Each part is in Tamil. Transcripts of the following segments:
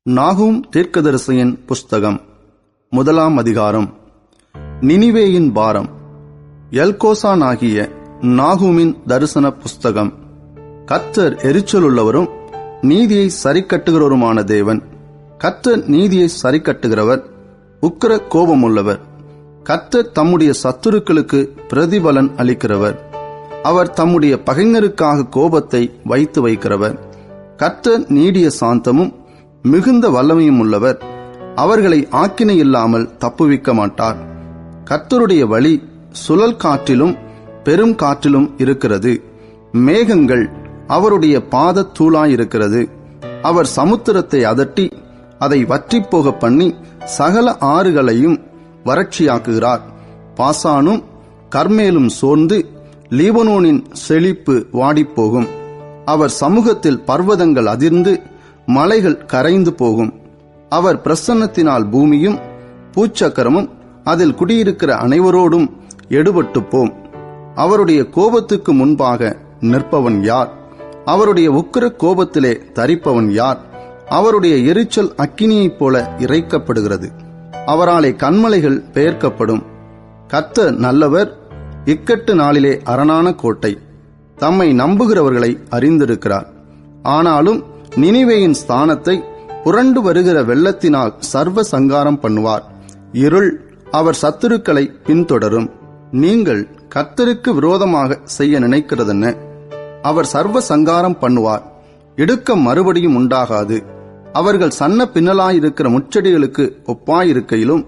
நாகூம் தீர்க்கதரிசியின் புஸ்தகம் 1 அதிகாரம். நினிவேயின் பாரம். எல்கோசானாகிய நாகூமின் தரிசன புஸ்தகம். கர்த்தர் எரிச்சலுள்ளவரும் நீதியை சரிக்கட்டுகிறவருமான தேவன். கர்த்தர் நீதியை சரிக்கட்டுகிறவர், உக்கிர கோபமுள்ளவர். கர்த்தர் தம்முடைய சத்துருக்களுக்கு பிரதிபலன் அளிக்கிறவர். அவர் தம்முடைய பகைஞருக்காக கோபத்தை வைத்து வைக்கிறவர். கர்த்தர் நீடிய சாந்தமும் மிகுந்த வல்லமையும் உள்ளவர். அவர்களை ஆக்கினை இல்லாமல் தப்புவிக்க மாட்டார். கர்த்தருடைய வழி சுழல் காற்றிலும் பெரும் காற்றிலும் இருக்கிறது. மேகங்கள் அவருடைய பாதத்தூளாயிருக்கிறது. அவர் சமுத்திரத்தை அதட்டி அதை வற்றிப்போக பண்ணி சகல ஆறுகளையும் வறட்சியாக்குகிறார். பாசானும் கர்மேலும் சோர்ந்து லீபனோனின் செழிப்பு வாடிப்போகும். அவர் சமூகத்தில் பர்வதங்கள் அதிர்ந்து மலைகள் கரைந்து போகும். அவர் பிரசன்னத்தினால் பூமியும் பூச்சக்கரமும் அதில் குடியிருக்கிற அனைவரோடும் எடுபட்டு போம். அவருடைய கோபத்துக்கு முன்பாக நிற்பவன் யார்? அவருடைய உக்கிர கோபத்திலே தரிப்பவன் யார்? அவருடைய எரிச்சல் அக்கினியைப் போல இறைக்கப்படுகிறது. அவராலே கன்மலைகள் பெயர்க்கப்படும். கர்த்தர் நல்லவர், இக்கட்டு நாளிலே அரணான கோட்டை. தம்மை நம்புகிறவர்களை அறிந்திருக்கிறார். ஆனாலும் நினிவேயின் ஸ்தானத்தை புரண்டு வருகிற வெள்ளத்தினால் சர்வ சங்காரம் பண்ணுவார். இருள் அவர் சத்துருக்களை பின்தொடரும். நீங்கள் கர்த்தருக்கு விரோதமாக செய்ய நினைக்கிறதென்ன? அவர் சர்வ சங்காரம் பண்ணுவார். இடுக்கம் மறுபடியும் உண்டாகாது. அவர்கள் சன்ன பின்னலாயிருக்கிற முச்செடிகளுக்கு ஒப்பாயிருக்கையிலும்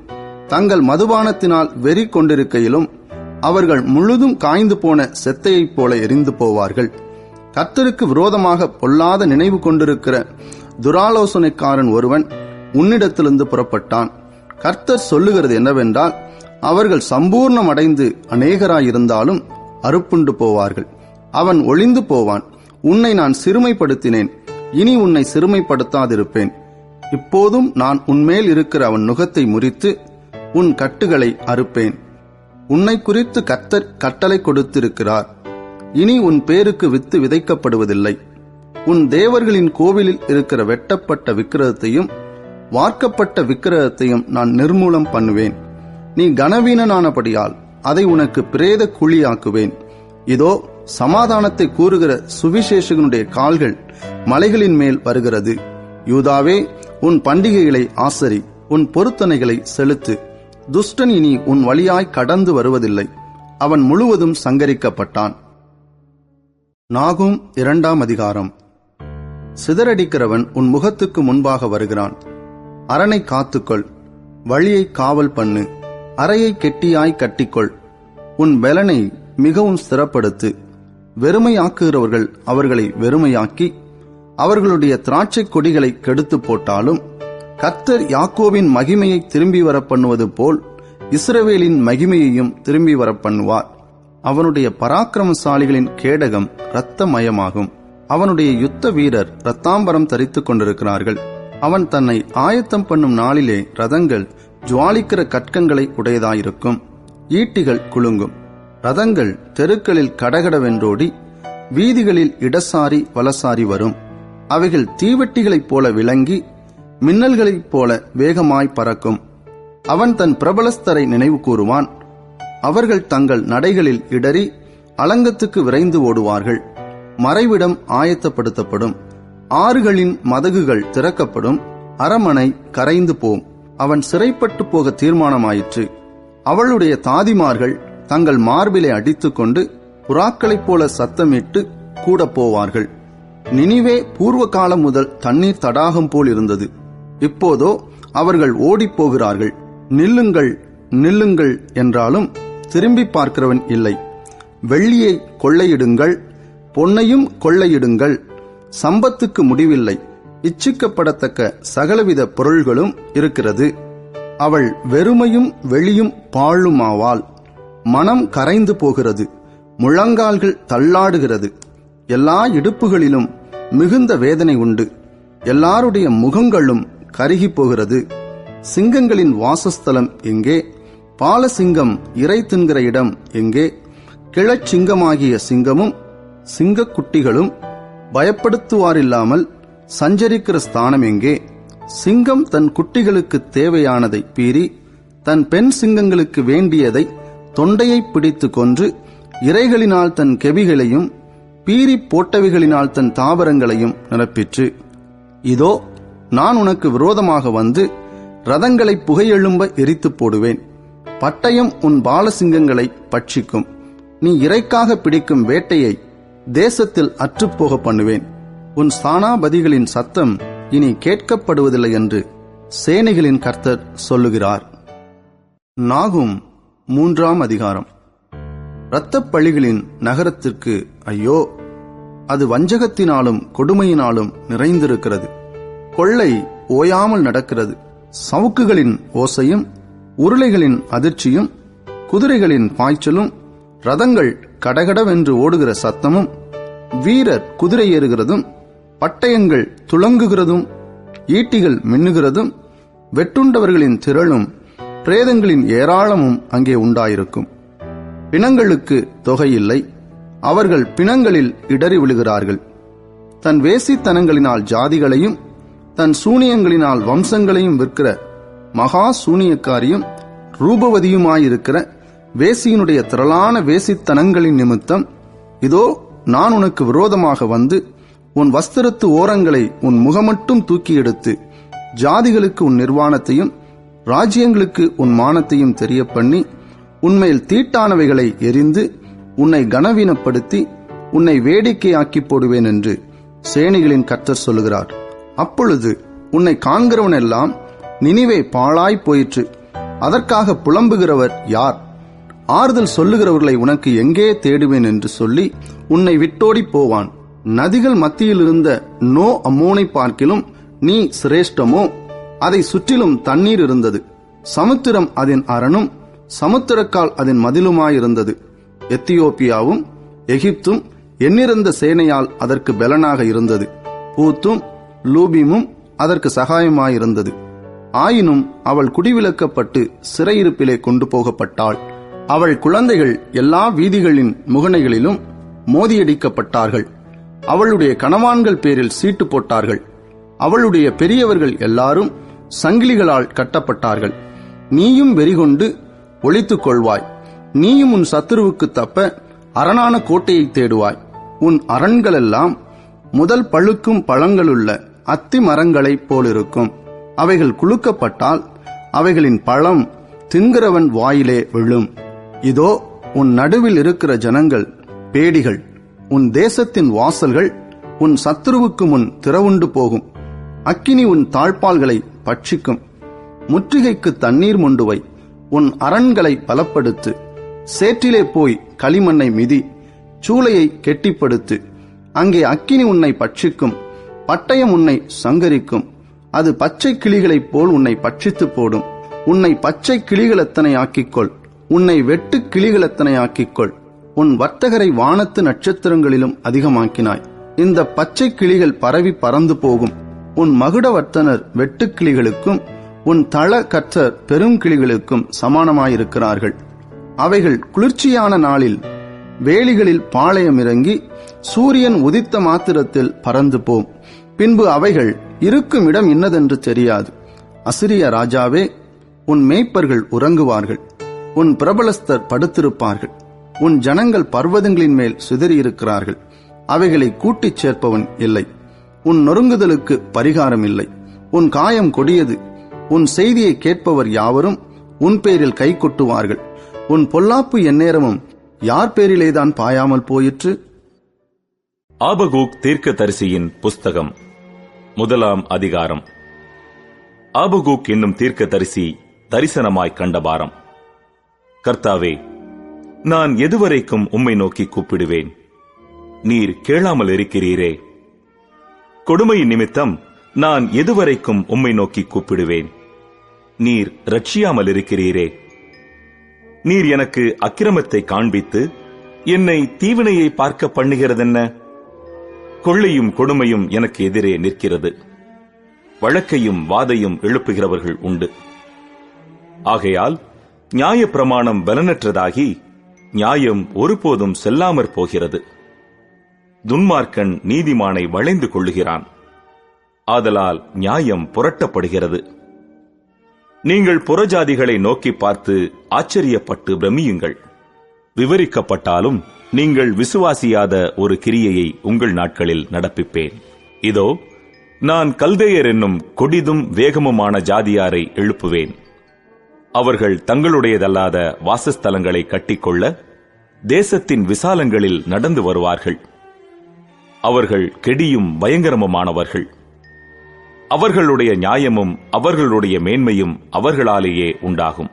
தங்கள் மதுபானத்தினால் வெறி கொண்டிருக்கையிலும் அவர்கள் முழுதும் காய்ந்து போன செத்தையைப் போல எரிந்து போவார்கள். கர்த்தருக்கு விரோதமாக பொல்லாத நினைவு கொண்டிருக்கிற துராலோசனைக்காரன் ஒருவன் உன்னிடத்திலிருந்து புறப்பட்டான். கர்த்தர் சொல்லுகிறது என்னவென்றால், அவர்கள் சம்பூர்ணம் அடைந்து அநேகராயிருந்தாலும் அறுப்புண்டு போவார்கள். அவன் ஒளிந்து போவான். உன்னை நான் சிறுமைப்படுத்தினேன், இனி உன்னை சிறுமைப்படுத்தாதிருப்பேன். இப்போதும் நான் உன்மேல் இருக்கிற அவன் நுகத்தை முறித்து உன் கட்டுகளை அறுப்பேன். உன்னை குறித்து கர்த்தர் கட்டளை கொடுத்திருக்கிறார். இனி உன் பேருக்கு வித்து விதைக்கப்படுவதில்லை. உன் தேவர்களின் கோவிலில் இருக்கிற வெட்டப்பட்ட விக்கிரகத்தையும் வார்க்கப்பட்ட விக்கிரகத்தையும் நான் நிர்மூலம் பண்ணுவேன். நீ கனவீனனானபடியால் அதை உனக்கு பிரேத குழியாக்குவேன். இதோ சமாதானத்தை கூறுகிற சுவிசேஷகனுடைய கால்கள் மலைகளின் மேல் வருகிறது. யூதாவே, உன் பண்டிகைகளை ஆசரி, உன் பொருத்தனைகளை செலுத்து. துஷ்டன் இனி உன் வழியாய் கடந்து வருவதில்லை. அவன் முழுவதும் சங்கரிக்கப்பட்டான். நாகூம் 2 அதிகாரம். சிதறடிக்கிறவன் உன் முகத்துக்கு முன்பாக வருகிறான். அரணை காத்துக்கொள், வழியை காவல் பண்ணு, அறையை கெட்டியாய் கட்டிக்கொள். உன் பெலனை மிகவும் ஸ்திரப்படுத்து. வெறுமையாக்குகிறவர்கள் அவர்களை வெறுமையாக்கி அவர்களுடைய திராட்சை கொடிகளை கெடுத்து போட்டாலும், கர்த்தர் யாக்கோபின் மகிமையை திரும்பி வர பண்ணுவது போல் இஸ்ரவேலின் மகிமையையும் திரும்பி வர பண்ணுவார். அவனுடைய பராக்கிரமசாலிகளின் கேடகம் இரத்தமயமாகும். அவனுடைய யுத்த வீரர் இரத்தாம்பரம் தரித்துக் கொண்டிருக்கிறார்கள். அவன் தன்னை ஆயத்தம் பண்ணும் நாளிலே ரதங்கள் ஜுவாலிக்கிற கற்கங்களை உடையதாயிருக்கும். ஈட்டிகள் குலுங்கும். ரதங்கள் தெருக்களில் கடகடவென்றோடி வீதிகளில் இடசாரி வலசாரி வரும். அவைகள் தீவெட்டிகளைப் போல விளங்கி மின்னல்களைப் போல வேகமாய் பறக்கும். அவன் தன் பிரபலஸ்தரை நினைவு கூறுவான். அவர்கள் தங்கள் நடைகளில் இடறி அலங்கத்துக்கு விரைந்து ஓடுவார்கள். மறைவிடம் ஆயத்தப்படுத்தப்படும். ஆறுகளின் மதகுகள் திறக்கப்படும். அரமனை கரைந்து போம். அவன் சிறைப்பட்டு போக தீர்மானமாயிற்று. அவளுடைய தாதிமார்கள் தங்கள் மார்பிலை அடித்துக்கொண்டு புறாக்களைப் போல சத்தமிட்டு கூட போவார்கள். நினிவே பூர்வ காலம் முதல் தண்ணீர் தடாகம் போல் இருந்தது. இப்போதோ அவர்கள் ஓடிப்போகிறார்கள். நில்லுங்கள், நில்லுங்கள் என்றாலும் திரும்பி பார்க்கிறவன் இல்லை. வெள்ளியை கொள்ளையிடுங்கள், பொன்னையும் கொள்ளையிடுங்கள். சம்பத்துக்கு முடிவில்லை. இச்சிக்கப்படத்தக்க சகலவித பொருள்களும் இருக்கிறது. அவள் வெறுமையும் வெளியும் பாழுமாவாள். மனம் கரைந்து போகிறது. முழங்கால்கள் தள்ளாடுகிறது. எல்லா இடுப்புகளிலும் மிகுந்த வேதனை உண்டு. எல்லாருடைய முகங்களும் கருகி போகிறது. சிங்கங்களின் வாசஸ்தலம் எங்கே? பாலசிங்கம் இறை தின்கிற இடம் எங்கே? கிழச்சிங்கமாகிய சிங்கமும் சிங்கக்குட்டிகளும் பயப்படுத்துவாரில்லாமல் சஞ்சரிக்கிற ஸ்தானம் எங்கே? சிங்கம் தன் குட்டிகளுக்கு தேவையானதை பீறி தன் பெண் சிங்கங்களுக்கு வேண்டியதை தொண்டையை பிடித்து கொன்று இரைகளினால் தன் கெபிகளையும் பீறி போட்டவைகளினால் தன் தாவரங்களையும் நிரப்பிற்று. இதோ நான் உனக்கு விரோதமாக வந்து ரதங்களை புகையெழும்ப எரித்து போடுவேன். பட்டயம் உன் பாலசிங்கங்களை பட்சிக்கும். நீ இறைக்காக பிடிக்கும் வேட்டையை தேசத்தில் அற்றுப்போக பண்ணுவேன். உன் ஸ்தானாபதிகளின் சத்தம் இனி கேட்கப்படுவதில்லை என்று சேனைகளின் கர்த்தர் சொல்லுகிறார். நாகும் 3ஆம் அதிகாரம். இரத்தப்பழிகளின் நகரத்திற்கு ஐயோ! அது வஞ்சகத்தினாலும் கொடுமையினாலும் நிறைந்திருக்கிறது. கொள்ளை ஓயாமல் நடக்கிறது. சவுக்குகளின் ஓசையும் உருளைகளின் அதிர்ச்சியும் குதிரைகளின் பாய்ச்சலும் ரதங்கள் கடகடவென்று ஓடுகிற சத்தமும் வீரர் குதிரை ஏறுகிறதும் பட்டயங்கள் துளங்குகிறதும் ஈட்டிகள் மின்னுகிறதும் வெட்டுண்டவர்களின் திரளும் பிரேதங்களின் ஏராளமும் அங்கே உண்டாயிருக்கும். பிணங்களுக்கு தொகையில்லை. அவர்கள் பிணங்களில் இடறி விழுகிறார்கள். தன் வேசித்தனங்களினால் ஜாதிகளையும் தன் சூனியங்களினால் வம்சங்களையும் விற்கிற மகா சூனியக்காரியும் ரூபவதியுமாயிருக்கிற வேசியினுடைய திரளான வேசித்தனங்களின் நிமித்தம் இதோ நான் உனக்கு விரோதமாக வந்து உன் வஸ்திரத்து ஓரங்களை உன் முகமட்டும் தூக்கி எடுத்து ஜாதிகளுக்கு உன் நிர்வாணத்தையும் ராஜ்யங்களுக்கு உன் மானத்தையும் தெரிய பண்ணி உன்மேல் தீட்டானவைகளை எரிந்து உன்னை கனவீனப்படுத்தி உன்னை வேடிக்கையாக்கி போடுவேன் என்று சேனைகளின் கர்த்தர் சொல்லுகிறார். அப்பொழுது உன்னை காண்கிறவன் எல்லாம் நினிவே பாழாய் போயிற்று, அதற்காக புலம்புகிறவர் யார்? ஆறுதல் சொல்லுகிறவர்களை உனக்கு எங்கே தேடுவேன் என்று சொல்லி உன்னை விட்டோடி போவான். நதிகள் மத்தியில் இருந்த நோ அம்மோனை பார்க்கிலும் நீ சிரேஷ்டமோ? அதை சுற்றிலும் தண்ணீர் இருந்தது. சமுத்திரம் அதன் அரணும் சமுத்திரக்கால் அதன் மதிலுமாயிருந்தது. எத்தியோப்பியாவும் எகிப்தும் எண்ணிறந்த சேனையால் அதற்கு பெலனாக இருந்தது. பூத்தும் லூபீமும் அதற்கு சகாயமாயிருந்தது. ஆயினும் அவள் குடிவிலக்கப்பட்டு சிறையிருப்பிலே கொண்டு போகப்பட்டாள். அவள் குழந்தைகள் எல்லா வீதிகளின் முகனைகளிலும் மோதியடிக்கப்பட்டார்கள். அவளுடைய கணவான்கள் பேரில் சீட்டு போட்டார்கள். அவளுடைய பெரியவர்கள் எல்லாரும் சங்கிலிகளால் கட்டப்பட்டார்கள். நீயும் வெறிகொண்டு ஒளித்துக் கொள்வாய். நீயும் உன் சத்துருவுக்கு தப்ப அரணான கோட்டையை தேடுவாய். உன் அரண்களெல்லாம் முதல் பழுக்கும் பழங்களுள்ள அத்தி மரங்களைப் போலிருக்கும். அவைகள் குலுக்கப்பட்டால் அவைகளின் பழம் தின்கிறவன் வாயிலே விழும். இதோ உன் நடுவில் இருக்கிற ஜனங்கள் பேடிகள். உன் தேசத்தின் வாசல்கள் உன் சத்துருவுக்கு முன் திறவுண்டு போகும். அக்கினி உன் தாழ்பால்களை பட்சிக்கும். முற்றுகைக்கு தண்ணீர் மொண்டுவை. உன் அரண்களை பலப்படுத்து. சேற்றிலே போய் களிமண்ணை மிதி. சூளையை கெட்டிப்படுத்து. அங்கே அக்கினி உன்னை பட்சிக்கும். பட்டயம் உன்னை சங்கரிக்கும். அது பச்சை கிளிகளைப் போல் உன்னை பட்சித்து போடும். உன்னை பச்சை கிளிகளத்தனை ஆக்கிக்கொள். உன்னை வெட்டு கிளிகளத்தனை ஆக்கிக்கொள். உன் வர்த்தகரை வானத்து நட்சத்திரங்களிலும் அதிகமாக்கினாய். இந்த பச்சை கிளிகள் பரவி பறந்து போகும். உன் மகுடவர்த்தனர் வெட்டுக்கிளிகளுக்கும் உன் தள கற்றர் பெருங்கிளிகளுக்கும் சமானமாயிருக்கிறார்கள். அவைகள் குளிர்ச்சியான நாளில் வேலிகளில் பாளையம் இறங்கி சூரியன் உதித்த மாத்திரத்தில் பறந்து போம். பின்பு அவைகள் இருக்கும் இடம் இன்னதென்று தெரியாது. அசிரிய ராஜாவே, உன் மேய்ப்பர்கள் உறங்குவார்கள். உன் பிரபலஸ்தர் படுத்திருப்பார்கள். உன் ஜனங்கள் பர்வதங்களின் மேல் சிதறியிருக்கிறார்கள். அவைகளை கூட்டிச் சேர்ப்பவன் இல்லை. உன் நொறுங்குதலுக்கு பரிகாரம் இல்லை. உன் காயம் கொடியது. உன் செய்தியை கேட்பவர் யாவரும் உன் பேரில் கை கொட்டுவார்கள். உன் பொல்லாப்பு எந்நேரமும் யார் பேரிலேதான் பாயாமல் போயிற்று? ஆபகூக் தீர்க்கதரிசியின் புஸ்தகம் 1ஆம் அதிகாரம். ஆபகூக் என்னும் தீர்க்கதரிசி தரிசனமாய் கண்ட பாரம். கர்த்தாவே, நான் எதுவரைக்கும் உம்மை நோக்கி கூப்பிடுவேன்? நீர் கேளாமல் இருக்கிறீரே. கொடுமையின் நிமித்தம் நான் எதுவரைக்கும் உம்மை நோக்கி கூப்பிடுவேன்? நீர் ரட்சியாமல் இருக்கிறீரே. நீர் எனக்கு அக்கிரமத்தை காண்பித்து என்னை தீவினையை பார்க்க பண்ணுகிறதென்ன? கொள்ளையும் கொடுமையும் எனக்கு எதிரே நிற்கிறது. வழக்கையும் வாதையும் எழுப்புகிறவர்கள் உண்டு. ஆகையால் நியாயப்பிரமாணம் பலனற்றதாகி நியாயம் ஒருபோதும் செல்லாமற் போகிறது. துன்மார்க்கன் நீதிமானை வளைந்து கொள்ளுகிறான். ஆதலால் நியாயம் புரட்டப்படுகிறது. நீங்கள் புறஜாதிகளை நோக்கி பார்த்து ஆச்சரியப்பட்டு பிரமியுங்கள். விவரிக்கப்பட்டாலும் நீங்கள் விசுவாசியாத ஒரு கிரியையை உங்கள் நாட்களில் நடப்பிப்பேன். இதோ, நான் கல்தேயர் என்னும் கொடிதும் வேகமுமான ஜாதியாரை எழுப்புவேன். அவர்கள் தங்களுடையதல்லாத வாசஸ்தலங்களை கட்டிக்கொள்ள தேசத்தின் விசாலங்களில் நடந்து வருவார்கள். அவர்கள் கெடியும் பயங்கரமுமானவர்கள். அவர்களுடைய நியாயமும் அவர்களுடைய மேன்மையும் அவர்களாலேயே உண்டாகும்.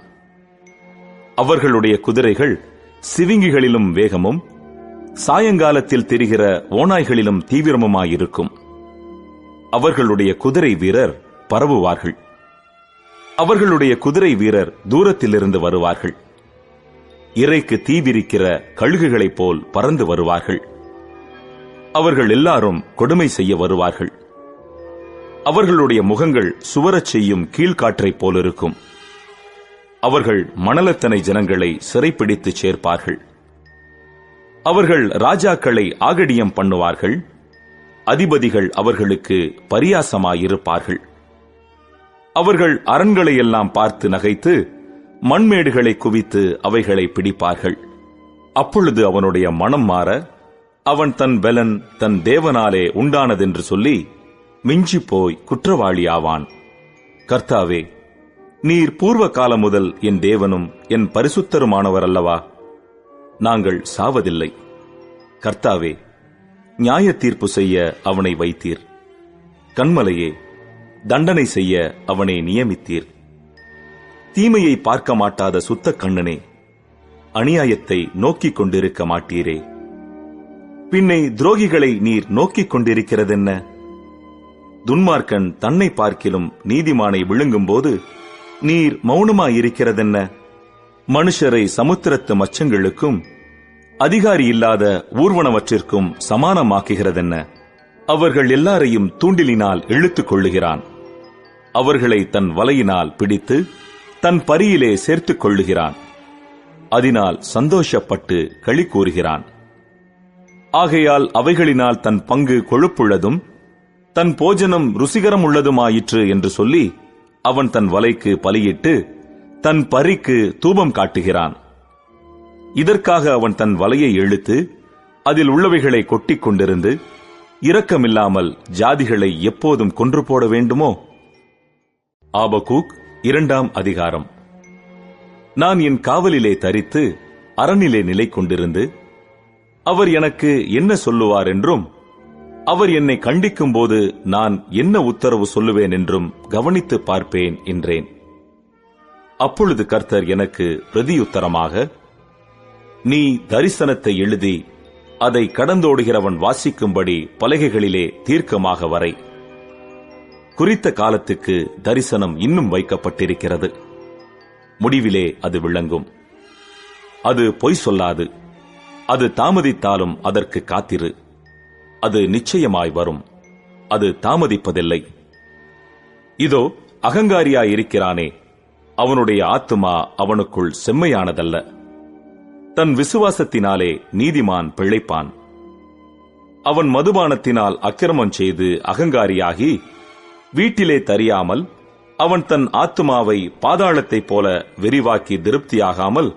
அவர்களுடைய குதிரைகள் சிவிங்கிகளிலும் வேகமும் சாயங்காலத்தில் திரிகிற ஓநாய்களிலும் தீவிரமுமாயிருக்கும். அவர்களுடைய குதிரை வீரர் பரவுவார்கள். அவர்களுடைய குதிரை வீரர் தூரத்திலிருந்து வருவார்கள். இறைக்கு தீவிரிக்கிற கழுகுகளைப் போல் பறந்து வருவார்கள். அவர்கள் எல்லாரும் கொடுமை செய்ய வருவார்கள். அவர்களுடைய முகங்கள் சுவரச் செய்யும் கீழ்காற்றைப் போலிருக்கும். அவர்கள் மணலத்தனை ஜனங்களை சிறைப்பிடித்து சேர்ப்பார்கள். அவர்கள் ராஜாக்களை ஆகடியம் பண்ணுவார்கள். அதிபதிகள் அவர்களுக்கு பரியாசமாயிருப்பார்கள். அவர்கள் அரண்களையெல்லாம் பார்த்து நகைத்து மண்மேடுகளை குவித்து அவைகளை பிடிப்பார்கள். அப்பொழுது அவனுடைய மனம் மாற அவன் தன் பெலன் தன் தேவனாலே உண்டானதென்று சொல்லி மிஞ்சிப்போய் குற்றவாளியாவான். கர்த்தாவே, நீர் பூர்வ காலம் முதல் என் தேவனும் என் பரிசுத்தருமானவர் அல்லவா? நாங்கள் சாவதில்லை. கர்த்தாவே, நியாய தீர்ப்பு செய்ய அவனை வைத்தீர். கன்மலையே, தண்டனை செய்ய அவனை நியமித்தீர். தீமையை பார்க்க மாட்டாத சுத்த கண்ணனே, அநியாயத்தை நோக்கிக் கொண்டிருக்க மாட்டீரே. பின்னை துரோகிகளை நீர் நோக்கிக் கொண்டிருக்கிறதென்ன? துன்மார்க்கன் தன்னை பார்க்கிலும் நீதிமானை விழுங்கும்போது நீர் மௌனமாயிருக்கிறதென்ன? மனுஷரை சமுத்திரத்து மச்சங்களுக்கும் அதிகாரி இல்லாத ஊர்வனவற்றிற்கும் சமானமாக்குகிறதென்ன? அவர்கள் எல்லாரையும் தூண்டிலினால் இழுத்துக் கொள்ளுகிறான். அவர்களை தன் வலையினால் பிடித்து தன் பரியிலே சேர்த்துக் கொள்ளுகிறான். அதனால் சந்தோஷப்பட்டு களி கூறுகிறான். ஆகையால் அவைகளினால் தன் பங்கு கொழுப்புள்ளதும் தன் போஜனம் ருசிகரம் உள்ளதுமாயிற்று என்று சொல்லி அவன் தன் வலைக்கு பலியிட்டு தன் பரிக்கு தூபம் காட்டுகிறான். இதற்காக அவன் தன் வலையை இழுத்து அதில் உள்ளவைகளை கொட்டிக் கொண்டிருந்து இரக்கமில்லாமல் ஜாதிகளை எப்போதும் கொன்று போட வேண்டுமோ? ஆபகூக் 2ஆம் அதிகாரம். நான் என் காவலிலே தரித்து அரணிலே நிலை கொண்டிருந்து அவர் எனக்கு என்ன சொல்லுவார் என்றும் அவர் என்னை கண்டிக்கும் போது நான் என்ன உத்தரவு சொல்லுவேன் என்றும் கவனித்து பார்ப்பேன் என்றேன். அப்பொழுது கர்த்தர் எனக்கு பிரதியுத்தரமாக, நீ தரிசனத்தை எழுதி அதை கடந்தோடுகிறவன் வாசிக்கும்படி பலகைகளிலே தீர்க்கமாக வரை. குறித்த காலத்துக்கு தரிசனம் இன்னும் வைக்கப்பட்டிருக்கிறது. முடிவிலே அது விளங்கும். அது பொய் சொல்லாது. அது தாமதித்தாலும் அதற்கு காத்திரு. அது நிச்சயமாய் வரும். அது தாமதிப்பதில்லை. இதோ, அகங்காரியாயிருக்கிறானே, அவனுடைய ஆத்துமா அவனுக்குள் செம்மையானதல்ல. தன் விசுவாசத்தினாலே நீதிமான் பிழைப்பான். அவன் மதுபானத்தினால் அக்கிரமம் செய்து அகங்காரியாகி வீட்டிலே தரியாமல் அவன் தன் ஆத்துமாவை பாதாளத்தைப் போல விரிவாக்கி திருப்தியாகாமல்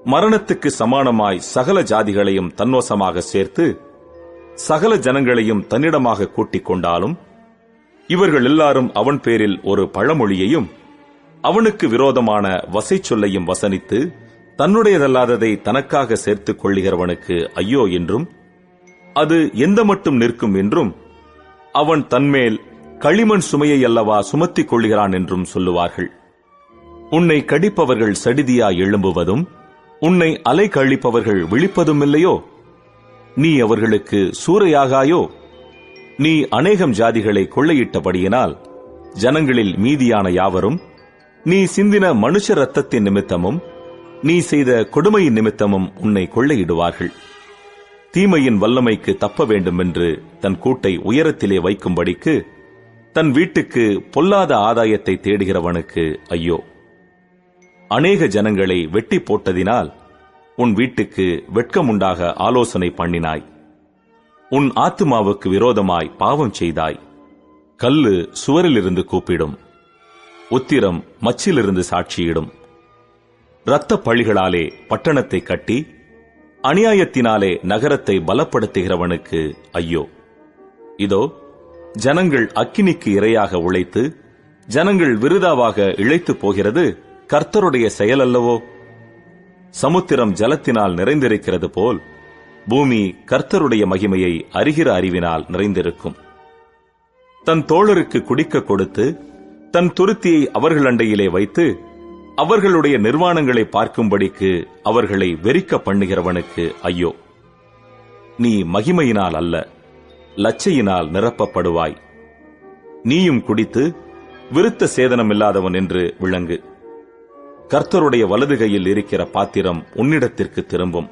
மரணத்துக்கு சமானமாய் சகல ஜாதிகளையும் தன்வசமாக சேர்த்து சகல ஜனங்களையும் தன்னிடமாக கூட்டிக் கொண்டாலும் இவர்கள் எல்லாரும் அவன் பேரில் ஒரு பழமொழியையும் அவனுக்கு விரோதமான வசை சொல்லையும் வசனித்து தன்னுடையதல்லாததை தனக்காக சேர்த்துக் கொள்ளுகிறவனுக்கு ஐயோ என்றும் அது எந்த மட்டும் நிற்கும் என்றும் அவன் தன்மேல் களிமண் சுமையை அல்லவா சுமத்திக் கொள்கிறான் என்றும் சொல்லுவார்கள். உன்னை கடிப்பவர்கள் சடிதியாய் எழும்புவதும் உன்னை அலை கழிப்பவர்கள் விழிப்பதும் இல்லையோ? நீ அவர்களுக்கு சூறையாகாயோ? நீ அநேகம் ஜாதிகளை கொள்ளையிட்டபடியினால் ஜனங்களில் மீதியான யாவரும் நீ சிந்தின மனுஷ இரத்தத்தின் நிமித்தமும் நீ செய்த கொடுமையின் நிமித்தமும் உன்னை கொள்ளையிடுவார்கள். தீமையின் வல்லமைக்கு தப்ப வேண்டும் என்று தன் கூட்டை உயரத்திலே வைக்கும்படிக்கு தன் வீட்டுக்கு பொல்லாத ஆதாயத்தை தேடுகிறவனுக்கு ஐயோ! அநேக ஜனங்களை வெட்டி போட்டதினால் உன் வீட்டுக்கு வெட்கமுண்டாக ஆலோசனை பண்ணினாய். உன் ஆத்துமாவுக்கு விரோதமாய் பாவம் செய்தாய். கல்லு சுவரிலிருந்து கூப்பிடும், உத்திரம் மச்சிலிருந்து சாட்சியிடும். இரத்த பழிகளாலே பட்டணத்தை கட்டி அநியாயத்தினாலே நகரத்தை பலப்படுத்துகிறவனுக்கு ஐயோ! இதோ ஜனங்கள் அக்கினிக்கு இரையாக உழைத்து ஜனங்கள் விருதாவாக இழைத்து போகிறது கர்த்தருடைய செயல் அல்லவோ? சமுத்திரம் ஜலத்தினால் நிறைந்திருக்கிறது போல் பூமி கர்த்தருடைய மகிமையை அறிகிற அறிவினால் நிறைந்திருக்கும். தன் தோழருக்கு குடிக்க கொடுத்து தன் துருத்தியை அவர்கள் அண்டையிலே வைத்து அவர்களுடைய நிர்வாணங்களை பார்க்கும்படிக்கு அவர்களை வெறிக்க பண்ணுகிறவனுக்கு ஐயோ! நீ மகிமையினால் அல்ல, லச்சையினால் நிரப்பப்படுவாய். நீயும் குடித்து விருத்த சேதனமில்லாதவன் என்று விளங்கு. கர்த்தருடைய வலதுகையில் இருக்கிற பாத்திரம் உன்னிடத்திற்கு திரும்பும்.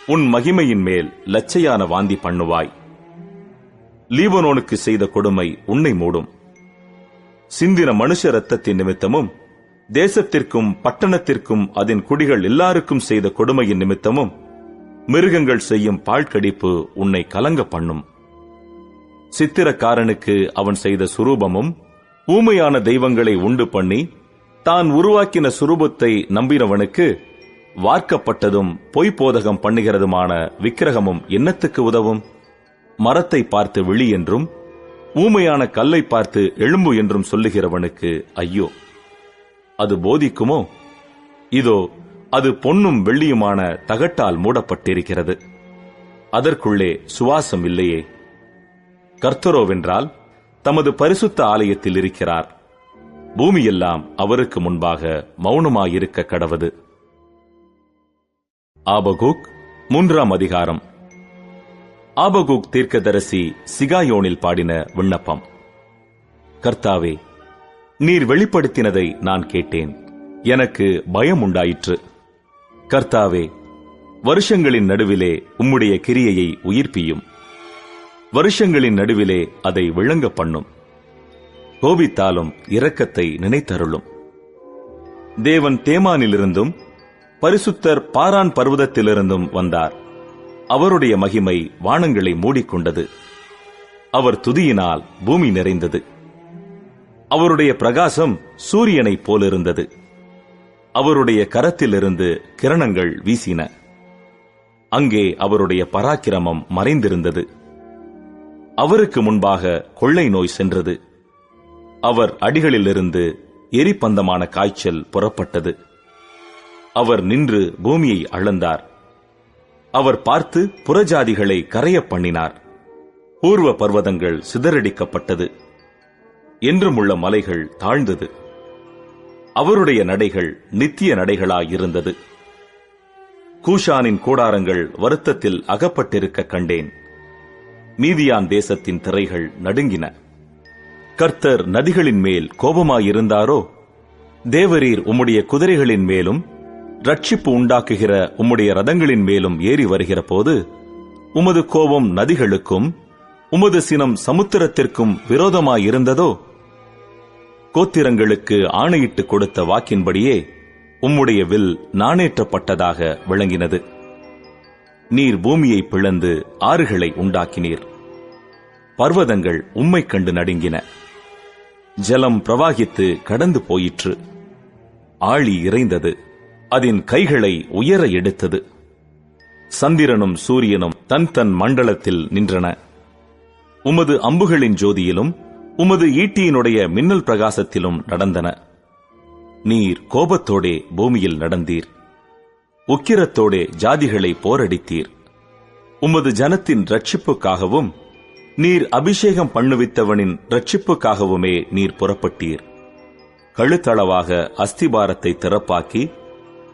உன் மகிமையின் மேல் லச்சையான வாந்தி பண்ணுவாய். லீபனோனுக்கு செய்த கொடுமை உன்னை மூடும். சிந்தின மனுஷ இரத்தத்தின் நிமித்தமும் தேசத்திற்கும் பட்டணத்திற்கும் அதன் குடிகள் எல்லாருக்கும் செய்த கொடுமையின் நிமித்தமும் மிருகங்கள் செய்யும் பாழ்கடிப்பு உன்னை கலங்க பண்ணும். சித்திரக்காரனுக்கு அவன் செய்த சுரூபமும் ஊமையான தெய்வங்களை உண்டு பண்ணி தான் உருவாக்கின சுரூபத்தை நம்பினவனுக்கு வார்க்கப்பட்டதும் பொய்போதகம் பண்ணுகிறதுமான விக்கிரகமும் என்னத்துக்கு உதவும்? மரத்தை பார்த்து விழி என்றும் ஊமையான கல்லை பார்த்து எழும்பு என்றும் சொல்லுகிறவனுக்கு ஐயோ! அது போதிக்குமோ? இதோ அது பொன்னும் வெள்ளியுமான தகட்டால் மூடப்பட்டிருக்கிறது, அதற்குள்ளே சுவாசம் இல்லையே. கர்த்தரோவென்றால் தமது பரிசுத்த ஆலயத்தில் இருக்கிறார். பூமியெல்லாம் அவருக்கு முன்பாக மௌனமாயிருக்க கடவது. ஆபகூக் 3ஆம் அதிகாரம். ஆபகூக் தீர்க்கதரிசி சிகாயோனில் பாடின விண்ணப்பம். கர்த்தாவே, நீர் வெளிப்படுத்தினதை நான் கேட்டேன், எனக்கு பயம் உண்டாயிற்று. கர்த்தாவே, வருஷங்களின் நடுவிலே உம்முடைய கிரியையை உயிர்ப்பியும், வருஷங்களின் நடுவிலே அதை விளங்க பண்ணும். கோபித்தாலும் இரக்கத்தை நினைத்தருளும். தேவன் தேமானிலிருந்தும் பரிசுத்தர் பாரான் பர்வதத்திலிருந்தும் வந்தார். அவருடைய மகிமை வானங்களை மூடிக்கொண்டது. அவர் துதியினால் பூமி நிறைந்தது. அவருடைய பிரகாசம் சூரியனைப் போலிருந்தது. அவருடைய கரத்திலிருந்து கிரணங்கள் வீசின. அங்கே அவருடைய பராக்கிரமம் மறைந்திருந்தது. அவருக்கு முன்பாக கொள்ளை நோய் சென்றது. அவர் அடிகளிலிருந்து எரிபந்தமான காய்ச்சல் புறப்பட்டது. அவர் நின்று பூமியை அளந்தார். அவர் பார்த்து புறஜாதிகளை கரையப் பண்ணினார். பூர்வ பர்வதங்கள் சிதறடிக்கப்பட்டது. என்றுமுள்ள மலைகள் தாழ்ந்தது. அவருடைய நடைகள் நித்திய நடைகளாயிருந்தது. கூஷானின் கூடாரங்கள் வருத்தத்தில் அகப்பட்டிருக்க கண்டேன். மீதியான் தேசத்தின் திரைகள் நடுங்கின. கர்த்தர் நதிகளின் மேல் கோபமாயிருந்தாரோ? தேவரீர் உம்முடைய குதிரைகளின் மேலும் ரட்சிப்பு உண்டாக்குகிற உம்முடைய ரதங்களின் மேலும் ஏறி வருகிற போது உமது கோபம் நதிகளுக்கும் உமது சினம் சமுத்திரத்திற்கும் விரோதமாயிருந்ததோ? கோத்திரங்களுக்கு ஆணையிட்டு கொடுத்த வாக்கின்படியே உம்முடைய வில் நாணேற்றப்பட்டதாக விளங்கினது. நீர் பூமியை பிளந்து ஆறுகளை உண்டாக்கினீர். பர்வதங்கள் உம்மை கண்டு நடுங்கின. ஜலம் பிரவாகித்து கடந்து போயிற்று. ஆழி இறைந்தது, அதன் கைகளை உயர எடுத்தது. சந்திரனும் சூரியனும் தன் தன் மண்டலத்தில் நின்றன. உமது அம்புகளின் ஜோதியிலும் உமது ஈட்டியினுடைய மின்னல் பிரகாசத்திலும் நடந்தன. நீர் கோபத்தோடே பூமியில் நடந்தீர். உக்கிரத்தோடே ஜாதிகளை போரடித்தீர். உமது ஜனத்தின் ரட்சிப்புக்காகவும் நீர் அபிஷேகம் பண்ணுவித்தவனின் ரட்சிப்புக்காகவுமே நீர் புறப்பட்டீர். கழுத்தளவாக அஸ்திபாரத்தை திறப்பாக்கி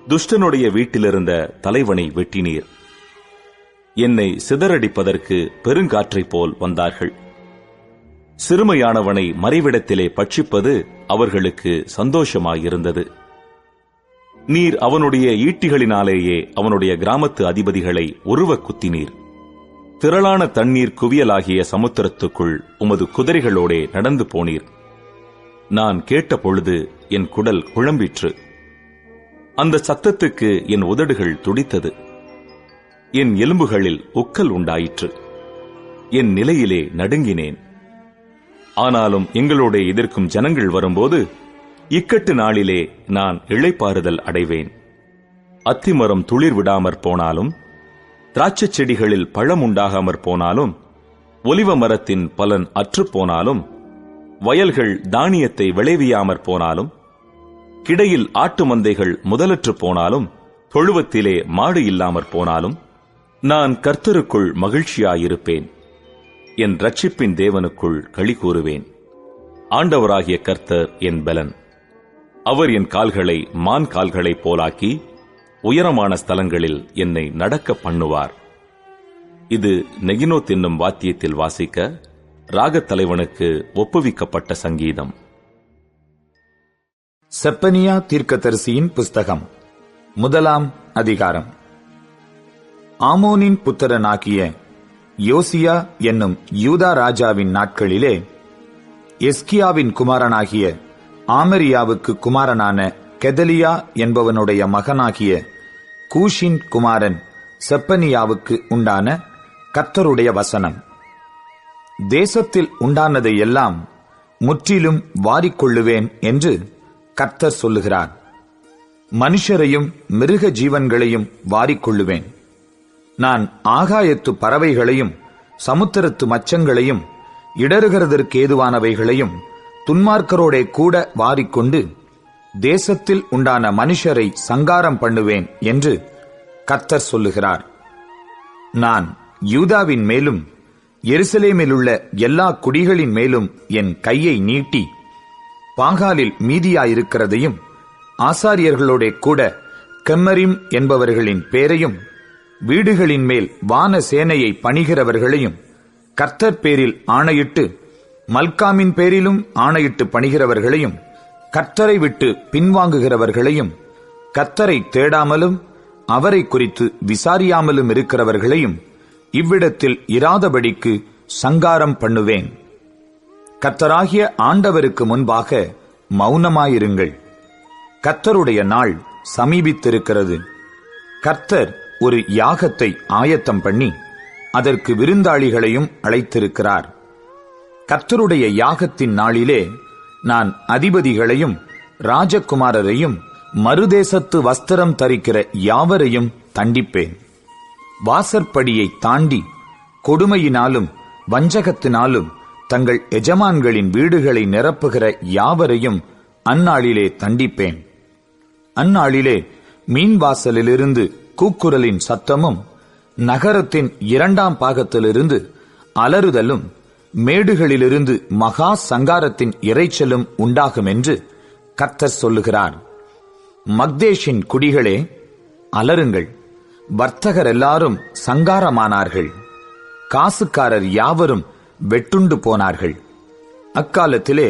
துஷ்டனுடைய வீட்டிலிருந்த தலைவனை வெட்டினீர். என்னை சிதறடிப்பதற்கு பெருங்காற்றைப் போல் வந்தார்கள். சிறுமையானவனை மறைவிடத்திலே பட்சிப்பது அவர்களுக்கு சந்தோஷமாயிருந்தது. நீர் அவனுடைய ஈட்டிகளினாலேயே அவனுடைய கிராமத்து அதிபதிகளை உருவ குத்தினீர். திரளான தண்ணீர் குவியலாகிய சமுத்திரத்துக்குள் உமது குதிரைகளோடே நடந்து போனீர். நான் கேட்ட பொழுது என் குடல் குழம்பிற்று. அந்த சத்தத்துக்கு என் உதடுகள் துடித்தது. என் எலும்புகளில் உக்கல் உண்டாயிற்று. என் நிலையிலே நடுங்கினேன். ஆனாலும் எங்களோட எதிர்க்கும் ஜனங்கள் வரும்போது இக்கட்டு நாளிலே நான் இளைப்பாறுதல் அடைவேன். அத்திமரம் துளிர் விடாமற் போனாலும், திராட்சைச் செடிகளில் பழம் உண்டாகாமற் போனாலும், ஒலிவ மரத்தின் பலன் அற்றுப்போனாலும், வயல்கள் தானியத்தை விளைவியாமற் போனாலும், கிடையில் ஆட்டு மந்தைகள் முதலற்று போனாலும், தொழுவத்திலே மாடு இல்லாமற் போனாலும், நான் கர்த்தருக்குள் மகிழ்ச்சியாயிருப்பேன். என் இரட்சிப்பின் தேவனுக்குள் களி கூறுவேன். ஆண்டவராகிய கர்த்தர் என் பலன். அவர் என் கால்களை மான் கால்களைப் போலாக்கி உயரமான ஸ்தலங்களில் என்னை நடக்க பண்ணுவார். இது நெகினோத் என்னும் வாத்தியத்தில் வாசிக்க ராகத் தலைவனுக்கு ஒப்புவிக்கப்பட்ட சங்கீதம். செப்பனியா தீர்க்கதரிசியின் புஸ்தகம் 1 அதிகாரம். ஆமோனின் புத்திரனாகிய யோசியா என்னும் யூதா ராஜாவின் நாட்களிலே எஸ்கியாவின் குமாரனாகிய ஆமரியாவுக்கு குமாரனான கெதலியா என்பவனுடைய மகனாகிய கூஷின் குமாரன் செப்பனியாவுக்கு உண்டான கர்த்தருடைய வசனம். தேசத்தில் உண்டானதை எல்லாம் முற்றிலும் வாரிக்கொள்ளுவேன் என்று கர்த்தர் சொல்லுகிறார். மனுஷரையும் மிருக ஜீவன்களையும் வாரிக்கொள்ளுவேன். நான் ஆகாயத்து பறவைகளையும் சமுத்திரத்து மச்சங்களையும் இடறுகிறதற்கு ஏதுவானவைகளையும் துன்மார்க்கரோடே கூட வாரிக்கொண்டு தேசத்தில் உண்டான மனுஷரை சங்காரம் பண்ணுவேன் என்று கர்த்தர் சொல்லுகிறார். நான் யூதாவின் மேலும் எருசலேமிலுள்ள எல்லா குடிகளின் மேலும் என் கையை நீட்டி பாகாலில் மீதியாயிருக்கிறதையும் ஆசாரியர்களோடே கூட கெம்மரிம் என்பவர்களின் பேரையும் வீடுகளின் மேல் வான சேனையை பணிகிறவர்களையும் கர்த்தர் பேரில் ஆணையிட்டு மல்காமின் பேரிலும் ஆணையிட்டு பணிகிறவர்களையும் கர்த்தரை விட்டு பின்வாங்குகிறவர்களையும் கர்த்தரை தேடாமலும் அவரை குறித்து விசாரியாமலும் இருக்கிறவர்களையும் இவ்விடத்தில் இராதபடிக்கு சங்காரம் பண்ணுவேன். கர்த்தராகிய ஆண்டவருக்கு முன்பாக மௌனமாயிருங்கள். கர்த்தருடைய நாள் சமீபித்திருக்கிறது. கர்த்தர் ஒரு யாகத்தை ஆயத்தம் பண்ணி அதற்கு விருந்தாளிகளையும் அழைத்திருக்கிறார். கர்த்தருடைய யாகத்தின் நாளிலே நான் அதிபதிகளையும் ராஜகுமாரரையும் மறுதேசத்து வஸ்திரம் தரிக்கிற யாவரையும் தண்டிப்பேன். வாசற்படியை தாண்டி கொடுமையினாலும் வஞ்சகத்தினாலும் தங்கள் எஜமான்களின் வீடுகளை நிரப்புகிற யாவரையும் அந்நாளிலே தண்டிப்பேன். அந்நாளிலே மீன்வாசலிலிருந்து கூக்குரலின் சத்தமும் நகரத்தின் 2ஆம் பாகத்திலிருந்து அலறுதலும் மேடுகளிலிருந்து மகா சங்காரத்தின் இரைச்சலும் உண்டாகும் என்று கர்த்தர் சொல்லுகிறார். மக்தேஷின் குடிகளே அலறுங்கள். வர்த்தகர் எல்லாரும் சங்காரமானார்கள். காசுக்காரர் யாவரும் வெட்டுண்டு போனார்கள். அக்காலத்திலே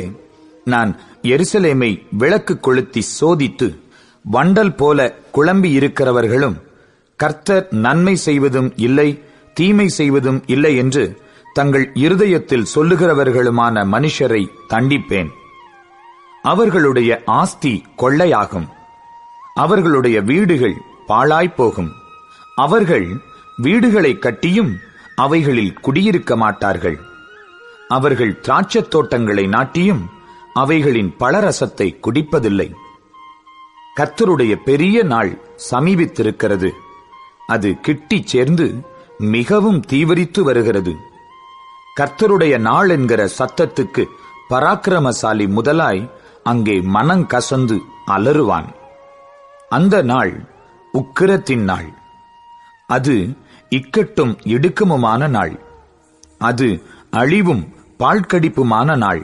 நான் எருசலேமை விளக்கு கொளுத்தி சோதித்து வண்டல் போல குழம்பி இருக்கிறவர்களும் கர்த்தர் நன்மை செய்வதும் இல்லை தீமை செய்வதும் இல்லை என்று தங்கள் இருதயத்தில் சொல்லுகிறவர்களுமான மனுஷரை தண்டிப்பேன். அவர்களுடைய ஆஸ்தி கொள்ளையாகும். அவர்களுடைய வீடுகள் பாழாய்ப்போகும். அவர்கள் வீடுகளை கட்டியும் அவைகளில் குடியிருக்க மாட்டார்கள். அவர்கள் திராட்சைத் தோட்டங்களை நாட்டியும் அவைகளின் பழரசத்தை குடிப்பதில்லை. கர்த்தருடைய பெரிய நாள் சமீபித்திருக்கிறது. அது கிட்டிச் சேர்ந்து மிகவும் தீவிரித்து வருகிறது. கர்த்தருடைய நாள் என்கிற சத்தத்துக்கு பராக்கிரமசாலி முதலாய் அங்கே மனங்கசந்து அலறுவான். அந்த நாள் உக்கிரத்தின் நாள். அது இக்கட்டும் இடுக்கமுமான நாள். அது அழிவும் பாழ்கடிப்புமான நாள்.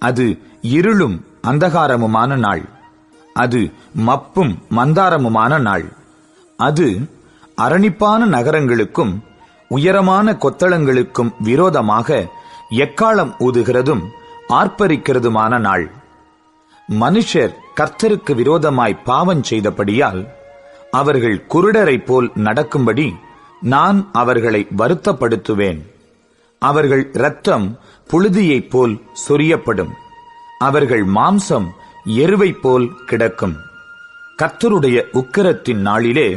அது இருளும் அந்தகாரமுமான நாள். அது மப்பும் மந்தாரமுமான நாள். அது அரணிப்பான நகரங்களுக்கும் உயரமான கொத்தளங்களுக்கும் விரோதமாக எக்காளம் ஊதுகிறதும் ஆர்ப்பரிக்கிறதுமான நாள். மனுஷர் கர்த்தருக்கு விரோதமாய் பாவம் செய்தபடியால் அவர்கள் குருடரைப் போல் நடக்கும்படி நான் அவர்களை வருத்தப்படுத்துவேன். அவர்கள் இரத்தம் புழுதியைப் போல் சொரியப்படும். அவர்கள் மாம்சம் எருவைப் போல் கிடக்கும். கர்த்தருடைய உக்கிரத்தின் நாளிலே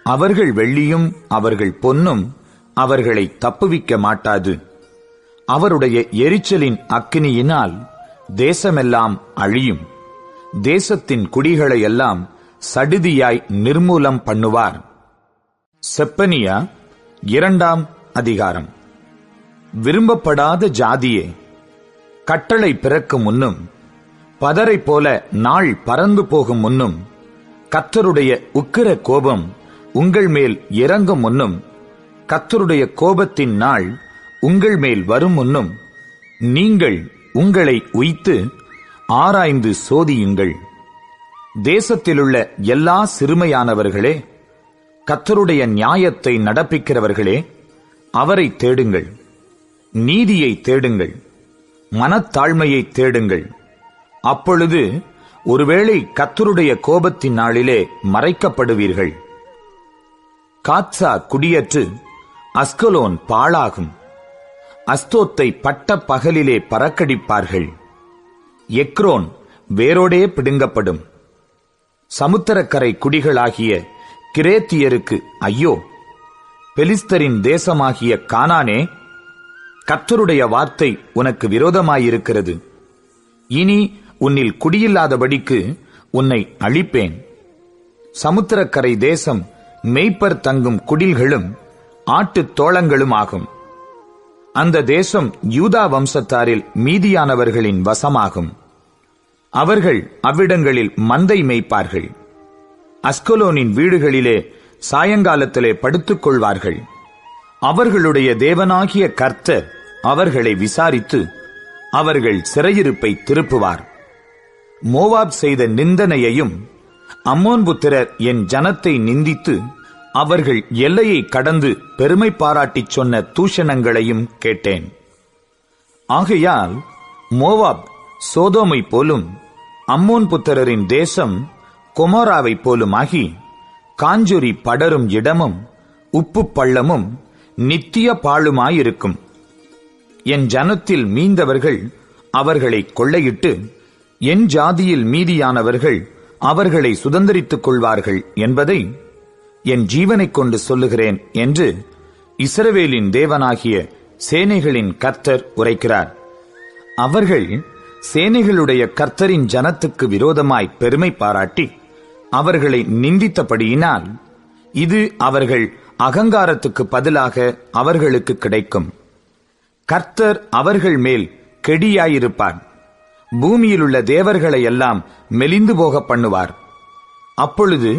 அவர்கள் வெள்ளியும் அவர்கள் பொன்னும் அவர்களை தப்புவிக்க மாட்டாது. அவருடைய எரிச்சலின் அக்கினியினால் தேசமெல்லாம் அழியும். தேசத்தின் குடிகளை எல்லாம் சடிதியாய் நிர்மூலம் பண்ணுவார். செப்பனியா 2ஆம் அதிகாரம். விரும்பப்படாத ஜாதியே, கட்டளை பிறக்கும் முன்னும் பதரை போல நாள் பறந்து போகும் முன்னும் கர்த்தருடைய உக்கிர கோபம் உங்கள் மேல் இறங்கும் முன்னும் கர்த்தருடைய கோபத்தின் நாள் உங்கள் மேல் வரும் முன்னும் நீங்கள் உங்களை உய்த்து ஆராய்ந்து சோதியுங்கள். தேசத்திலுள்ள எல்லா சிறுமையானவர்களே, கர்த்தருடைய நியாயத்தை நடப்பிக்கிறவர்களே, அவரை தேடுங்கள். நீதியை தேடுங்கள், மனத்தாழ்மையை தேடுங்கள். அப்பொழுது ஒருவேளை கர்த்தருடைய கோபத்தின் நாளிலே மறைக்கப்படுவீர்கள். காத்சா குடியற்று அஸ்கலோன் பாழாகும். அஸ்தோத்தை பட்ட பகலிலே பறக்கடிப்பார்கள். எக்ரோன் வேரோடே பிடுங்கப்படும். சமுத்திரக்கரை குடிகளாகிய கிரேத்தியருக்கு ஐயோ! பெலிஸ்தரின் தேசமாகிய கானானே, கர்த்தருடைய வார்த்தை உனக்கு விரோதமாயிருக்கிறது. இனி உன்னில் குடியில்லாதபடிக்கு உன்னை அழிப்பேன். சமுத்திரக்கரை தேசம் மேய்ப்பர் தங்கும் குடில்களும் ஆட்டுத் தோளங்களும் ஆகும். அந்த தேசம் யூதா வம்சத்தாரில் மீதியானவர்களின் வசமாகும். அவர்கள் அவ்விடங்களில் மந்தை மேய்ப்பார்கள். அஸ்கலோனின் வீடுகளிலே சாயங்காலத்திலே படுத்துக் கொள்வார்கள். அவர்களுடைய தேவனாகிய கர்த்தர் அவர்களை விசாரித்து அவர்கள் சிறையிருப்பை திருப்புவார். மோவாப் செய்த நிந்தனையையும் அம்மோன் புத்திரர் என் ஜனத்தை நிந்தித்து அவர்கள் எல்லையை கடந்து பெருமை பாராட்டிச் சொன்ன தூஷணங்களையும் கேட்டேன். ஆகையால் மோவாப் சோதோமை போலும் அம்மோன் புத்திரரின் தேசம் கொமோராவை போலுமாகி காஞ்சுரி படரும் இடமும் உப்பு பள்ளமும் நித்திய பாழுமாயிருக்கும். என் ஜனத்தில் மீந்தவர்கள் அவர்களை கொள்ளையிட்டு என் ஜாதியில் மீதியானவர்கள் அவர்களை சுதந்தரித்துக் கொள்வார்கள் என்பதை என் ஜீவனைக் கொண்டு சொல்லுகிறேன் என்று இஸ்ரவேலின் தேவனாகிய சேனைகளின் கர்த்தர் உரைக்கிறார். அவர்கள் சேனைகளுடைய கர்த்தரின் ஜனத்துக்கு விரோதமாய் பெருமை பாராட்டி அவர்களை நிந்தித்தபடியினால் இது அவர்கள் அகங்காரத்துக்கு பதிலாக அவர்களுக்கு கிடைக்கும். கர்த்தர் அவர்கள் மேல் கெடியாயிருப்பார். பூமியிலுள்ள தேவர்களை எல்லாம் மெலிந்து போக பண்ணுவார். அப்பொழுது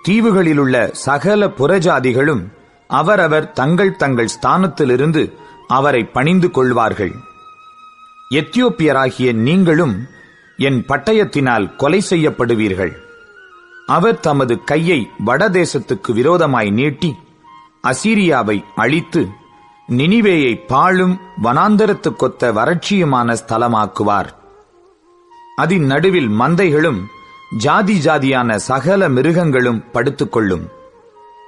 தீவுகளிலுள்ள சகல புறஜாதிகளும் அவரவர் தங்கள் தங்கள் ஸ்தானத்திலிருந்து அவரை பணிந்து கொள்வார்கள். எத்தியோப்பியராகிய நீங்களும் என் பட்டயத்தினால் கொலை செய்யப்படுவீர்கள். அவர் தமது கையை வடதேசத்துக்கு விரோதமாய் நீட்டி அசீரியாவை அழித்து நினிவேயை பாழும் வனாந்தரத்துக்கொத்த வறட்சியுமான ஸ்தலமாக்குவார். அதன் நடுவில் மந்தைகளும் ஜாதி ஜாதியான சகல மிருகங்களும் படுத்துக்கொள்ளும்.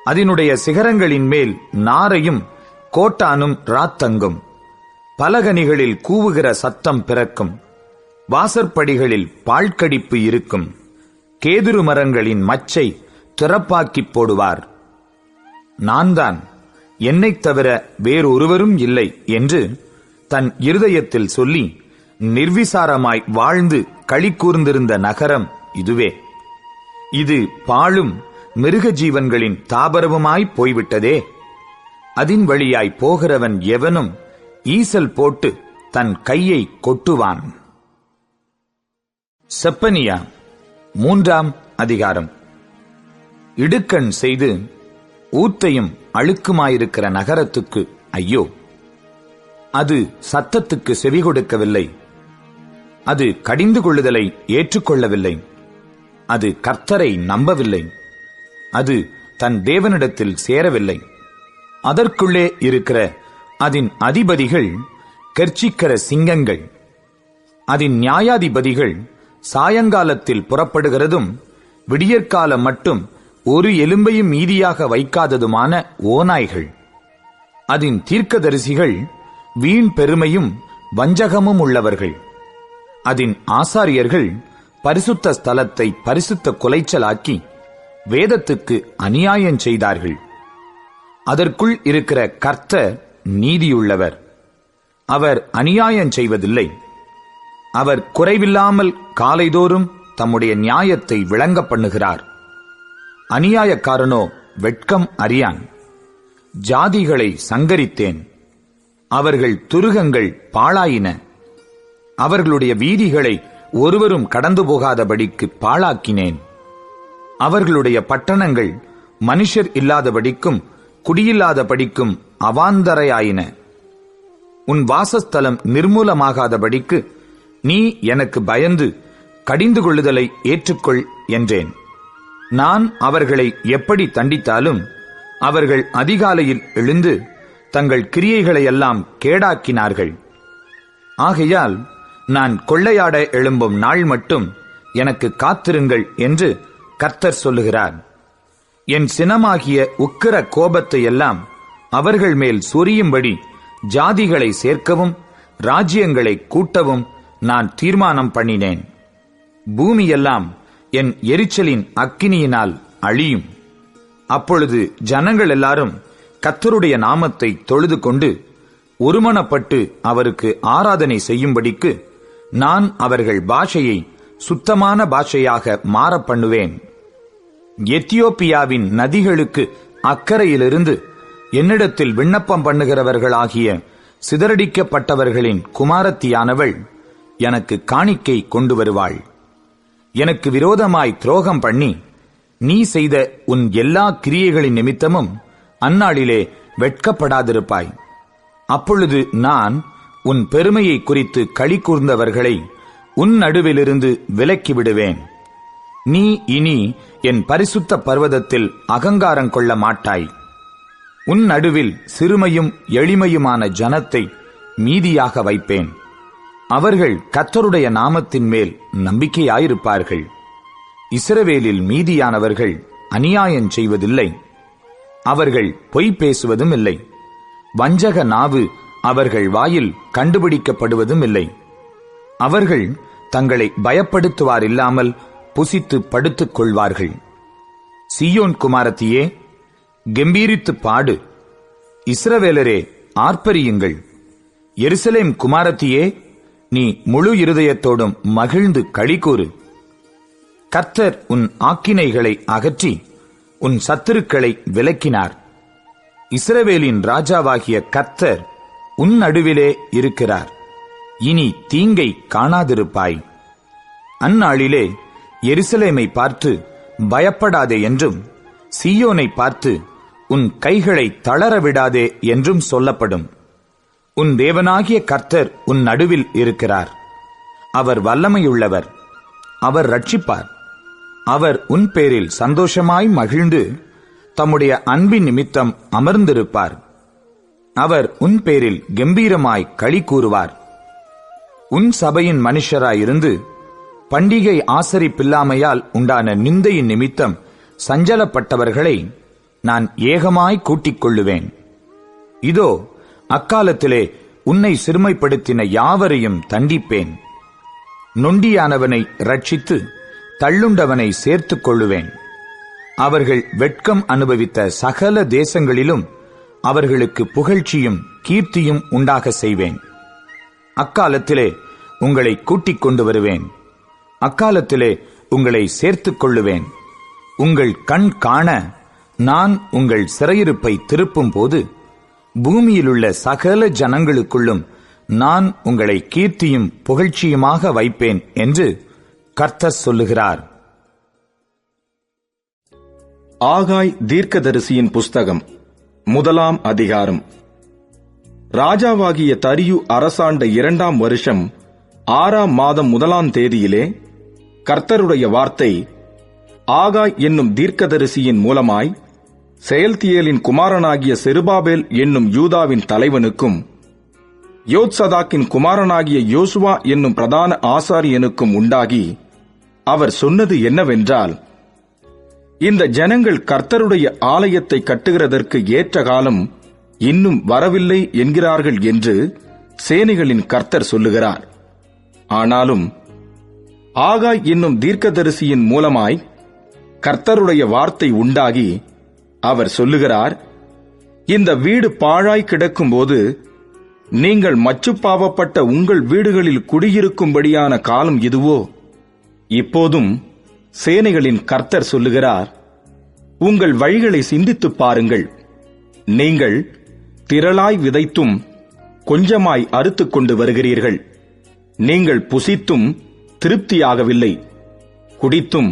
அதனுடைய சிகரங்களின் மேல் நாரையும் கோட்டானும் ராத்தங்கும். பலகனிகளில் கூவுகிற சத்தம் பிறக்கும். வாசற்படிகளில் பாழ்கடிப்பு இருக்கும். கேதுரு மரங்களின் மச்சை திறப்பாக்கிப் போடுவார். நான் தான், என்னைத் தவிர வேறொருவரும் இல்லை என்று தன் இருதயத்தில் சொல்லி நிர்விசாரமாய் வாழ்ந்து களி கூர்ந்திருந்த நகரம் இதுவே. இது பாழும் மிருக ஜீவன்களின் தாபரவுமாய் போய்விட்டதே. அதின் வழியாய் போகிறவன் எவனும் ஈசல் போட்டு தன் கையை கொட்டுவான். செப்பனியா 3ஆம் அதிகாரம். இடுக்கண் செய்து ஊத்தையும் அழுக்குமாயிருக்கிற நகரத்துக்கு ஐயோ! அது சத்தத்துக்கு செவி கொடுக்கவில்லை. அது கடிந்து கொள்ளுதலை ஏற்றுக்கொள்ளவில்லை. அது கர்த்தரை நம்பவில்லை. அது தன் தேவனிடத்தில் சேரவில்லை. அதற்குள்ளே இருக்கிற அதன் அதிபதிகள் கெர்ச்சிக்கிற சிங்கங்கள். அதன் நியாயாதிபதிகள் சாயங்காலத்தில் புறப்படுகிறதும் விடியற்காலம் மட்டும் ஒரு எலும்பையும் மீதியாக வைக்காததுமான ஓநாய்கள். அதன் தீர்க்கதரிசிகள் வீண் பெருமையும் வஞ்சகமும் உள்ளவர்கள். அதன் ஆசாரியர்கள் பரிசுத்த ஸ்தலத்தை பரிசுத்த குலைச்சலாக்கி வேதத்துக்கு அநியாயம் செய்தார்கள். அதற்குள் இருக்கிற கர்த்தர் நீதியுள்ளவர். அவர் அநியாயம் செய்வதில்லை. அவர் குறைவில்லாமல் காலைதோறும் தம்முடைய நியாயத்தை விளங்க பண்ணுகிறார். அநியாயக்காரனோ வெட்கம் அறியான். ஜாதிகளை சங்கரித்தேன், அவர்கள் துருகங்கள் பாழாயின. அவர்களுடைய வீதிகளை ஒருவரும் கடந்து போகாதபடிக்கு பாழாக்கினேன். அவர்களுடைய பட்டணங்கள் மனுஷர் இல்லாதபடிக்கும் குடியில்லாதபடிக்கும் அவாந்தரையாயின. உன் வாசஸ்தலம் நிர்மூலமாகாதபடிக்கு நீ எனக்கு பயந்து கடிந்து கொள்ளுதலை ஏற்றுக்கொள் என்றேன். நான் அவர்களை எப்படி தண்டித்தாலும் அவர்கள் அதிகாலையில் எழுந்து தங்கள் கிரியைகளையெல்லாம் கேடாக்கினார்கள். ஆகையால் நான் கொள்ளையாட எழும்பும் நாள் மட்டும் எனக்கு காத்திருங்கள் என்று கர்த்தர் சொல்லுகிறார். என் சினமாகிய உக்கிர கோபத்தை எல்லாம் அவர்கள் மேல் சொரியும்படி ஜாதிகளை சேர்க்கவும் ராஜ்யங்களை கூட்டவும் நான் தீர்மானம் பண்ணினேன். பூமியெல்லாம் என் எரிச்சலின் அக்கினியினால் அழியும். அப்பொழுது ஜனங்கள் எல்லாரும் கர்த்தருடைய நாமத்தை தொழுது கொண்டு ஒருமனப்பட்டு அவருக்கு ஆராதனை செய்யும்படிக்கு நான் அவர்கள் பாஷையை சுத்தமான பாஷையாக மாற பண்ணுவேன். எத்தியோப்பியாவின் நதிகளுக்கு அக்கறையிலிருந்து என்னிடத்தில் விண்ணப்பம் பண்ணுகிறவர்களாகிய சிதறடிக்கப்பட்டவர்களின் குமாரத்தியானவள் எனக்கு காணிக்கை கொண்டு வருவாள். எனக்கு விரோதமாய் துரோகம் பண்ணி நீ செய்த உன் எல்லா கிரியைகளின் நிமித்தமும் அந்நாளிலே வெட்கப்படாதிருப்பாய். அப்பொழுது நான் உன் பெருமையை குறித்து களி கூர்ந்தவர்களை உன் நடுவிலிருந்து விலக்கிவிடுவேன். நீ இனி என் பரிசுத்த பர்வதத்தில் அகங்காரம் கொள்ள மாட்டாய். உன் நடுவில் சிறுமையும் எளிமையுமான ஜனத்தை மீதியாக வைப்பேன். அவர்கள் கர்த்தருடைய நாமத்தின் மேல் நம்பிக்கையாயிருப்பார்கள். இஸ்ரவேலில் மீதியானவர்கள் அநியாயம் செய்வதில்லை, அவர்கள் பொய் பேசுவதும் இல்லை. வஞ்சக நாவு அவர்கள் வாயில் கண்டுபிடிக்கப்படுவதும் இல்லை. அவர்கள் தங்களை பயப்படுத்துவார் இல்லாமல் புசித்து படுத்துக் கொள்வார்கள். சீயோன் குமாரத்தியே, கெம்பீரித்து பாடு. இஸ்ரவேலரே, ஆர்ப்பரியுங்கள். எருசலேம் குமாரத்தியே, நீ முழு இருதயத்தோடும் மகிழ்ந்து களிகூறு. கர்த்தர் உன் ஆக்கினைகளை அகற்றி உன் சத்துருக்களை விலக்கினார். இஸ்ரவேலின் ராஜாவாகிய கர்த்தர் உன் நடுவிலே இருக்கிறார். இனி தீங்கை காணாதிருப்பாய். அந்நாளிலே எருசலேமை பார்த்து பயப்படாதே என்றும் சீயோனை பார்த்து உன் கைகளை தளரவிடாதே என்றும் சொல்லப்படும். உன் தேவனாகிய கர்த்தர் உன் நடுவில் இருக்கிறார். அவர் வல்லமையுள்ளவர், அவர் ரட்சிப்பார். அவர் உன் பேரில் சந்தோஷமாய் மகிழ்ந்து தம்முடைய அன்பின் நிமித்தம் அமர்ந்திருப்பார். அவர் உன் பேரில் கம்பீரமாய் களி கூறுவார். உன் சபையின் மனுஷராயிருந்து பண்டிகை ஆசரிப்பில்லாமையால் உண்டான நிந்தையின் நிமித்தம் சஞ்சலப்பட்டவர்களை நான் ஏகமாய் கூட்டிக் கொள்ளுவேன். இதோ, அக்காலத்திலே உன்னை சிறுமைப்படுத்தின யாவரையும் தண்டிப்பேன். நொண்டியானவனை ரட்சித்து தள்ளுண்டவனை சேர்த்துக் கொள்ளுவேன். அவர்கள் வெட்கம் அனுபவித்த சகல தேசங்களிலும் அவர்களுக்கு புகழ்ச்சியும் கீர்த்தியும் உண்டாக செய்வேன். அக்காலத்திலே உங்களை கூட்டிக் கொண்டு வருவேன். அக்காலத்திலே உங்களை சேர்த்துக் கொள்ளுவேன். உங்கள் கண் காண நான் உங்கள் சிறையிருப்பை திருப்பும் போது பூமியிலுள்ள சகல ஜனங்களுக்குள்ளும் நான் உங்களை கீர்த்தியும் புகழ்ச்சியுமாக வைப்பேன் என்று கர்த்தர் சொல்லுகிறார். ஆகாய் தீர்க்கதரிசியின் புஸ்தகம் 1 அதிகாரம். ராஜாவாகிய தரியு அரசாண்ட 2 வருஷம் 6 மாதம் 1 தேதியிலே கர்த்தருடைய வார்த்தை ஆகாய் என்னும் தீர்க்கதரிசியின் மூலமாய் செயல்தியேலின் குமாரனாகிய செருபாபேல் என்னும் யூதாவின் தலைவனுக்கும் யோத்சதாக்கின் குமாரனாகிய யோசுவா என்னும் பிரதான ஆசாரியனுக்கும் உண்டாகி அவர் சொன்னது என்னவென்றால், இந்த ஜனங்கள் கர்த்தருடைய ஆலயத்தை கட்டுகிறதற்கு ஏற்ற காலம் இன்னும் வரவில்லை என்கிறார்கள் என்று சேனைகளின் கர்த்தர் சொல்லுகிறார். ஆனாலும் ஆகாய் என்னும் தீர்க்கதரிசியின் மூலமாய் கர்த்தருடைய வார்த்தை உண்டாகி அவர் சொல்லுகிறார், இந்த வீடு பாழாய் கிடக்கும்போது நீங்கள் மச்சுப்பாவப்பட்ட உங்கள் வீடுகளில் குடியிருக்கும்படியான காலம் இதுவோ? இப்போதும் சேனைகளின் கர்த்தர் சொல்லுகிறார், உங்கள் வழிகளை சிந்தித்துப் பாருங்கள். நீங்கள் திரளாய் விதைத்தும் கொஞ்சமாய் அறுத்துக் கொண்டு வருகிறீர்கள். நீங்கள் புசித்தும் திருப்தியாகவில்லை, குடித்தும்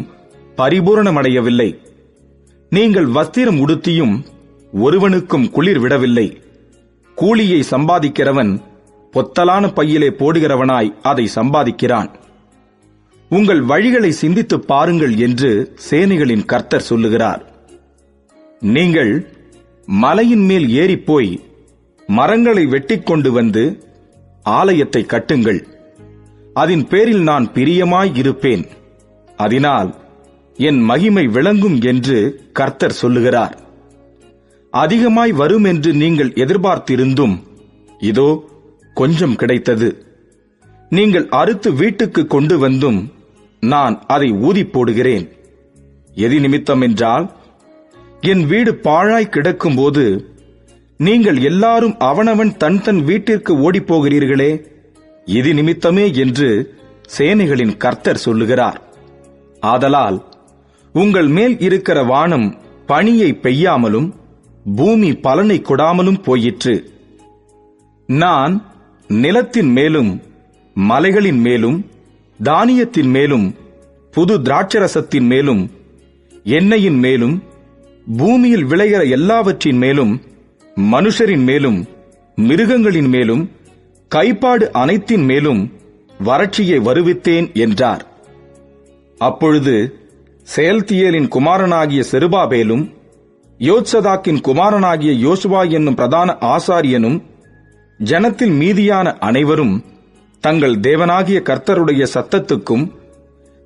பரிபூரணமடையவில்லை. நீங்கள் வஸ்திரம் உடுத்தியும் ஒருவனுக்கும் குளிர் விடவில்லை. கூலியை சம்பாதிக்கிறவன் பொத்தலான பையிலே போடுகிறவனாய் அதை சம்பாதிக்கிறான். உங்கள் வழிகளை சிந்தித்துப் பாருங்கள் என்று சேனைகளின் கர்த்தர் சொல்லுகிறார். நீங்கள் மலையின் மேல் ஏறிப்போய் மரங்களை வெட்டிக் கொண்டு வந்து ஆலயத்தை கட்டுங்கள். அதன் பேரில் நான் பிரியமாய் இருப்பேன். அதனால் என் மகிமை விளங்கும் என்று கர்த்தர் சொல்லுகிறார். அதிகமாய் வரும் என்று நீங்கள் எதிர்பார்த்திருந்தும் இதோ கொஞ்சம் கிடைத்தது. நீங்கள் அறுத்து வீட்டுக்கு கொண்டு வந்தும் நான் அதை ஊதிப் போடுகிறேன். எதி நிமித்தம் என்றால், என் வீடு பாழாய் கிடக்கும்போது நீங்கள் எல்லாரும் அவனவன் தன் தன் வீட்டிற்கு ஓடிப்போகிறீர்களே, இது நிமித்தமே என்று சேனைகளின் கர்த்தர் சொல்லுகிறார். ஆதலால் உங்கள் மேல் இருக்கிற வானம் பனியை பெய்யாமலும் பூமி பலனை கொடாமலும் போயிற்று. நான் நிலத்தின் மேலும் மலைகளின் மேலும் தானியத்தின் மேலும் புது திராட்சரசத்தின் மேலும் எண்ணெயின் மேலும் பூமியில் விளைகிற எல்லாவற்றின் மேலும் மனுஷரின் மேலும் மிருகங்களின் மேலும் கைப்பாடு அனைத்தின் மேலும் வறட்சியை வருவித்தேன் என்றார். அப்பொழுது செயல்தியேலின் குமாரனாகிய செருபாபேலும் யோத்சதாக்கின் குமாரனாகிய யோசுவா என்னும் பிரதான ஆசாரியனும் ஜனத்தில் மீதியான அனைவரும் தங்கள் தேவனாகிய கர்த்தருடைய சத்தத்துக்கும்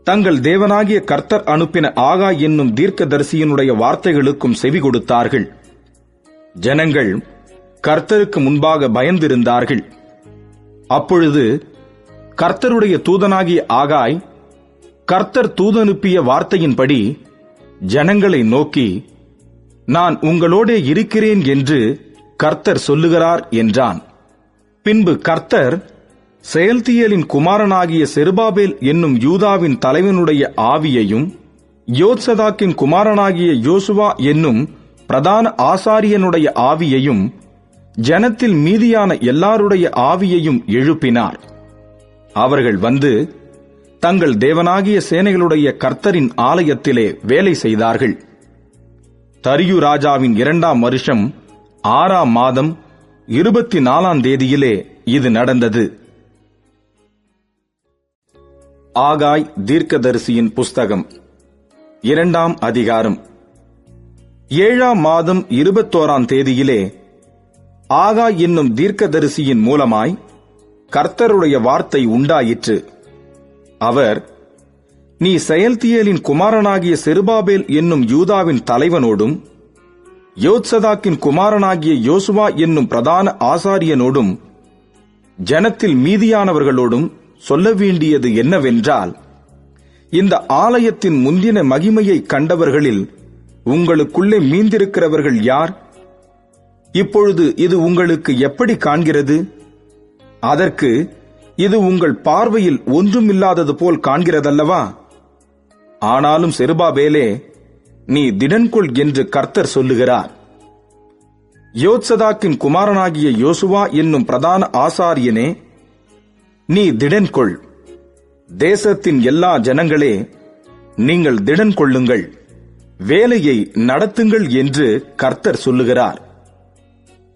தங்கள் தேவனாகிய கர்த்தர் அனுப்பின ஆகா என்னும் தீர்க்கதரிசியினுடைய வார்த்தைகளுக்கும் செவி கொடுத்தார்கள். ஜனங்கள் கர்த்தருக்கு முன்பாக பயந்திருந்தார்கள். அப்பொழுது கர்த்தருடைய தூதனாகிய ஆகாய் கர்த்தர் தூதனுப்பிய வார்த்தையின்படி ஜனங்களை நோக்கி, நான் உங்களோடே இருக்கிறேன் என்று கர்த்தர் சொல்லுகிறார் என்றான். பின்பு கர்த்தர் செயல்தியேலின் குமாரனாகிய செருபாபேல் என்னும் யூதாவின் தலைவனுடைய ஆவியையும் யோத்சதாக்கின் குமாரனாகிய யோசுவா என்னும் பிரதான ஆசாரியனுடைய ஆவியையும் ஜனத்தில் மீதியான எல்லாருடைய ஆவியையும் எழுப்பினார். அவர்கள் வந்து தங்கள் தேவனாகிய சேனைகளுடைய கர்த்தரின் ஆலயத்திலே வேலை செய்தார்கள். தரியு ராஜாவின் 2ஆம் வருஷம் 6ஆம் மாதம் 24ஆம் தேதியிலே இது நடந்தது. ஆகாய் தீர்க்கதரிசியின் புஸ்தகம் 2ஆம் அதிகாரம். 7ஆம் மாதம் 21ஆம் தேதியிலே ஆகாய் என்னும் தீர்க்கதரிசியின் மூலமாய் கர்த்தருடைய வார்த்தை உண்டாயிற்று. அவர், நீ செயல்தியேலின் குமாரனாகிய செருபாபேல் என்னும் யூதாவின் தலைவனோடும் யோத்சதாக்கின் குமாரனாகிய யோசுவா என்னும் பிரதான ஆசாரியனோடும் ஜனத்தில் மீதியானவர்களோடும் சொல்ல வேண்டியது என்னவென்றால், இந்த ஆலயத்தின் முந்தின மகிமையை கண்டவர்களில் உங்களுக்குள்ளே மீந்திருக்கிறவர்கள் யார்? இப்பொழுது இது உங்களுக்கு எப்படி காண்கிறது? அதற்கு இது உங்கள் பார்வையில் ஒன்றுமில்லாதது போல் காண்கிறதல்லவா? ஆனாலும் செருபாபேலே, நீ திடன்கொள் என்று கர்த்தர் சொல்லுகிறார். யோத்சதாக்கின் குமாரனாகிய யோசுவா என்னும் பிரதான ஆசாரியனே, நீ திடன்கொள். தேசத்தின் எல்லா ஜனங்களே, நீங்கள் திடன் கொள்ளுங்கள், வேலையை நடத்துங்கள் என்று கர்த்தர் சொல்லுகிறார்.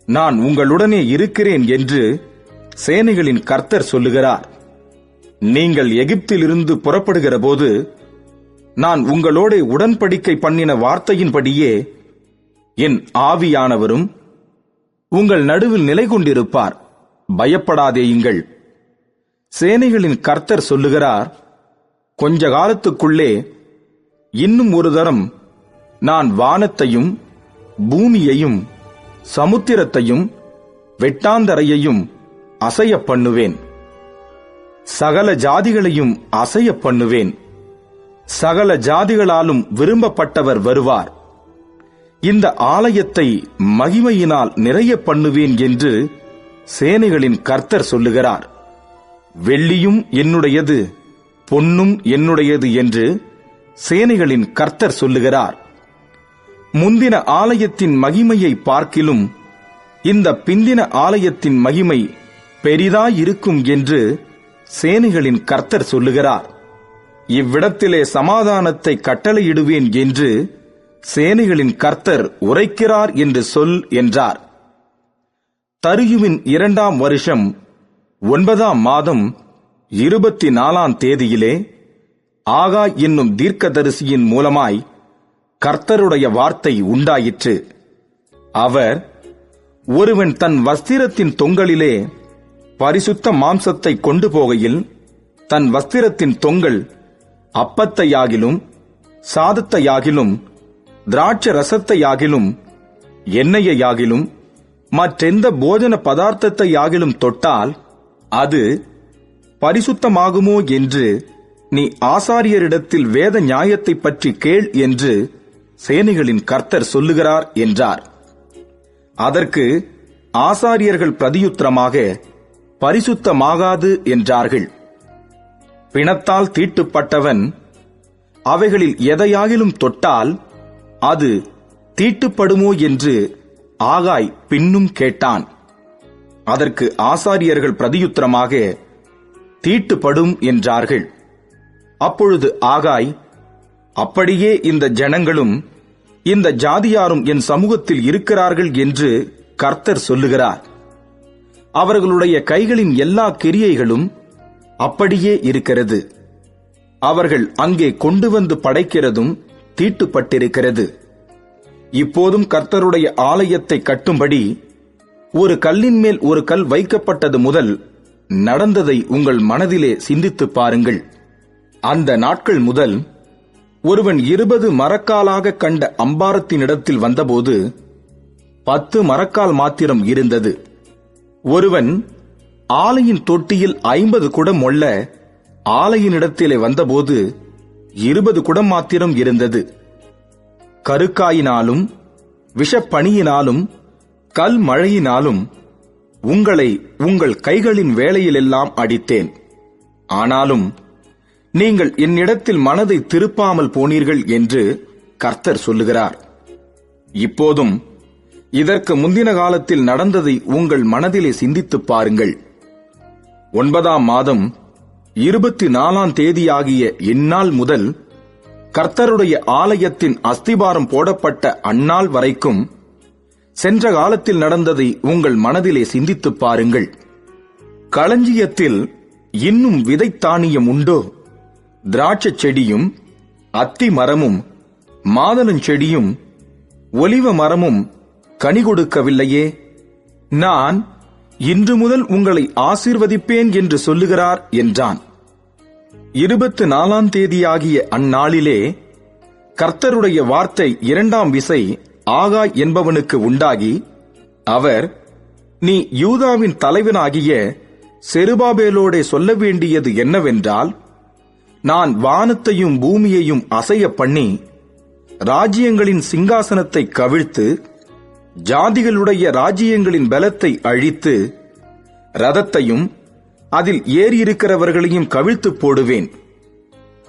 நான் உங்களுடனே இருக்கிறேன் என்று சேனைகளின் கர்த்தர் சொல்லுகிறார். நீங்கள் எகிப்திலிருந்து புறப்படுகிற போது நான் உங்களோட உடன்படிக்கை பண்ணின வார்த்தையின்படியே என் ஆவியானவரும் உங்கள் நடுவில் நிலை கொண்டிருப்பார். பயப்படாதேயுங்கள். சேனைகளின் கர்த்தர் சொல்லுகிறார், கொஞ்ச காலத்துக்குள்ளே இன்னும் ஒரு தரம் நான் வானத்தையும் பூமியையும் சமுத்திரத்தையும் வெட்டாந்தரையையும் அசைய பண்ணுவேன். சகல ஜாதிகளையும் அசைய பண்ணுவேன். சகல ஜாதிகளாலும் விரும்பப்பட்டவர் வருவார். இந்த ஆலயத்தை மகிமையினால் நிறைய பண்ணுவேன் என்று சேனைகளின் கர்த்தர் சொல்லுகிறார், வெள்ளியும் என்னுடையது, பொன்னும் என்னுடையது என்று சேனைகளின் கர்த்தர் சொல்லுகிறார். முந்தின ஆலயத்தின் மகிமையை பார்க்கிலும் இந்த பிந்தின ஆலயத்தின் மகிமை பெரிதாயிருக்கும் என்று சேனைகளின் கர்த்தர் சொல்லுகிறார். இவ்விடத்திலே சமாதானத்தை கட்டளையிடுவேன் என்று சேனைகளின் கர்த்தர் உரைக்கிறார் என்று சொல் என்றார். தரியுவின் 2ஆம் வருஷம் 9ஆம் மாதம் 24ஆம் தேதியிலே ஆகாய் என்னும் தீர்க்கதரிசியின் மூலமாய் கர்த்தருடைய வார்த்தை உண்டாயிற்று. அவர், ஒருவன் தன் வஸ்திரத்தின் தொங்கலிலே பரிசுத்த மாம்சத்தை கொண்டு போகையில் தன் வஸ்திரத்தின் தொங்கல் அப்பத்தையாகிலும் சாதத்தையாகிலும் திராட்சை ரசத்தையாகிலும் எண்ணெயையாகிலும் மற்றெந்த போஜன பதார்த்தத்தையாகிலும் தொட்டால் அது பரிசுத்தமாகுமோ என்று நீ ஆசாரியரிடத்தில் வேத நியாயத்தை பற்றி கேள் என்று சேனைகளின் கர்த்தர் சொல்லுகிறார் என்றார். அதற்கு ஆசாரியர்கள் பிரதியுத்தரமாக, பரிசுத்தமாகாது என்றார்கள். பிணத்தால் தீட்டுப்பட்டவன் அவைகளில் எதையாகிலும் தொட்டால் அது தீட்டுப்படுமோ என்று ஆகாய் பின்னும் கேட்டான். அதற்கு ஆசாரியர்கள் பிரதியுத்தரமாக, தீட்டுப்படும் என்றார்கள். அப்பொழுது ஆகாய், அப்படியே இந்த ஜனங்களும் இந்த ஜாதியாரும் என் சமூகத்தில் இருக்கிறார்கள் என்று கர்த்தர் சொல்லுகிறார். அவர்களுடைய கைகளின் எல்லா கிரியைகளும் அப்படியே இருக்கிறது. அவர்கள் அங்கே கொண்டு வந்து படைக்கிறதும் தீட்டுப்பட்டிருக்கிறது. இப்போதும் கர்த்தருடைய ஆலயத்தை கட்டும்படி ஒரு கல்லின் மேல் ஒரு கல் வைக்கப்பட்டது முதல் நடந்ததை உங்கள் மனதிலே சிந்தித்துப் பாருங்கள். அந்த நாட்கள் முதல் ஒருவன் 20 மரக்காலாக கண்ட அம்பாரத்தினிடத்தில் வந்தபோது 10 மரக்கால் மாத்திரம் இருந்தது. ஒருவன் ஆலையின் தொட்டியில் 50 குடம் மொள்ள ஆலையினிடத்திலே வந்தபோது 20 குடம் மாத்திரம் இருந்தது. கருக்காயினாலும் விஷப்பணியினாலும் கல் மழையினாலும் உங்களை உங்கள் கைகளின் வேலையிலெல்லாம் அடித்தேன். ஆனாலும் நீங்கள் என்னிடத்தில் மனதை திருப்பாமல் போனீர்கள் என்று கர்த்தர் சொல்லுகிறார். இப்போதும் இதற்கு முந்தின காலத்தில் நடந்ததை உங்கள் மனதிலே சிந்தித்துப் பாருங்கள். 9ஆம் மாதம் 24ஆம் தேதியாகிய இந்நாள் முதல் கர்த்தருடைய ஆலயத்தின் அஸ்திபாரம் போடப்பட்ட அந்நாள் வரைக்கும் சென்ற காலத்தில் நடந்ததை உங்கள் மனதிலே சிந்தித்துப் பாருங்கள். களஞ்சியத்தில் இன்னும் விதைத்தானியம் உண்டோ? திராட்சை செடியும் அத்தி மரமும் மாதளஞ்செடியும் ஒலிவ மரமும் கனி கொடுக்கவில்லையே? நான் இன்று முதல் உங்களை ஆசீர்வதிப்பேன் என்று சொல்லுகிறார் என்றான். 24ஆம் தேதியாகிய அந்நாளிலே கர்த்தருடைய வார்த்தை 2ஆம் விசை ஆகாய் என்பவனுக்கு உண்டாகி, அவர், நீ யூதாவின் தலைவனாகிய செருபாபேலோடே சொல்ல வேண்டியது என்னவென்றால், நான் வானத்தையும் பூமியையும் அசைய பண்ணி ராஜ்யங்களின் சிங்காசனத்தை கவிழ்த்து ஜாதிகளுடைய ராஜ்யங்களின் பலத்தை அழித்து ரதத்தையும் அதில் ஏறியிருக்கிறவர்களையும் கவிழ்த்து போடுவேன்.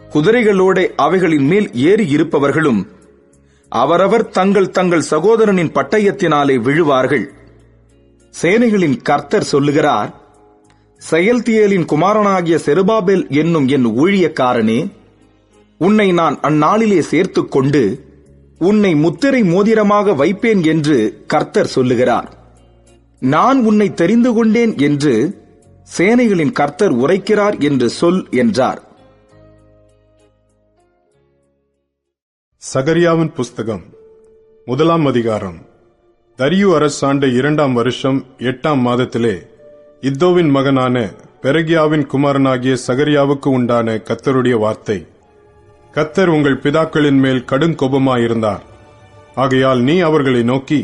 குதிரைகளோட அவைகளின் மேல் ஏறி இருப்பவர்களும் அவரவர் தங்கள் தங்கள் சகோதரனின் பட்டயத்தினாலே விழுவார்கள். சேனைகளின் கர்த்தர் சொல்லுகிறார், செயல்தியேலின் குமாரனாகிய செருபாபேல் என்னும் என் ஊழியக்காரனே, உன்னை நான் அந்நாளிலே சேர்த்துக் கொண்டு உன்னை முத்திரை மோதிரமாக வைப்பேன் என்று கர்த்தர் சொல்லுகிறார். நான் உன்னை தெரிந்து கொண்டேன் என்று சேனைகளின் கர்த்தர் உரைக்கிறார் என்று சொல் என்றார். சகரியாவின் புஸ்தகம் 1ஆம் அதிகாரம். தரியு அரசாண்ட 2ஆம் வருஷம் 8ஆம் மாதத்திலே இத்தோவின் மகனான பெரகியாவின் குமாரனாகிய சகரியாவுக்கு உண்டான கர்த்தருடைய வார்த்தை. கர்த்தர் உங்கள் பிதாக்களின் மேல் கடுங்கோபமாயிருந்தார். ஆகையால் நீ அவர்களை நோக்கி,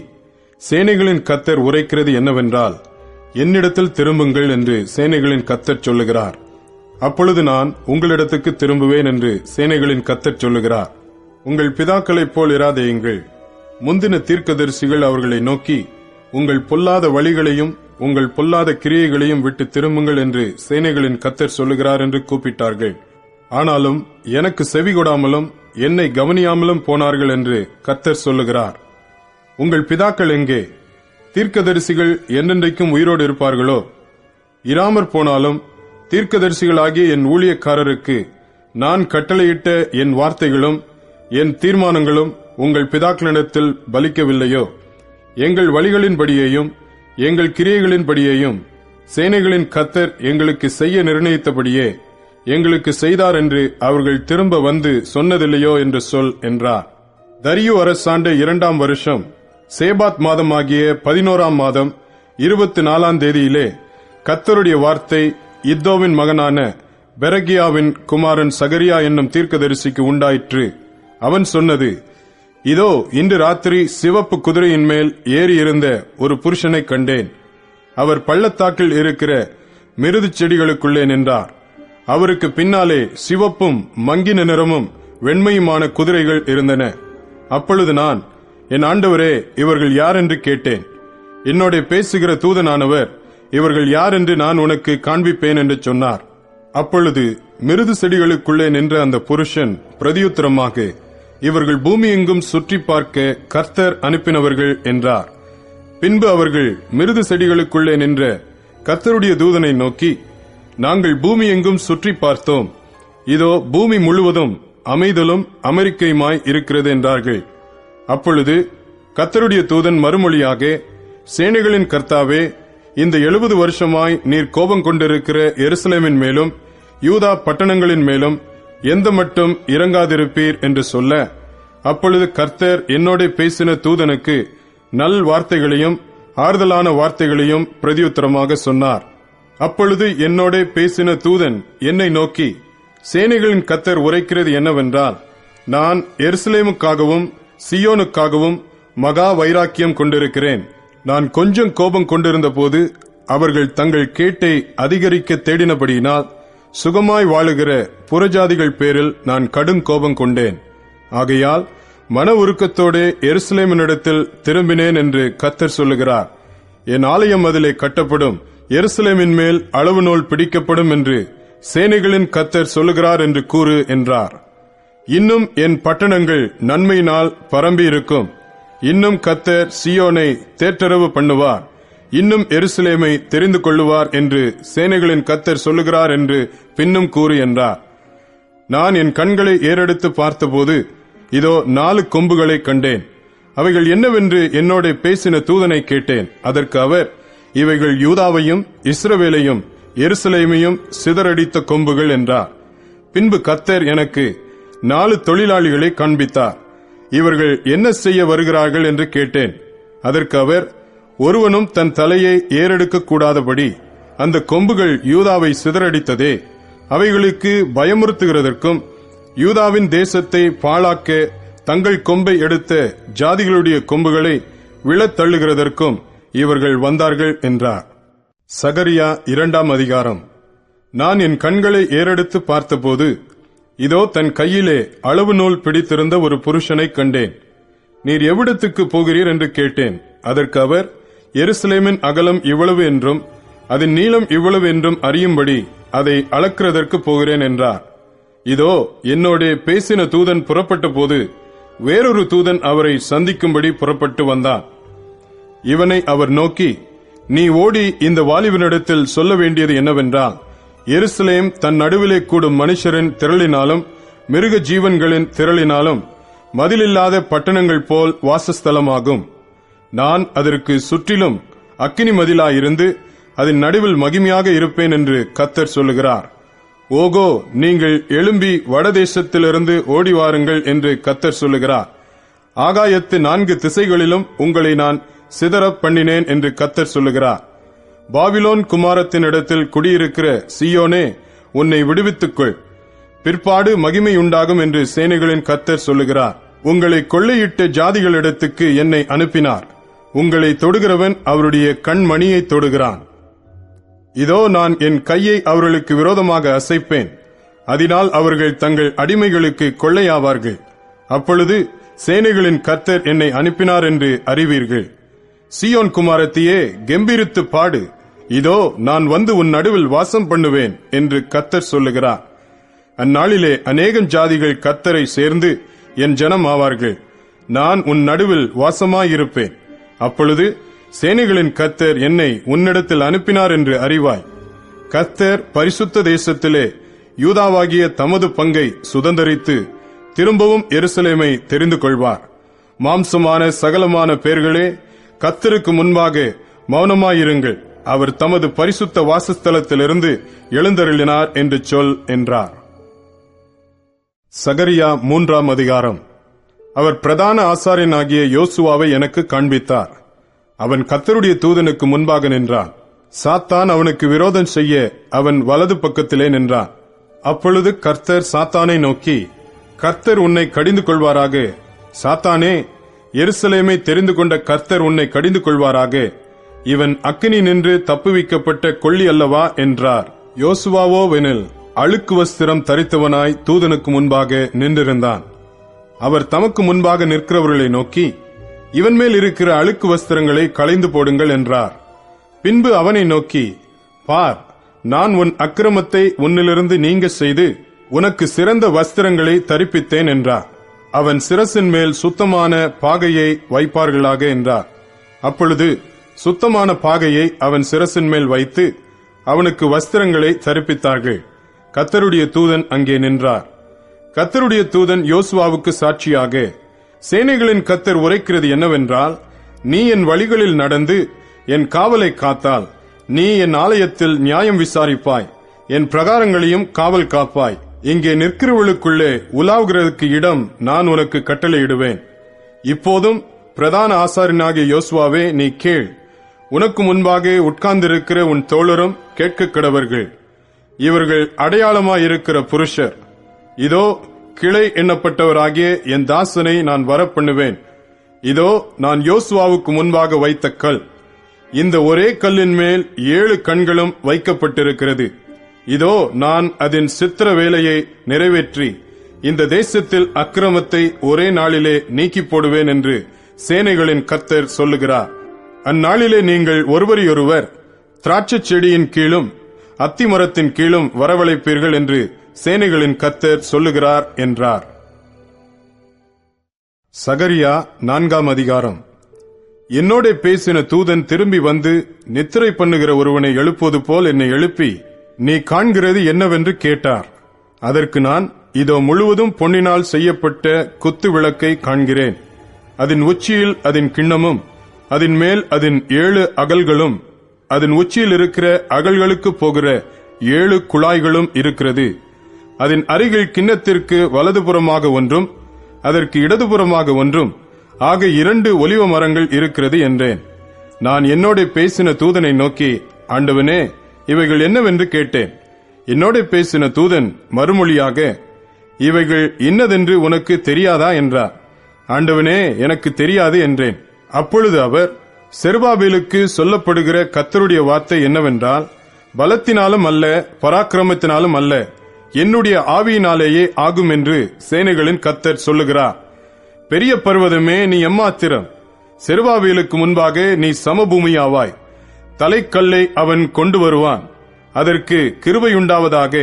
சேனைகளின் கர்த்தர் உரைக்கிறது என்னவென்றால், என்னிடத்தில் திரும்புங்கள் என்று சேனைகளின் கர்த்தர் சொல்லுகிறார். அப்பொழுது நான் உங்களிடத்துக்கு திரும்புவேன் என்று சேனைகளின் கர்த்தர் சொல்லுகிறார். உங்கள் பிதாக்களைப் போல் இராதேயுங்கள். முந்தின தீர்க்கதரிசிகள் அவர்களை நோக்கி, உங்கள் பொல்லாத வழிகளையும் உங்கள் பொல்லாத கிரியைகளையும் விட்டு திரும்புங்கள் என்று சேனைகளின் கர்த்தர் சொல்லுகிறார் என்று கூப்பிட்டார்கள். ஆனாலும் எனக்கு செவி கொடாமலும் என்னை கவனியாமலும் போனார்கள் என்று கர்த்தர் சொல்லுகிறார். உங்கள் பிதாக்கள் எங்கே? தீர்க்கதரிசிகள் என்றென்றைக்கும் உயிரோடு இருப்பார்களோ? இராமற் போனாலும் தீர்க்கதரிசிகளாகிய என் ஊழியக்காரருக்கு நான் கட்டளையிட்ட என் வார்த்தைகளும் என் தீர்மானங்களும் உங்கள் பிதாக்களிடத்தில் பலிக்கவில்லையோ? எங்கள் வழிகளின்படியேயும் எங்கள் கிரியைகளின்படியேயும் சேனைகளின் கர்த்தர் எங்களுக்கு செய்ய நிர்ணயித்தபடியே எங்களுக்கு செய்தார் என்று அவர்கள் திரும்ப வந்து சொன்னதில்லையோ என்று சொல் என்றார். தரியு அரசாண்ட 2ஆம் வருஷம் சேபாத் மாதமாகிய 11ஆம் மாதம் 24ஆம் தேதியிலே கர்த்தருடைய வார்த்தை இத்தோவின் மகனான பெரகியாவின் குமாரன் சகரியா என்னும் தீர்க்கதரிசிக்கு உண்டாயிற்று. அவன் சொன்னது, இதோ இன்று ராத்திரி சிவப்பு குதிரையின் மேல் ஏறி இருந்த ஒரு புருஷனை கண்டேன். அவர் பள்ளத்தாக்கில் இருக்கிற மிருது செடிகளுக்குள்ளே நின்றார். அவருக்கு பின்னாலே சிவப்பும் மங்கின நிறமும் வெண்மையுமான குதிரைகள் இருந்தன. அப்பொழுது நான், என் ஆண்டவரே, இவர்கள் யார் என்று கேட்டேன். என்னோட பேசுகிற தூதனானவர், இவர்கள் யார் என்று நான் உனக்கு காண்பிப்பேன் என்று சொன்னார். அப்பொழுது மிருது செடிகளுக்குள்ளே நின்ற அந்த புருஷன் பிரதியுத்தரமாக, இவர்கள் பூமி எங்கும் சுற்றி பார்க்க கர்த்தர் அனுப்பினவர்கள் என்றார். பின்பு அவர்கள் மிருது செடிகளுக்குள்ளே நின்ற கர்த்தருடைய தூதனை நோக்கி, நாங்கள் பூமி எங்கும் சுற்றி பார்த்தோம். இதோ பூமி முழுவதும் அமைதலும் அமெரிக்கையுமாய் இருக்கிறது என்றார்கள். அப்பொழுது கர்த்தருடைய தூதன் மறுமொழியாக, சேனைகளின் கர்த்தாவே, இந்த 70 வருஷமாய் நீர் கோபம் கொண்டிருக்கிற எருசலேமின் மேலும் யூதா பட்டணங்களின் மேலும் எந்த மட்டும் இறங்காதிருப்பீர் என்று சொல்ல, அப்பொழுது கர்த்தர் என்னோட பேசின தூதனுக்கு நல் வார்த்தைகளையும் ஆறுதலான வார்த்தைகளையும் பிரதியுத்தரமாக சொன்னார். அப்பொழுது என்னோட பேசின தூதன் என்னை நோக்கி, சேனைகளின் கர்த்தர் உரைக்கிறது என்னவென்றால், நான் எருசலேமுக்காகவும் சியோனுக்காகவும் மகா வைராக்கியம் கொண்டிருக்கிறேன். நான் கொஞ்சம் கோபம் கொண்டிருந்த போது அவர்கள் தங்கள் கேட்டை அதிகரிக்க தேடினபடியினால் சுகமாய் வாழுகிற புறஜாதிகள் பேரில் நான் கடும் கோபம் கொண்டேன். ஆகையால் மன உருக்கத்தோடு எருசலேமினிடத்தில் திரும்பினேன் என்று கர்த்தர் சொல்லுகிறார். என் ஆலயம் அதிலே கட்டப்படும், எருசலேமின் மேல் அளவு நூல் பிடிக்கப்படும் என்று சேனைகளின் கர்த்தர் சொல்லுகிறார் என்று கூறு என்றார். இன்னும் என் பட்டணங்கள் நன்மையினால் பரம்பி இருக்கும். இன்னும் கர்த்தர் சியோனை தேற்றரவு பண்ணுவார். இன்னும் எருசலேமை தெரிந்து கொள்ளுவார் என்று சேனைகளின் கர்த்தர் சொல்லுகிறார் என்று பின்னும் கூறு என்றார். நான் என் கண்களை ஏறெடுத்து பார்த்தபோது இதோ 4 கொம்புகளை கண்டேன். அவைகள் என்னவென்று என்னோட பேசின தூதனை கேட்டேன். அதற்கு அவர், இவைகள் யூதாவையும் இஸ்ரவேலையும் எருசலேமையும் சிதறடித்த கொம்புகள் என்றார். பின்பு கர்த்தர் எனக்கு 4 தொழிலாளிகளை காண்பித்தார். இவர்கள் என்ன செய்ய வருகிறார்கள் என்று கேட்டேன். அதற்கு அவர், ஒருவனும் தன் தலையை ஏறெடுக்க கூடாதபடி அந்த கொம்புகள் யூதாவை சிதறடித்ததே, அவைகளுக்கு பயமுறுத்துகிறதற்கும் யூதாவின் தேசத்தை பாழாக்க தங்கள் கொம்பை எடுத்த ஜாதிகளுடைய கொம்புகளை விழத் தள்ளுகிறதற்கும் இவர்கள் வந்தார்கள் என்றார். சகரியா 2ஆம் அதிகாரம். நான் என் கண்களை ஏறெடுத்து பார்த்தபோது இதோ தன் கையிலே அளவு நூல் பிடித்திருந்த ஒரு புருஷனை கண்டேன். நீர் எவ்விடத்துக்கு போகிறீர் என்று கேட்டேன். அதற்கு அவர், எருசலேமின் அகலம் இவ்வளவு என்றும் அதன் நீளம் இவ்வளவு என்றும் அறியும்படி அதை அளக்கிறதற்கு போகிறேன் என்றார். இதோ என்னோட பேசின தூதன் புறப்பட்ட போது வேறொரு தூதன் அவரை சந்திக்கும்படி புறப்பட்டு வந்தான். இவனை அவர் நோக்கி, நீ ஓடி இந்த வாலிபனிடத்தில் சொல்ல வேண்டியது என்னவென்றால், எருசலேம் தன் நடுவிலே கூடும் மனுஷரின் திரளினாலும் மிருக ஜீவன்களின் திரளினாலும் மதிலில்லாத பட்டணங்கள் போல் வாசஸ்தலமாகும். நான் அதற்கு சுற்றிலும் அக்கினி மதிலாயிருந்து அதன் நடுவில் மகிமையாக இருப்பேன் என்று கர்த்தர் சொல்லுகிறார். ஓகோ, நீங்கள் எழும்பி வடதேசத்திலிருந்து ஓடி வாருங்கள் என்று கர்த்தர் சொல்லுகிறார். ஆகாயத்து 4 திசைகளிலும் உங்களை நான் சிதறப் பண்ணினேன் என்று கர்த்தர் சொல்லுகிறார். பாபிலோன் குமாரத்தினிடத்தில் குடியிருக்கிற சீயோனே, உன்னை விடுவித்துக்கொள், பிற்பாடு மகிமை உண்டாகும் என்று சேனைகளின் கர்த்தர் சொல்லுகிறார். உங்களை கொள்ளையிட்ட ஜாதிகளிடத்துக்கு என்னை அனுப்பினார். உங்களை தொடுகிறவன் அவருடைய கண்மணியை தொடுகிறான். இதோ நான் என் கையை அவர்களுக்கு விரோதமாக அசைப்பேன். அதனால் அவர்கள் தங்கள் அடிமைகளுக்கு கொள்ளையாவார்கள். அப்பொழுது சேனைகளின் கர்த்தர் என்னை அனுப்பினார் என்று அறிவீர்கள். சீயோன் குமாரத்தியே, கெம்பீரித்து பாடு, இதோ நான் வந்து உன் நடுவில் வாசம் பண்ணுவேன் என்று கர்த்தர் சொல்லுகிறார். அந்நாளிலே அநேகம் ஜாதிகள் கர்த்தரை சேர்ந்து என் ஜனம் ஆவார்கள். நான் உன் நடுவில் வாசமாயிருப்பேன். அப்பொழுது சேனைகளின் கர்த்தர் என்னை உன்னிடத்தில் அனுப்பினார் என்று அறிவாய். கர்த்தர் பரிசுத்த தேசத்திலே யூதாவாகிய தமது பங்கை சுதந்தரித்து திரும்பவும் எருசலேமை தெரிந்து கொள்வார். மாம்சமான சகலமான பேர்களே, கர்த்தருக்கு முன்பாக மௌனமாயிருங்கள். அவர் தமது பரிசுத்த வாசஸ்தலத்திலிருந்து எழுந்தருளினார் என்று சொல் என்றார். சகரியா 3ஆம் அதிகாரம். அவர் பிரதான ஆசாரியனாகிய யோசுவாவை எனக்கு காண்பித்தார். அவன் கர்த்தருடைய தூதனுக்கு முன்பாக நின்றான். சாத்தான் அவனுக்கு விரோதம் செய்ய அவன் வலது பக்கத்திலே நின்றான். அப்பொழுது கர்த்தர் சாத்தானை நோக்கி, கர்த்தர் உன்னை கடிந்து கொள்வாராக. சாத்தானே, எருசலேமை தெரிந்து கொண்ட கர்த்தர் உன்னை கடிந்து கொள்வாராக. இவன் அக்கினி நின்று தப்புவிக்கப்பட்ட கொள்ளி அல்லவா என்றார். யோசுவாவோவெனில் அழுக்கு வஸ்திரம் தரித்தவனாய் தூதனுக்கு முன்பாக நின்றிருந்தான். அவர் தமக்கு முன்பாக நிற்கிறவர்களை நோக்கி, இவன் மேல் இருக்கிற அழுக்கு வஸ்திரங்களை களைந்து போடுங்கள் என்றார். பின்பு அவனை நோக்கி, பார், நான் உன் அக்கிரமத்தை உன்னிலிருந்து நீங்க செய்து உனக்கு சிறந்த வஸ்திரங்களை தரிப்பித்தேன் என்றார். அவன் சிரசின் மேல் சுத்தமான பாகையை வைப்பார்களாக என்றார். அப்பொழுது சுத்தமான பாகையை அவன் சிரசின் மேல் வைத்து அவனுக்கு வஸ்திரங்களை தரிப்பித்தார்கள். கர்த்தருடைய தூதன் அங்கே நின்றார். கர்த்தருடைய தூதன் யோசுவாவுக்கு சாட்சியாக, சேனைகளின் கர்த்தர் உரைக்கிறது என்னவென்றால், நீ என் வழிகளில் நடந்து என் காவலை காத்தால் நீ என் ஆலயத்தில் நியாயம் விசாரிப்பாய், என் பிரகாரங்களையும் காவல் காப்பாய். இங்கே நிற்கிறவளுக்குள்ளே உலாவுகிறதுக்கு இடம் நான் உனக்கு கட்டளையிடுவேன். இப்போதும் பிரதான ஆசாரியனாகிய யோசுவாவே, நீ கேள். உனக்கு முன்பாக உட்கார்ந்திருக்கிற உன் தோழரும் கேட்க கடவர்கள். இவர்கள் அடையாளமாயிருக்கிற புருஷர். இதோ கிளை எண்ணப்பட்டவராகிய என் தாசனை நான் வரப்பண்ணுவேன். இதோ நான் யோசுவாவுக்கு முன்பாக வைத்த கல். இந்த ஒரே கல்லின் மேல் 7 கண்களும் வைக்கப்பட்டிருக்கிறது. இதோ நான் அதன் சித்திர வேலையை நிறைவேற்றி இந்த தேசத்தில் அக்கிரமத்தை ஒரே நாளிலே நீக்கி போடுவேன் என்று சேனைகளின் கர்த்தர் சொல்லுகிறார். அந்நாளிலே நீங்கள் ஒருவரையொருவர் திராட்சை செடியின் கீழும் அத்திமரத்தின் கீழும் வரவழைப்பீர்கள் என்று சேனைகளின் கர்த்தர் சொல்லுகிறார் என்றார். சகரியா 4ஆம் அதிகாரம். என்னோட பேசின தூதன் திரும்பி வந்து நித்திரை பண்ணுகிற ஒருவனை எழுப்புவது போல் என்னை எழுப்பி, நீ காண்கிறது என்னவென்று கேட்டார். அதற்கு நான், இதோ முழுவதும் பொன்னினால் செய்யப்பட்ட குத்து விளக்கை காண்கிறேன். அதன் உச்சியில் அதன் கிண்ணமும், அதன் மேல் அதன் 7 அகல்களும், அதன் உச்சியில் இருக்கிற அகல்களுக்கு போகிற 7 குழாய்களும் இருக்கிறது. அதன் அருகில் கிண்ணத்திற்கு வலதுபுறமாக ஒன்றும் அதற்கு இடதுபுறமாக ஒன்றும் ஆக 2 ஒலிவ மரங்கள் இருக்கிறது என்றேன். நான் என்னோட பேசின தூதனை நோக்கி, ஆண்டவனே, இவைகள் என்னவென்று கேட்டேன். என்னோட பேசின தூதன் மறுமொழியாக, இவைகள் இன்னதென்று உனக்கு தெரியாதா என்றார். ஆண்டவனே, எனக்கு தெரியாது என்றேன். அப்பொழுது அவர், செருபாபேலுக்கு சொல்லப்படுகிற கர்த்தருடைய வார்த்தை என்னவென்றால், பலத்தினாலும் அல்ல, பராக்கிரமத்தினாலும் அல்ல, என்னுடைய ஆவியினாலேயே ஆகும் என்று சேனைகளின் கர்த்தர் சொல்லுகிறார். பெரிய பர்வதமே, நீ எம்மாத்திரம். செருபாபேலுக்கு முன்பாக நீ சமபூமியாவாய். தலைக்கல்லை அவன் கொண்டு வருவான். அதற்கு கிருபையுண்டாவதாக,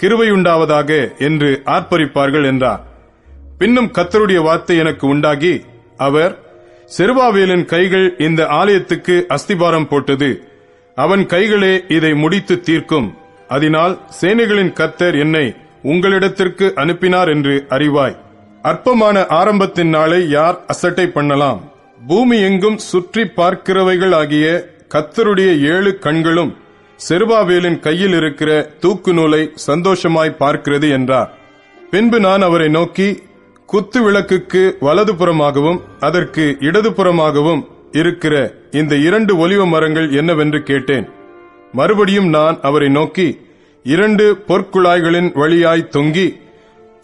கிருபையுண்டாவதாக என்று ஆர்ப்பரிப்பார்கள் என்றார். பின்னும் கர்த்தருடைய வார்த்தை எனக்கு உண்டாகி, அவர், செருபாபேலின் கைகள் இந்த ஆலயத்துக்கு அஸ்திபாரம் போட்டது. அவன் கைகளே இதை முடித்து தீர்க்கும். அதனால் சேனைகளின் கர்த்தர் என்னை உங்களிடத்திற்கு அனுப்பினார் என்று அறிவாய். அற்பமான ஆரம்பத்தின் நாளை யார் அசட்டை பண்ணலாம்? பூமி எங்கும் சுற்றி பார்க்கிறவைகள் ஆகிய கர்த்தருடைய 7 கண்களும் செருபாபேலின் கையில் இருக்கிற தூக்கு நூலை சந்தோஷமாய் பார்க்கிறது என்றார். பின்பு நான் அவரை நோக்கி, குத்து விளக்குக்கு வலதுபுறமாகவும் அதற்கு இடதுபுறமாகவும் இருக்கிற இந்த 2 ஒலிவ மரங்கள் என்னவென்று கேட்டேன். மறுபடியும் நான் அவரை நோக்கி, 2 பொற்குழாய்களின் வழியாய் தொங்கி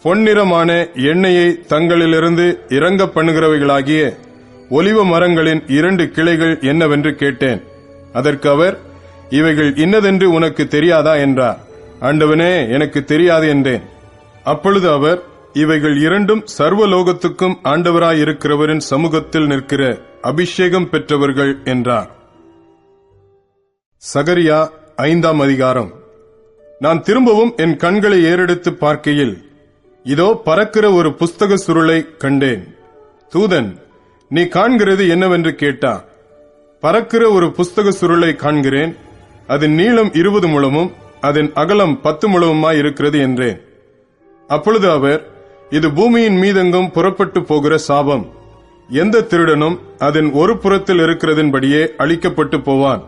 பொன்னிறமான எண்ணெயை தங்களிலிருந்து இறங்க பண்ணுகிறவைகளாகிய ஒலிவ மரங்களின் 2 கிளைகள் என்னவென்று கேட்டேன். அதற்கு அவர், இவைகள் இன்னதென்று உனக்கு தெரியாதா என்றார். ஆண்டவனே, எனக்கு தெரியாது என்றேன். அப்பொழுது அவர், இவைகள் இரண்டும் சர்வலோகத்துக்கும் ஆண்டவராயிருக்கிறவரின் சமூகத்தில் நிற்கிற அபிஷேகம் பெற்றவர்கள் என்றார். சகரியா 5ஆம் அதிகாரம். நான் திரும்பவும் என் கண்களை ஏறெடுத்து பார்க்கையில், இதோ பறக்கிற ஒரு புஸ்தக சுருளை கண்டேன். தூதன், நீ காண்கிறது என்னவென்று கேட்டார். பறக்கிற ஒரு புஸ்தக சுருளை காண்கிறேன். அதன் நீளம் 20 முழமும் அதன் அகலம் 10 முழமுமாயிருக்கிறது என்றேன். அப்பொழுது அவர், இது பூமியின் மீதெங்கும் புறப்பட்டு போகிற சாபம். எந்த திருடனும் அதன் ஒரு புறத்தில் இருக்கிறதின்படியே அழிக்கப்பட்டு போவான்.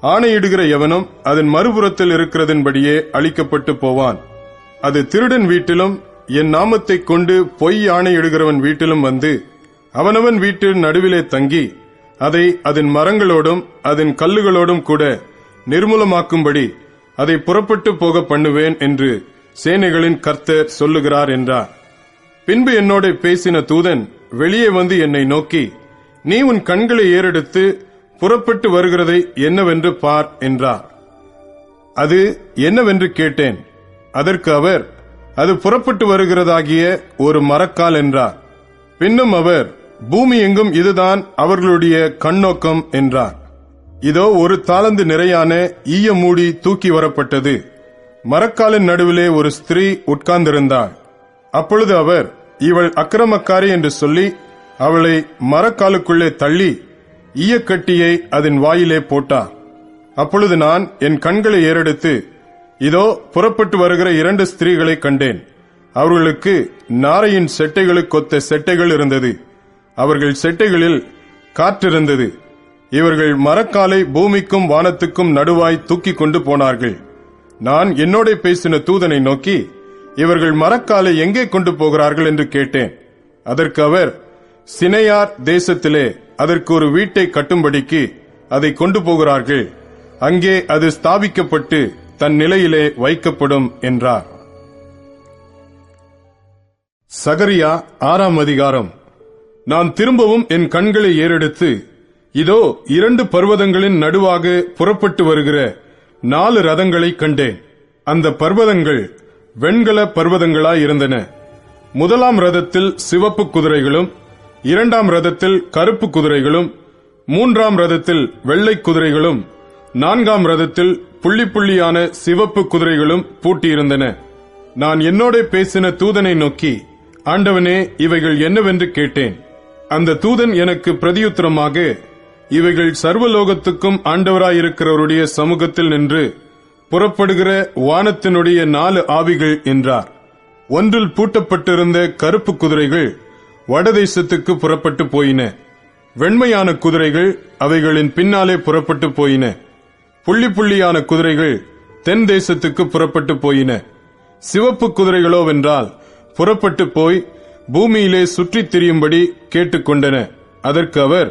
ஆணையிடுகிற எவனும் அதன் மறுபுறத்தில் இருக்கிறதின்படியே அழிக்கப்பட்டு போவான். அது திருடன் வீட்டிலும் என் நாமத்தைக் கொண்டு பொய் ஆணையிடுகிறவன் வீட்டிலும் வந்து அவனவன் வீட்டின் நடுவிலே தங்கி அதை அதன் மரங்களோடும் அதன் கல்லுகளோடும் கூட நிர்மூலமாக்கும்படி அதை புறப்பட்டு போக பண்ணுவேன் என்று சேனைகளின் கர்த்தர் சொல்லுகிறார் என்றார். பின்பு என்னோட பேசின தூதன் வெளியே வந்து என்னை நோக்கி, நீ உன் கண்களை ஏறெடுத்து புறப்பட்டு வருகிறதை என்னவென்று பார் என்றார். அது என்னவென்று கேட்டேன். அதற்கு அவர், அது புறப்பட்டு வருகிறதாகிய ஒரு மரக்கால் என்றார். பின்னும் அவர், பூமி எங்கும் இதுதான் அவர்களுடைய கண்ணோக்கம் என்றார். இதோ ஒரு தாலந்து நிறையான ஈய மூடி தூக்கி வரப்பட்டது. மரக்காலின் நடுவிலே ஒரு ஸ்திரீ உட்கார்ந்திருந்தாள். அப்பொழுது அவர், இவள் அக்கிரமக்காரி என்று சொல்லி அவளை மரக்காலுக்குள்ளே தள்ளி ஈயக்கட்டியை அதன் வாயிலே போட்டார். அப்பொழுது நான் என் கண்களை ஏறெடுத்து, இதோ புறப்பட்டு வருகிற 2 ஸ்திரீகளை கண்டேன். அவர்களுக்கு நாரையின் செட்டைகளுக்கொத்த செட்டைகள் இருந்தது. அவர்கள் செட்டைகளில் காற்றிருந்தது. இவர்கள் மரக்காலை பூமிக்கும் வானத்துக்கும் நடுவாய் தூக்கி கொண்டு போனார்கள். நான் என்னோட பேசின தூதனை நோக்கி, இவர்கள் மரக்காலை எங்கே கொண்டு போகிறார்கள் என்று கேட்டேன். அதற்கு அவர், சினையார் தேசத்திலே அதற்கு ஒரு வீட்டை கட்டும்படிக்கு அதை கொண்டு போகிறார்கள். அங்கே அது ஸ்தாபிக்கப்பட்டு தன் நிலையிலே வைக்கப்படும் என்றார். சகரியா 6ஆம் அதிகாரம். நான் திரும்பவும் என் கண்களை ஏறெடுத்து, இதோ 2 பர்வதங்களின் நடுவாக புறப்பட்டு வருகிற 4 ரதங்களை கண்டேன். அந்த பர்வதங்கள் வெண்கல பர்வதங்களாயிருந்தன. 1ஆம் ரதத்தில் சிவப்பு குதிரைகளும், 2ஆம் ரதத்தில் கருப்பு குதிரைகளும், 3ஆம் ரதத்தில் வெள்ளை குதிரைகளும், 4ஆம் ரதத்தில் புள்ளி புள்ளியான சிவப்பு குதிரைகளும் பூட்டியிருந்தன. நான் என்னோட பேசின தூதனை நோக்கி, ஆண்டவனே, இவைகள் என்னவென்று கேட்டேன். அந்த தூதன் எனக்கு பிரதியுத்தரமாக, இவைகள் சர்வலோகத்துக்கும் ஆண்டவராயிருக்கிறவருடைய சமூகத்தில் நின்று புறப்படுகிற வானத்தினுடைய 4 ஆவிகள் என்றார். ஒன்றில் பூட்டப்பட்டிருந்த கருப்பு குதிரைகள் வடதேசத்துக்கு புறப்பட்டு போயின. வெண்மையான குதிரைகள் அவைகளின் பின்னாலே புறப்பட்டு போயின. புள்ளி புள்ளியான குதிரைகள் தென் தேசத்துக்கு புறப்பட்டு போயின. சிவப்பு குதிரைகளோவென்றால் புறப்பட்டு போய் பூமியிலே சுற்றித் திரியும்படி கேட்டுக்கொண்டன. அதற்கு அவர்,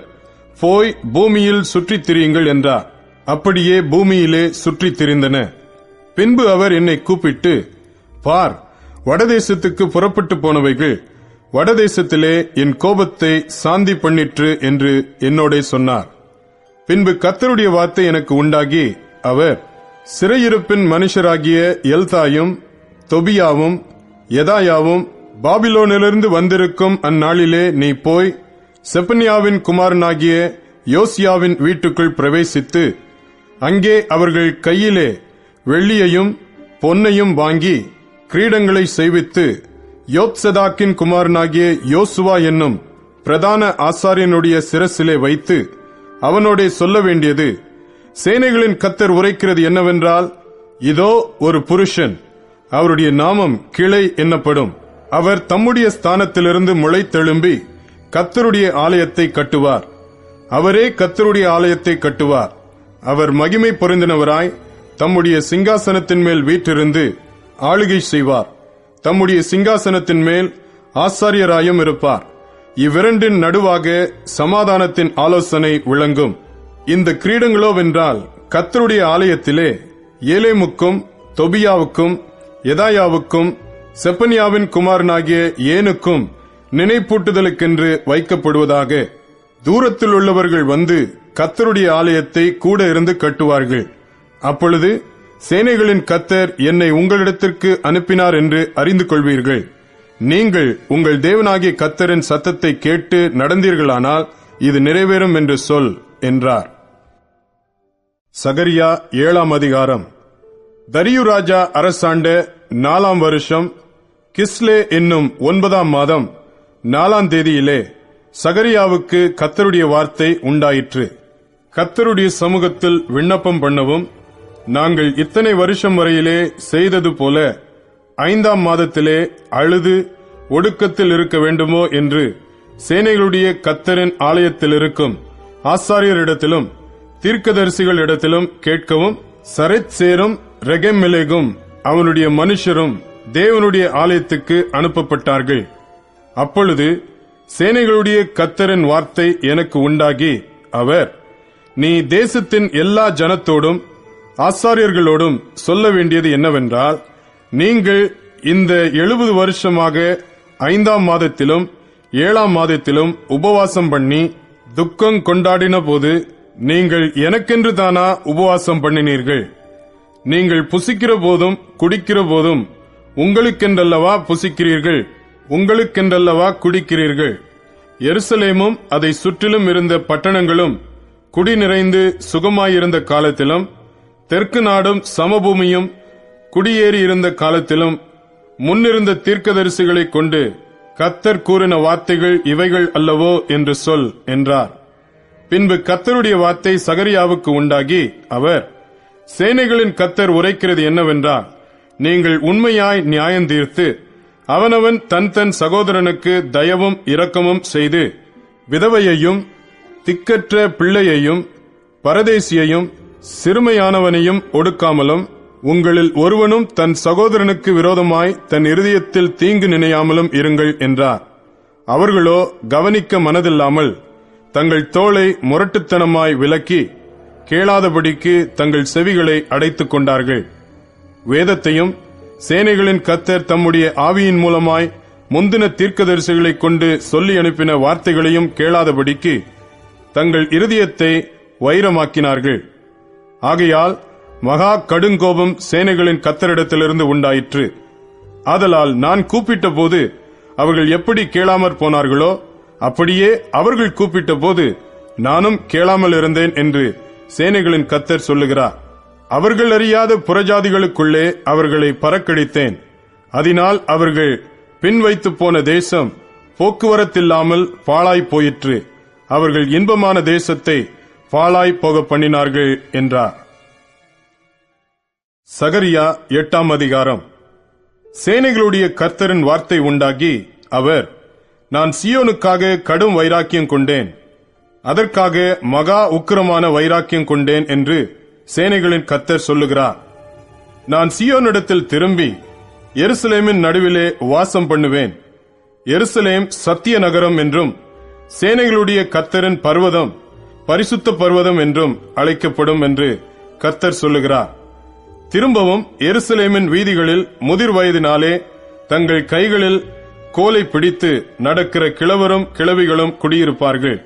போய் பூமியில் சுற்றித் திரியுங்கள் என்றார். அப்படியே பூமியிலே சுற்றித் திரிந்தன. பின்பு அவர் என்னை கூப்பிட்டு, பார், வடதேசத்துக்கு புறப்பட்டு போனவைகள் வடதேசத்திலே என் கோபத்தை சாந்தி பண்ணிற்று என்று என்னோட சொன்னார். பின்பு கர்த்தருடைய வார்த்தை எனக்கு உண்டாகி, அவர், சிறையிருப்பின் மனுஷராகிய எல்தாயும் தொபியாவும் யெதாயாவும் பாபிலோனிலிருந்து வந்திருக்கும் அந்நாளிலே நீ போய் செப்பனியாவின் குமாரனாகிய யோசியாவின் வீட்டுக்குள் பிரவேசித்து அங்கே அவர்கள் கையிலே வெள்ளியையும் பொன்னையும் வாங்கி கிரீடங்களை செய்வித்து யோத்சதாக்கின் குமாரனாகிய யோசுவா என்னும் பிரதான ஆசாரியனுடைய சிரசிலே வைத்து அவனோடே சொல்ல வேண்டியது, சேனைகளின் கர்த்தர் உரைக்கிறது என்னவென்றால், இதோ ஒரு புருஷன், அவருடைய நாமம் கிளை என்னப்படும். அவர் தம்முடைய ஸ்தானத்திலிருந்து முளைத்தெழும்பி கர்த்தருடைய ஆலயத்தை கட்டுவார். அவரே கர்த்தருடைய ஆலயத்தை கட்டுவார். அவர் மகிமை பொருந்தினவராய் தம்முடைய சிங்காசனத்தின் மேல் வீற்றிருந்து ஆளுகை செய்வார். தம்முடைய சிங்காசனத்தின் மேல் ஆசாரியராயும் இருப்பார். இவ்விரண்டின் நடுவாக சமாதானத்தின் ஆலோசனை விளங்கும். இந்த கிரீடங்களோவென்றால் கர்த்தருடைய ஆலயத்திலே ஏலேமுக்கும் தொபியாவுக்கும் யெதாயாவுக்கும் செப்பனியாவின் குமாரனாகிய ஏனுக்கும் நினைப்பூட்டுதலுக்கென்று வைக்கப்படுவதாக. தூரத்தில் உள்ளவர்கள் வந்து கர்த்தருடைய ஆலயத்தை கூட இருந்து கட்டுவார்கள். அப்பொழுது சேனைகளின் கர்த்தர் என்னை உங்களிடத்திற்கு அனுப்பினார் என்று அறிந்து கொள்வீர்கள். நீங்கள் உங்கள் தேவனாகிய கர்த்தரின் சத்தத்தை கேட்டு நடந்தீர்களானால் இது நிறைவேறும் என்று சொல் என்றார். சகரியா 7ஆம் அதிகாரம். தரியு ராஜா அரசாண்ட 4ஆம் வருஷம் கிஸ்லே என்னும் 9ஆம் மாதம் 4ஆம் தேதியிலே சகரியாவுக்கு கர்த்தருடைய வார்த்தை உண்டாயிற்று. கர்த்தருடைய சமூகத்தில் விண்ணப்பம் பண்ணவும், நாங்கள் இத்தனை வருஷம் வரையிலே செய்தது போல 5ஆம் மாதத்திலே அழுது ஒடுக்கத்தில் இருக்க வேண்டுமோ என்று சேனைகளுடைய கர்த்தரின் ஆலயத்தில் இருக்கும் ஆசாரியரிடத்திலும் தீர்க்கதரிசிகளிடத்திலும் கேட்கவும், சரெத் சேரும் ரெகெம்மெலேகும் அவனுடைய மனுஷரும் தேவனுடைய ஆலயத்துக்கு அனுப்பப்பட்டார்கள். அப்பொழுது சேனைகளுடைய கர்த்தரின் வார்த்தை எனக்கு உண்டாகி, அவர், நீ தேசத்தின் எல்லா ஜனத்தோடும் ஆசாரியர்களோடும் சொல்ல வேண்டியது என்னவென்றால், நீங்கள் இந்த 70 வருஷமாக 5ஆம் மாதத்திலும் 7ஆம் மாதத்திலும் உபவாசம் பண்ணி துக்கம் கொண்டாடின போது நீங்கள் எனக்கென்று தானா உபவாசம் பண்ணினீர்கள்? நீங்கள் புசிக்கிற போதும் குடிக்கிற போதும் உங்களுக்கென்றல்லவா புசிக்கிறீர்கள், உங்களுக்கென்றல்லவா குடிக்கிறீர்கள்? எருசலேமும் அதை சுற்றிலும் இருந்த பட்டணங்களும் குடி நிறைந்து சுகமாயிருந்த காலத்திலும், தெற்கு நாடும் சமபூமியும் குடியேறி இருந்த காலத்திலும் முன்னிருந்த தீர்க்கதரிசிகளைக் கொண்டு கர்த்தர் கூறின வார்த்தைகள் இவைகள் அல்லவோ என்று சொல் என்றார். பின்பு கர்த்தருடைய வார்த்தை சகரியாவுக்கு உண்டாகி, அவர், சேனைகளின் கர்த்தர் உரைக்கிறது என்னவென்றால், நீங்கள் உண்மையாய் நியாயம் தீர்த்து அவனவன் தன் தன் சகோதரனுக்கு தயவும் இரக்கமும் செய்து விதவையையும் திக்கற்ற பிள்ளையையும் பரதேசியையும் சிறுமையானவனையும் ஒடுக்காமலும், உங்களில் ஒருவனும் தன் சகோதரனுக்கு விரோதமாய் தன் இருதயத்தில் தீங்கு நினையாமலும் இருங்கள் என்றார். அவர்களோ கவனிக்க மனதில்லாமல் தங்கள் தோளை முரட்டுத்தனமாய் விலக்கி கேளாதபடிக்கு தங்கள் செவிகளை அடைத்துக் கொண்டார்கள். வேதத்தையும் சேனைகளின் கர்த்தர் தம்முடைய ஆவியின் மூலமாய் முந்தின தீர்க்கதரிசிகளைக் கொண்டு சொல்லி அனுப்பின வார்த்தைகளையும் கேளாதபடிக்கு தங்கள் இருதயத்தை வைரமாக்கினார்கள். ஆகையால் மகா கடுங்கோபம் சேனைகளின் கர்த்தரிடத்திலிருந்து உண்டாயிற்று. ஆதலால் நான் கூப்பிட்ட போது அவர்கள் எப்படி கேளாமற் போனார்களோ அப்படியே அவர்கள் கூப்பிட்ட போது நானும் கேளாமல் இருந்தேன் என்று சேனைகளின் கர்த்தர் சொல்லுகிறார். அவர்கள் அறியாத புறஜாதிகளுக்குள்ளே அவர்களை பறக்கடித்தேன். அதனால் அவர்கள் பின் வைத்து போன தேசம் போக்குவரத்தில்லாமல் பாழாய் போயிற்று. அவர்கள் இன்பமான தேசத்தை பாழாய் போக பண்ணினார்கள் என்றார். சகரியா 8ஆம் அதிகாரம். சேனைகளுடைய கர்த்தரின் வார்த்தை உண்டாகி, அவர், நான் சீயோனுக்காக கடும் வைராக்கியம் கொண்டேன், அதற்காக மகா உக்கிரமான வைராக்கியம் கொண்டேன் என்று சேனைகளின் கர்த்தர் சொல்லுகிறார். நான் சீயோனிடத்தில் திரும்பி எருசலேமின் நடுவிலே வாசம் பண்ணுவேன். எருசலேம் சத்திய நகரம் என்றும் சேனைகளுடைய கர்த்தரின் பர்வதம் பரிசுத்த பர்வதம் என்றும் அழைக்கப்படும் என்று கர்த்தர் சொல்லுகிறார். திரும்பவும் எருசலேமின் வீதிகளில் முதிர் வயதினாலே தங்கள் கைகளில் கோலை பிடித்து நடக்கிற கிழவரும் கிழவிகளும் குடியிருப்பார்கள்.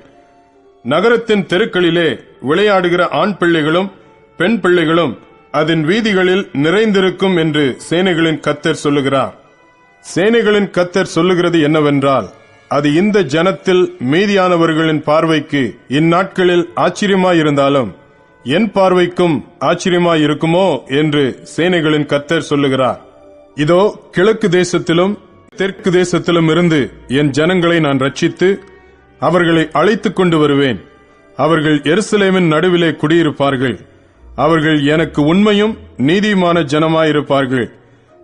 நகரத்தின் தெருக்களிலே விளையாடுகிற ஆண் பிள்ளைகளும் பெண் பிள்ளைகளும் அதன் வீதிகளில் நிறைந்திருக்கும் என்று சேனைகளின் கர்த்தர் சொல்லுகிறார். சேனைகளின் கர்த்தர் சொல்லுகிறது என்னவென்றால், அது இந்த ஜனத்தில் மீதியானவர்களின் பார்வைக்கு இந்நாட்களில் ஆச்சரியமாயிருந்தாலும் என் பார்வைக்கும் ஆச்சரியமாயிருக்குமோ என்று சேனைகளின் கர்த்தர் சொல்லுகிறார். இதோ கிழக்கு தேசத்திலும் தெற்கு தேசத்திலும் இருந்து என் ஜனங்களை நான் ரட்சித்து அவர்களை அழைத்துக் கொண்டு வருவேன். அவர்கள் எருசலேமின் நடுவிலே குடியிருப்பார்கள். அவர்கள் எனக்கு உண்மையும் நீதியுமான ஜனமாயிருப்பார்கள்.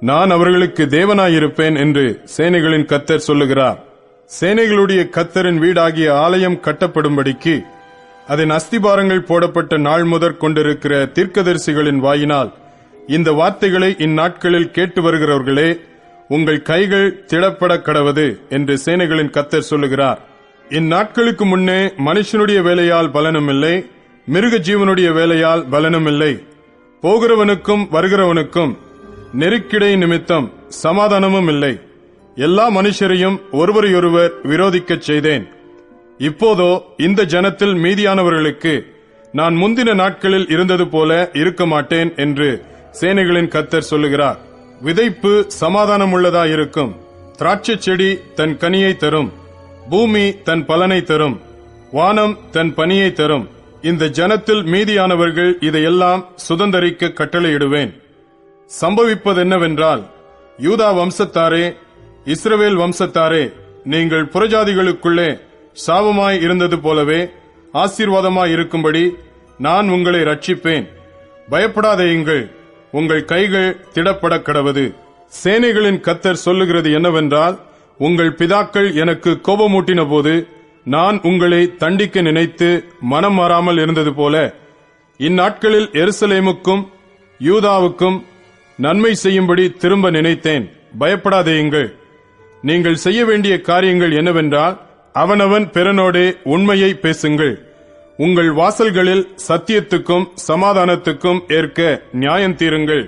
நான் அவர்களுக்கு தேவனாயிருப்பேன் என்று சேனைகளின் கர்த்தர் சொல்லுகிறார். சேனைகளுடைய கர்த்தரின் வீடாகிய ஆலயம் கட்டப்படும்படிக்கு அதன் அஸ்திபாரங்கள் போடப்பட்ட நாள் முதற் கொண்டிருக்கிற தீர்க்கதரிசிகளின் வாயினால் இந்த வார்த்தைகளை இந்நாட்களில் கேட்டு வருகிறவர்களே, உங்கள் கைகள் திடப்பட கடவது என்று சேனைகளின் கர்த்தர் சொல்லுகிறார். இந்நாட்களுக்கு முன்னே மனுஷனுடைய வேலையால் பலனுமில்லை, மிருக ஜீவனுடைய வேலையால் பலனுமில்லை. போகிறவனுக்கும் வருகிறவனுக்கும் நெருக்கிடை நிமித்தம் சமாதானமும் இல்லை. எல்லா மனுஷரையும் ஒருவரையொருவர் விரோதிக்கச் செய்தேன். இப்போதோ இந்த ஜனத்தில் மீதியானவர்களுக்கு நான் முந்தின நாட்களில் இருந்தது போல இருக்க மாட்டேன் என்று சேனைகளின் கர்த்தர் சொல்லுகிறார். விதைப்பு சமாதானம் உள்ளதாயிருக்கும், திராட்சை செடி தன் கனியை தரும், பூமி தன் பலனை தரும், வானம் தன் பனியை தரும். இந்த ஜனத்தில் மீதியானவர்கள் இதையெல்லாம் சுதந்தரிக்க கட்டளையிடுவேன். சம்பவிப்பதென்னவென்றால், யூதா வம்சத்தாரே, இஸ்ரவேல் வம்சத்தாரே, நீங்கள் புறஜாதிகளுக்குள்ளே சாபமாய் இருந்தது போலவே ஆசீர்வாதமாய் இருக்கும்படி நான் உங்களை ரட்சிப்பேன். பயப்படாதேயுங்கள், உங்கள் கைகள் திடப்பட கடவது. சேனைகளின் கர்த்தர் சொல்லுகிறது என்னவென்றால், உங்கள் பிதாக்கள் எனக்கு கோபமூட்டின போது நான் உங்களை தண்டிக்க நினைத்து மனம் மாறாமல் இருந்தது போல இந்நாட்களில் எருசலேமுக்கும் யூதாவுக்கும் நன்மை செய்யும்படி திரும்ப நினைத்தேன். பயப்படாதேயுங்கள். நீங்கள் செய்ய வேண்டிய காரியங்கள் என்னவென்றால், அவனவன் பிறனோடே உண்மையை பேசுங்கள். உங்கள் வாசல்களில் சத்தியத்துக்கும் சமாதானத்துக்கும் ஏற்க நியாயம் தீருங்கள்.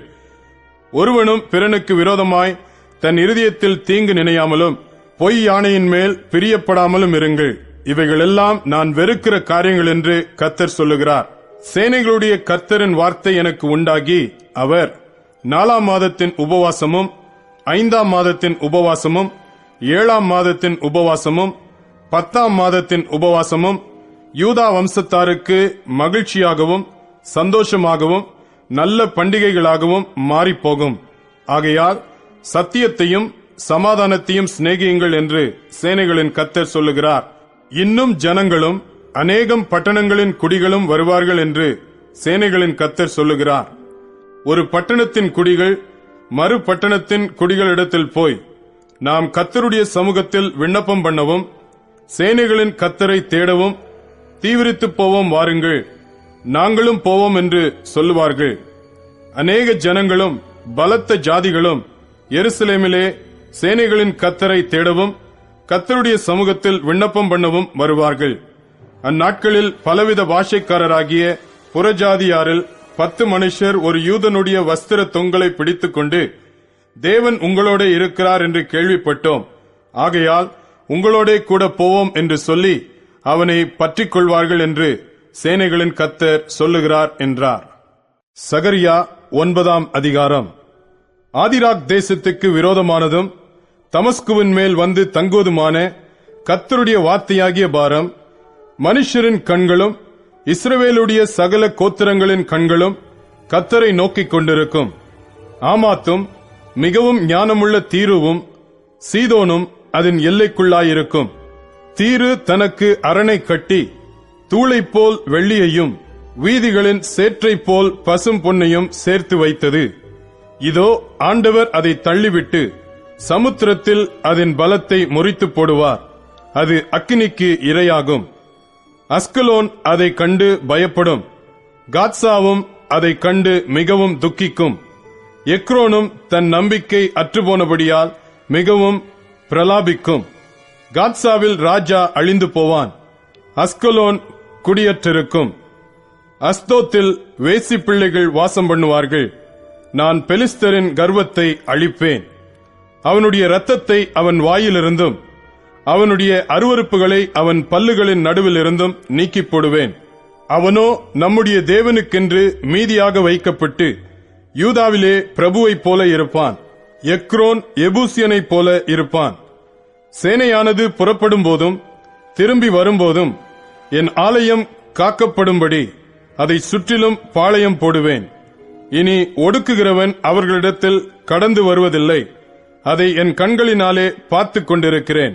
ஒருவனும் பிறனுக்கு விரோதமாய் தன் இருதயத்தில் தீங்கு நினையாமலும் பொய் யானையின் மேல் பிரியப்படாமலும் இருங்கள். இவைகளெல்லாம் நான் வெறுக்கிற காரியங்கள் என்று கர்த்தர் சொல்லுகிறார். சேனைகளுடைய கர்த்தரின் வார்த்தை எனக்கு உண்டாகி, அவர் 4ஆம் மாதத்தின் உபவாசமும் 5ஆம் மாதத்தின் உபவாசமும் 7ஆம் மாதத்தின் உபவாசமும் 10ஆம் மாதத்தின் உபவாசமும் யூதா வம்சத்தாருக்கு மகிழ்ச்சியாகவும் சந்தோஷமாகவும் நல்ல பண்டிகைகளாகவும் மாறிப்போகும். ஆகையால் சத்தியத்தையும் சமாதானத்தையும் சிநேகியுங்கள் என்று சேனைகளின் கர்த்தர் சொல்லுகிறார். இன்னும் ஜனங்களும் அநேகம் பட்டணங்களின் குடிகளும் வருவார்கள் என்று சேனைகளின் கர்த்தர் சொல்லுகிறார். ஒரு பட்டணத்தின் குடிகள் மறு பட்டணத்தின் குடிகளிடத்தில் போய், நாம் கர்த்தருடைய சமூகத்தில் விண்ணப்பம் பண்ணவும் சேனைகளின் கர்த்தரை தேடவும் தீவிரித்து போவோம், வாருங்கள், நாங்களும் போவோம் என்று சொல்லுவார்கள். அநேக ஜனங்களும் பலத்த ஜாதிகளும் எருசலேமிலே சேனைகளின் கர்த்தரை தேடவும் கர்த்தருடைய சமூகத்தில் விண்ணப்பம் பண்ணவும் வருவார்கள். அந்நாட்களில் பலவித பாஷைக்காரராகிய புறஜாதியாரில் 10 மனுஷர் ஒரு யூதனுடைய வஸ்திர தொங்கலை பிடித்துக்கொண்டு, தேவன் உங்களோட இருக்கிறார் என்று கேள்விப்பட்டோம், ஆகையால் உங்களோட கூட போவோம் என்று சொல்லி அவனை பற்றிக் கொள்வார்கள் என்று சேனைகளின் கர்த்தர் சொல்லுகிறார் என்றார். சகரியா 9ஆம் அதிகாரம். ஆதிராக் தேசத்துக்கு விரோதமானதும் தமஸ்குவின் மேல் வந்து தங்குவதுமான கர்த்தருடைய வார்த்தையாகிய பாரம் மனுஷரின் கண்களும் இஸ்ரவேலுடைய சகல கோத்திரங்களின் கண்களும் கர்த்தரை நோக்கிக் கொண்டிருக்கும். ஆமாத்தும் மிகவும் ஞானமுள்ள தீருவும் சீதோனும் அதன் எல்லைக்குள்ளாயிருக்கும். தீரு தனக்கு அரணை கட்டி தூளைப் போல் வெள்ளியையும் வீதிகளின் சேற்றைப் போல் பசும் பொன்னையும் சேர்த்து வைத்தது. இதோ, ஆண்டவர் அதை தள்ளிவிட்டு சமுத்திரத்தில் அதன் பலத்தை முறித்து போடுவார். அது அக்கினிக்கு இரையாகும். அஸ்கலோன் அதை கண்டு பயப்படும். காத்சாவும் அதை கண்டு மிகவும் துக்கிக்கும். எக்ரோனும் தன் நம்பிக்கை அற்றுப்போனபடியால் மிகவும் பிரலாபிக்கும். காத்சாவில் ராஜா அழிந்து போவான். அஸ்கலோன் குடியற்றிருக்கும். அஸ்தோத்தில் வேசி பிள்ளைகள் வாசம் பண்ணுவார்கள். நான் பெலிஸ்தரின் கர்வத்தை அழிப்பேன். அவனுடைய இரத்தத்தை அவன் வாயிலிருந்தும் அவனுடைய அருவருப்புகளை அவன் பல்லுகளின் நடுவிலிருந்தும் நீக்கி போடுவேன். அவனோ நம்முடைய தேவனுக்கென்று மீதியாக வைக்கப்பட்டு யூதாவிலே பிரபுவைப் போல இருப்பான். எக்ரோன் எபூசியனைப் போல இருப்பான். சேனையானது புறப்படும் போதும் திரும்பி வரும்போதும் என் ஆலயம் காக்கப்படும்படி அதை சுற்றிலும் பாளையம் போடுவேன். இனி ஒடுக்குகிறவன் அவர்களிடத்தில் கடந்து வருவதில்லை. அதை என் கண்களினாலே பார்த்துக் கொண்டிருக்கிறேன்.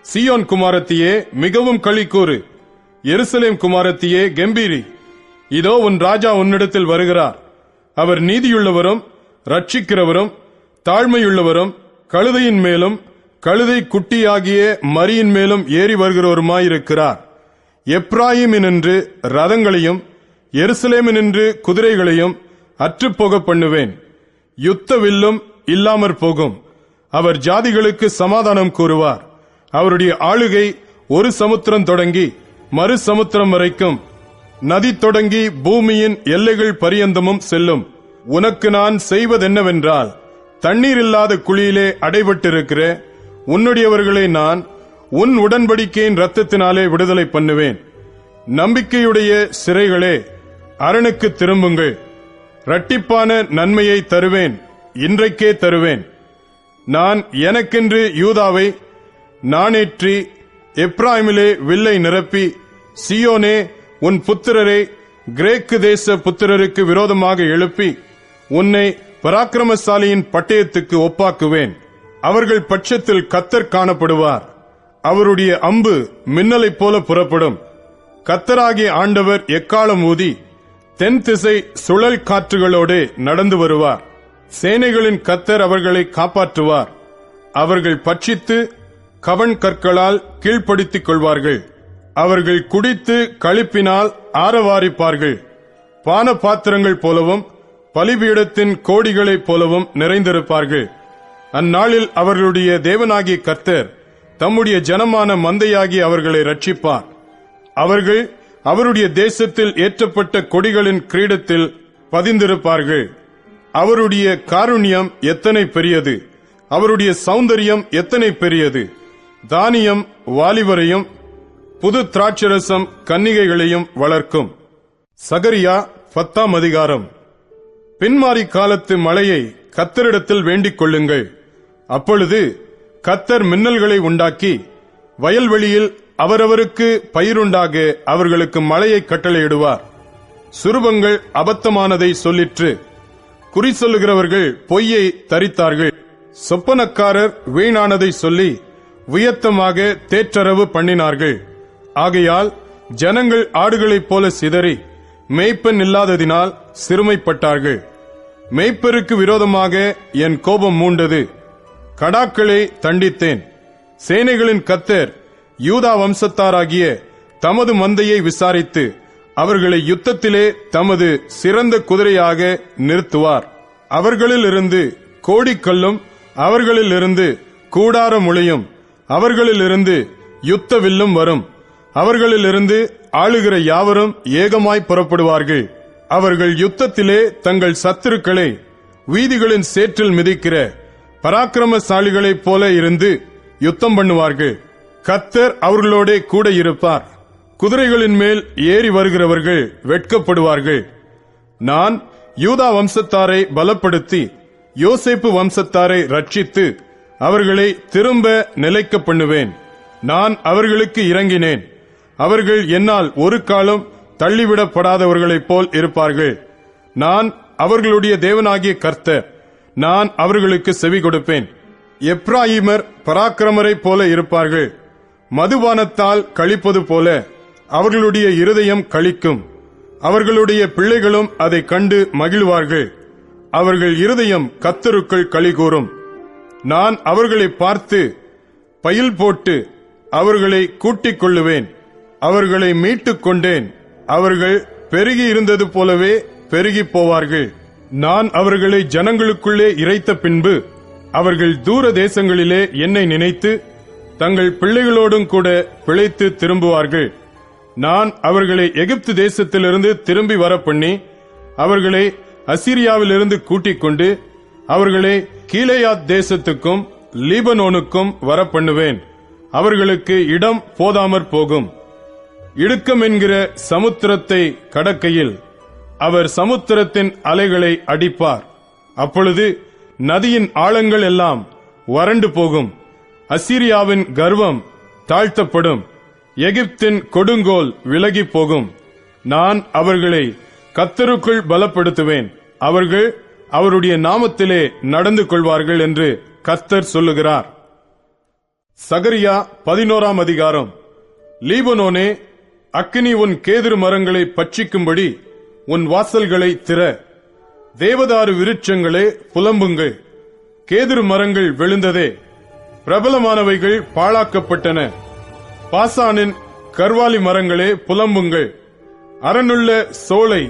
சீயோன் குமாரத்தியே, மிகவும் களிக்கூறு. எருசலேம் குமாரத்தியே, கெம்பீரி. இதோ உன் ராஜா உன்னிடத்தில் வருகிறார். அவர் நீதியுள்ளவரும் ரட்சிக்கிறவரும் தாழ்மையுள்ளவரும் கழுதையின் மேலும் கழுதை குட்டியாகிய மரியின் மேலும் ஏறி வருகிறவருமாயிருக்கிறார். எப்ராயிமினின்று ரதங்களையும் எருசலேமினின்று குதிரைகளையும் அற்றுப்போக பண்ணுவேன். யுத்த வில்லும் இல்லாமற் போகும். அவர் ஜாதிகளுக்கு சமாதானம் கூறுவார். அவருடைய ஆளுகை ஒரு சமுத்திரம் தொடங்கி மறு சமுத்திரம் வரைக்கும், நதி தொடங்கி பூமியின் எல்லைகள் பரியந்தமும் செல்லும். உனக்கு நான் செய்வதென்னவென்றால், தண்ணீர் இல்லாத குழியிலே அடைபட்டிருக்கிற உன்னுடையவர்களை நான் உன் உடன்படிக்கையின் இரத்தத்தினாலே விடுதலை பண்ணுவேன். நம்பிக்கையுடைய சிறைகளே, அரணுக்கு திரும்புங்கள். இரட்டிப்பான நன்மையை தருவேன், இன்றைக்கே தருவேன். நான் எனக்கென்று யூதாவை நாணேற்றி எப்ராயிமிலே வில்லை நிரப்பி, சியோனே உன் புத்திரரை கிரேக்கு தேச புத்திரருக்கு விரோதமாக எழுப்பி உன்னை பராக்கிரமசாலியின் பட்டயத்துக்கு ஒப்பாக்குவேன். அவர்கள் பட்சத்தில் கர்த்தர் காணப்படுவார். அவருடைய அம்பு மின்னலைப் போல புறப்படும். கர்த்தராகிய ஆண்டவர் எக்காலம் ஊதி தென் திசை சுழல் காற்றுகளோடு நடந்து வருவார். சேனைகளின் கர்த்தர் அவர்களை காப்பாற்றுவார். அவர்கள் பட்சித்து கவண் கற்களால் கீழ்ப்படுத்திக் கொள்வார்கள். அவர்கள் குடித்து களிப்பினால் ஆரவாரிப்பார்கள். பான பாத்திரங்கள் போலவும் பலிபீடத்தின் கோடிகளைப் போலவும் நிறைந்திருப்பார்கள். அந்நாளில் அவர்களுடைய தேவனாகிய கர்த்தர் தம்முடைய ஜனமான மந்தையாகி அவர்களை ரட்சிப்பார். அவர்கள் அவருடைய தேசத்தில் ஏற்றப்பட்ட கொடிகளின் கிரீடத்தில் பதிந்திருப்பார்கள். அவருடைய காருண்யம் எத்தனை பெரியது! அவருடைய சௌந்தரியம் எத்தனை பெரியது! தானியம் வாலிபரையும் புது திராட்சரசம் கன்னிகைகளையும் வளர்க்கும். சகரியா 10ஆம் அதிகாரம். பின்மாறி காலத்து மழையை கர்த்தரிடத்தில் வேண்டிக் கொள்ளுங்கள். அப்பொழுது கர்த்தர் மின்னல்களை உண்டாக்கி வயல்வெளியில் அவரவருக்கு பயிருண்டாக அவர்களுக்கு மழையை கட்டளையிடுவார். சுரூபங்கள் அபத்தமானதை சொல்லிற்று. குறி சொல்லுகிறவர்கள் பொய்யை தரித்தார்கள். சொப்பனக்காரர் வீணானதை சொல்லி வியத்தமாக தேற்றரவு பண்ணினார்கள். ஆகையால் ஜனங்கள் ஆடுகளைப் போல சிதறி மேய்ப்பன் இல்லாததினால் சிறுமைப்பட்டார்கள். மேய்ப்பருக்கு விரோதமாக என் கோபம் மூண்டது. கடாக்களை தண்டித்தேன். சேனைகளின் கர்த்தர் யூதா வம்சத்தாராகிய தமது மந்தையை விசாரித்து அவர்களை யுத்தத்திலே தமது சிறந்த குதிரையாக நிறுத்துவார். அவர்களிலிருந்து கோடிக்கல்லும் அவர்களிலிருந்து கூடார முளையும் அவர்களிலிருந்து யுத்த வில்லும் வரும். அவர்களிலிருந்து ஆளுகிற யாவரும் ஏகமாய் புறப்படுவார்கள். அவர்கள் யுத்தத்திலே தங்கள் சத்துருக்களை வீதிகளின் சேற்றில் மிதிக்கிற பராக்கிரமசாலிகளைப் போல இருந்து யுத்தம் பண்ணுவார்கள். கர்த்தர் அவர்களோட கூட இருப்பார். குதிரைகளின் மேல் ஏறி வருகிறவர்கள் வெட்கப்படுவார்கள். நான் யூதா வம்சத்தாரை பலப்படுத்தி யோசேப்பு வம்சத்தாரை ரட்சித்து அவர்களை திரும்ப நிலைக்க பண்ணுவேன். நான் அவர்களுக்கு இறங்கினேன். அவர்கள் என்னால் ஒரு காலம் தள்ளிவிடப்படாதவர்களைப் போல் இருப்பார்கள். நான் அவர்களுடைய தேவனாகிய கர்த்தர். நான் அவர்களுக்கு செவி கொடுப்பேன். எப்ராயிமர் பராக்கிரமரைப் போல இருப்பார்கள். மதுபானத்தால் களிப்பது போல அவர்களுடைய இருதயம் களிக்கும். அவர்களுடைய பிள்ளைகளும் அதை கண்டு மகிழ்வார்கள். அவர்கள் இருதயம் கர்த்தருக்குள் களிகூரும். நான் அவர்களை பார்த்து பயில் போட்டு அவர்களை கூட்டிக் கொள்ளுவேன். அவர்களை மீட்டுக் கொண்டேன். அவர்கள் பெருகி இருந்தது போலவே பெருகி போவார்கள். நான் அவர்களை ஜனங்களுக்குள்ளே இறைத்த பின்பு அவர்கள் தூர தேசங்களிலே என்னை நினைத்து தங்கள் பிள்ளைகளோடும் கூட பிழைத்து திரும்புவார்கள். நான் அவர்களை எகிப்து தேசத்திலிருந்து திரும்பி வரப்பண்ணி அவர்களை அசீரியாவிலிருந்து கூட்டிக் கொண்டு அவர்களை கீலேயாத் தேசத்துக்கும் லீபனோனுக்கும் வரப்பண்ணுவேன். அவர்களுக்கு இடம் போதாமற் போகும். இடுக்கம் என்கிற சமுத்திரத்தை கடக்கையில் அவர் சமுத்திரத்தின் அலைகளை அடிப்பார். அப்பொழுது நதியின் ஆழங்கள் எல்லாம் வறண்டு போகும். அசீரியாவின் கர்வம் தாழ்த்தப்படும். எகிப்தின் கொடுங்கோல் விலகி போகும். நான் அவர்களை கர்த்தருக்குள் பலப்படுத்துவேன். அவர்கள் அவருடைய நாமத்திலே நடந்து கொள்வார்கள் என்று கர்த்தர் சொல்லுகிறார். சகரியா 11ஆம் அதிகாரம். லீபனோனே, அக்கினி உன் கேதுரு மரங்களை பட்சிக்கும்படி உன் வாசல்களை திற. தேவதாரு விருட்சங்களே புலம்புங்கள். கேதுரு மரங்கள் விழுந்ததே, பிரபலமானவைகள் பாழாக்கப்பட்டன. பாசானின் கர்வாலி மரங்களே புலம்புங்கள். அரணுள்ள சோலை